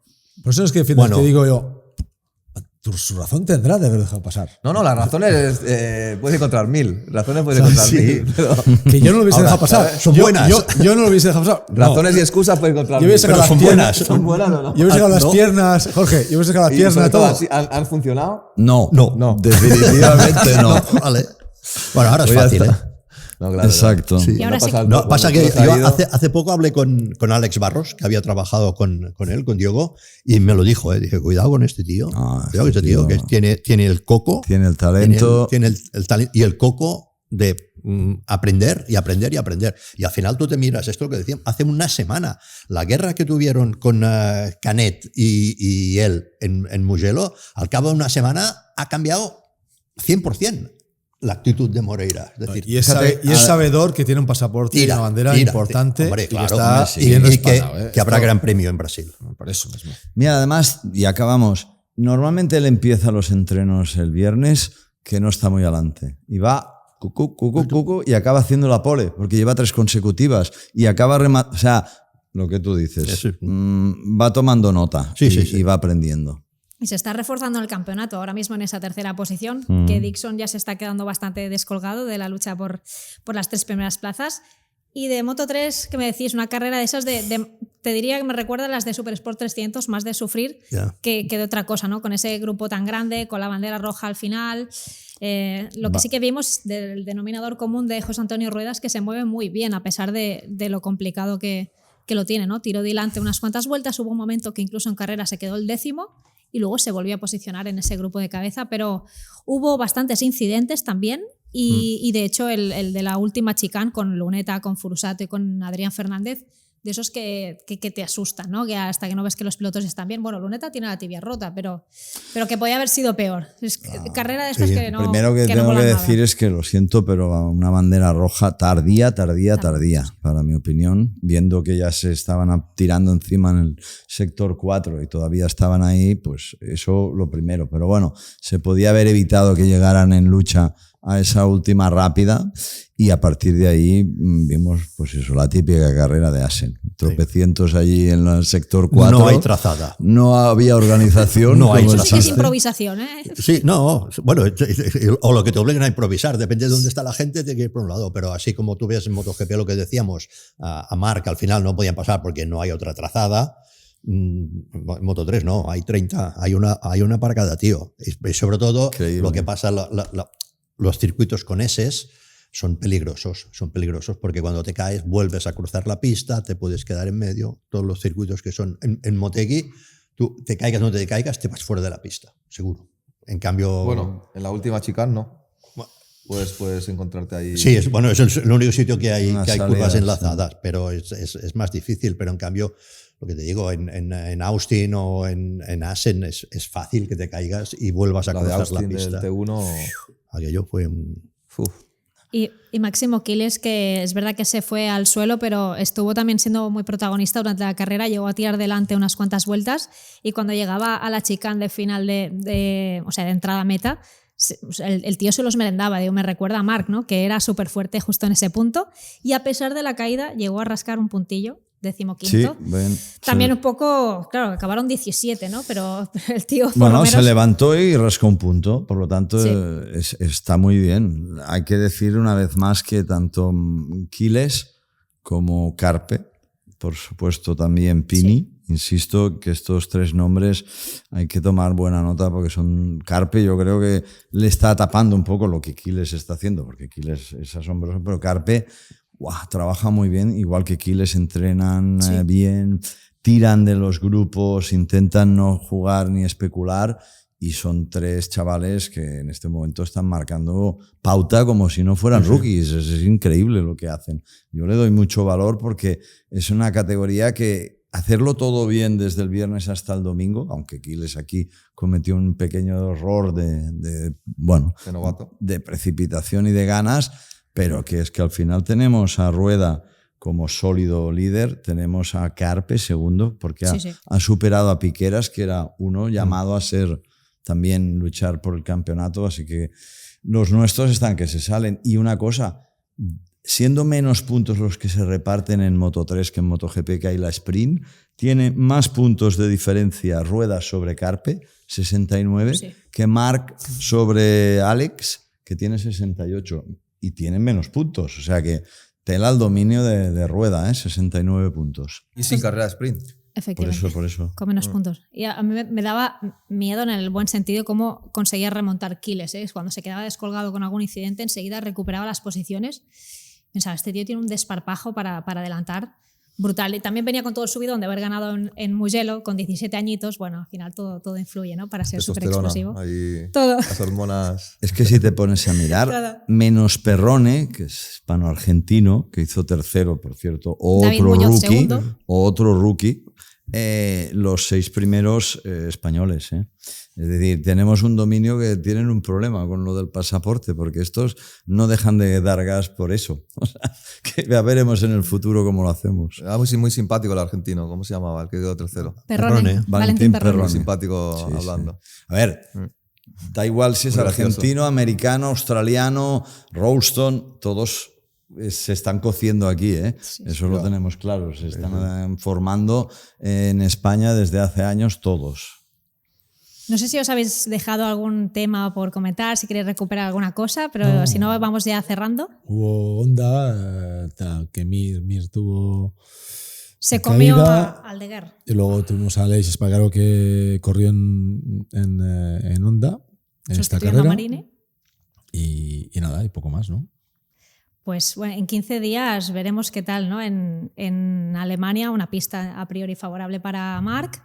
Por eso es que, Bueno. te digo yo, su razón tendrá de haber dejado pasar. No, las razones puedes encontrar 1000. Razones puedes encontrar Sí. 1000. Pero Que yo no lo hubiese Ahora, dejado pasar. son buenas. Yo no lo hubiese dejado pasar. No. razones y excusas puedes encontrar Yo 1000. hubiese sacado las son piernas. buenas. ¿Son buenas o no? Yo hubiese sacado las no. piernas, Jorge. Yo hubiese sacado las Y piernas sobre y todo, todo. así, ¿han funcionado? No, No. definitivamente no. Vale. Bueno, ahora es Pues ya fácil, está. ¿eh? No, claro, Exacto. Sí. Y ahora sí. No, pasa que Cuando yo ha ido- hace poco hablé con Alex Barros, que había trabajado con él, con Diego, y me lo dijo, Dije, cuidado con este tío. Ah, Cuidado con este tío, que tiene el coco. Tiene el talento. Tiene el talento y el coco de aprender y aprender y aprender. Y al final tú te miras, esto es lo que decíamos, hace una semana, la guerra que tuvieron con Canet y él en Mugello, al cabo de una semana ha cambiado 100% la actitud de Moreira. Es decir, Y es, fíjate, y es sabedor que tiene un pasaporte y una bandera importante hombre, y claro, que está hombre, sí. bien Y que respaldado. habrá gran premio en Brasil. Por eso mismo. Mira, además, y acabamos, normalmente él empieza los entrenos el viernes, que no está muy adelante, y va cucu, y acaba haciendo la pole, porque lleva 3 consecutivas, y acaba o sea, lo que tú dices, Sí. va tomando nota Sí, y, sí, sí. y va aprendiendo. Y se está reforzando el campeonato ahora mismo en esa tercera posición, que Dixon ya se está quedando bastante descolgado de la lucha por las 3 primeras plazas. Y de Moto 3, que me decís, una carrera de esas te diría que me recuerda a las de Super Sport 300, más de sufrir Ya. que de otra cosa, ¿no? Con ese grupo tan grande, con la bandera roja al final. Lo que sí que vimos del denominador común de José Antonio Ruedas, que se mueve muy bien a pesar de lo complicado que lo tiene, ¿no? Tiró delante unas cuantas vueltas, hubo un momento que incluso en carrera se quedó el 10º y luego se volvió a posicionar en ese grupo de cabeza, pero hubo bastantes incidentes también y de hecho el de la última chicane con Luneta, con Furusato y con Adrián Fernández de esos que te asustan, ¿no? Que hasta que no ves que los pilotos están bien. Bueno, Luneta tiene la tibia rota, pero que podía haber sido peor. Es carrera de estas que no. Primero que tengo no que molan decir nada. es que lo siento, pero una bandera roja tardía, para mi opinión, viendo que ya se estaban tirando encima en el sector 4 y todavía estaban ahí, pues eso lo primero. Pero bueno, se podía haber evitado que llegaran en lucha a esa última rápida y a partir de ahí vimos pues eso, la típica carrera de Assen. Tropecientos allí en el sector 4. No hay trazada. No había organización. No hay Eso sí que es trazada. improvisación, ¿eh? Sí, no, bueno, o lo que te obliguen a improvisar, depende de dónde está la gente, te que ir por un lado, pero así como tú ves en MotoGP lo que decíamos, a Marc al final no podían pasar porque no hay otra trazada. En Moto3 no, hay 30, hay una para cada tío. Y sobre todo Increíble. lo que pasa, los circuitos con S's son peligrosos porque cuando te caes vuelves a cruzar la pista, te puedes quedar en medio. Todos los circuitos que son en Motegi, tú te caigas o no te caigas, te vas fuera de la pista, seguro. En cambio... Bueno, en la última chicane no. Puedes encontrarte ahí. Sí, es el único sitio que hay Unas curvas salidas, enlazadas, pero es más difícil. Pero en cambio, lo que te digo, en Austin o en Assen es fácil que te caigas y vuelvas a La de cruzar Austin la pista. del T1. Aquello fue un... Y Máximo Quiles, que es verdad que se fue al suelo, pero estuvo también siendo muy protagonista durante la carrera, llegó a tirar delante unas cuantas vueltas y cuando llegaba a la chicane de final de entrada a meta, el tío se los merendaba. Digo, me recuerda a Marc, ¿no? Que era súper fuerte justo en ese punto y a pesar de la caída llegó a rascar un puntillo, 15º. Sí, También un poco, claro, acabaron 17, ¿no? Pero el tío por bueno, lo menos... se levantó y rascó un punto, por lo tanto Sí. está muy bien. Hay que decir una vez más que tanto Quiles como Carpe, por supuesto también Pini, insisto que estos tres nombres hay que tomar buena nota porque son... Carpe yo creo que le está tapando un poco lo que Quiles está haciendo, porque Quiles es asombroso, pero Carpe... Wow, trabaja muy bien, igual que Quiles, entrenan bien, tiran de los grupos, intentan no jugar ni especular y son tres chavales que en este momento están marcando pauta como si no fueran rookies. Es increíble lo que hacen. Yo le doy mucho valor porque es una categoría que hacerlo todo bien desde el viernes hasta el domingo, aunque Quiles aquí cometió un pequeño error de novato, de precipitación y de ganas, pero que es que al final tenemos a Rueda como sólido líder, tenemos a Carpe segundo, porque ha superado a Piqueras, que era uno llamado a ser también luchar por el campeonato, así que los nuestros están que se salen. Y una cosa, siendo menos puntos los que se reparten en Moto3 que en MotoGP, que hay la sprint, tiene más puntos de diferencia Rueda sobre Carpe, 69, que Marc sobre Alex, que tiene 68. Y tienen menos puntos, o sea que tela el dominio de Rueda, 69 puntos. Y sin carrera de sprint. Efectivamente. Por eso. Con menos puntos. Y a mí me daba miedo en el buen sentido cómo conseguía remontar Quiles. Cuando se quedaba descolgado con algún incidente, enseguida recuperaba las posiciones. Pensaba, este tío tiene un desparpajo para adelantar brutal. Y también venía con todo el subidón de haber ganado en Mugello con 17 añitos. Bueno, al final todo influye, ¿no? Para ser súper explosivo. Todo. Las hormonas. Es que si te pones a mirar, menos Perrone, que es hispano-argentino, que hizo tercero, por cierto, otro rookie, los 6 primeros españoles. Es decir, tenemos un dominio que tienen un problema con lo del pasaporte, porque estos no dejan de dar gas por eso. O sea, que ya veremos en el futuro cómo lo hacemos. Era muy simpático el argentino. ¿Cómo se llamaba? El que quedó tercero. Perrone. Valentín Perrone. Muy simpático hablando. A ver, da igual si es argentino, americano, australiano, Ralston, todos se están cociendo aquí, eso lo tenemos claro. Se están formando en España desde hace años todos. No sé si os habéis dejado algún tema por comentar, si queréis recuperar alguna cosa, pero si no, vamos ya cerrando. Hubo Honda, que Mir tuvo... Se comió a Aldeguer. Y luego tuvimos a Aleix Espargaro, que corrió en Honda en esta carrera. Marine. Y nada, y poco más, ¿no? Pues bueno, en 15 días veremos qué tal, ¿no? En Alemania, una pista a priori favorable para Marc.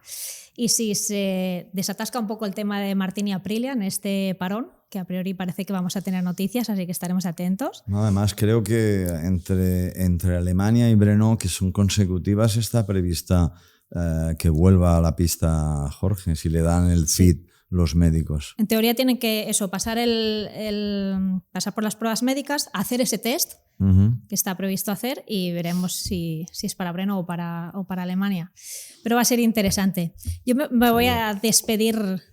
Y si se desatasca un poco el tema de Martín y Aprilia en este parón, que a priori parece que vamos a tener noticias, así que estaremos atentos. Además, creo que entre Alemania y Brno, que son consecutivas, está prevista que vuelva a la pista Jorge, si le dan el feed los médicos. En teoría tienen que pasar pasar por las pruebas médicas, hacer ese test que está previsto hacer y veremos si es para Brno o para Alemania. Pero va a ser interesante. Yo me voy a despedir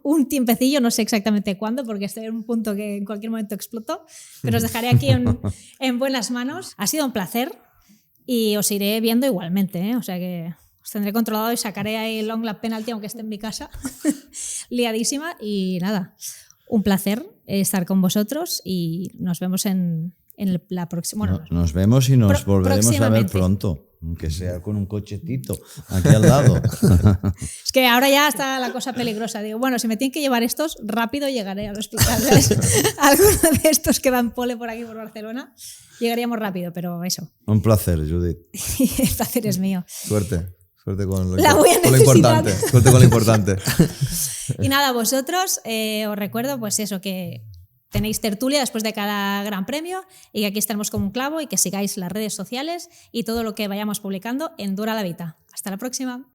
un tiempecillo, no sé exactamente cuándo, porque estoy en un punto que en cualquier momento exploto, pero os dejaré aquí en buenas manos. Ha sido un placer y os iré viendo igualmente, ¿eh? O sea que os tendré controlado y sacaré ahí el long lap penalty aunque esté en mi casa, liadísima. Y nada, un placer estar con vosotros y nos vemos en la próxima. Bueno, nos vemos y nos volveremos a ver pronto. Aunque sea con un cochetito aquí al lado. Es que ahora ya está la cosa peligrosa. Digo, bueno, si me tienen que llevar estos, rápido llegaré al hospital. Alguno de estos que dan pole por aquí, por Barcelona, llegaríamos rápido, pero eso. Un placer, Judith. El placer es mío. Suerte con lo importante. Suerte con lo importante. Y nada, vosotros, os recuerdo pues eso, que tenéis tertulia después de cada gran premio y que aquí estaremos como un clavo y que sigáis las redes sociales y todo lo que vayamos publicando en Dura la Vita. Hasta la próxima.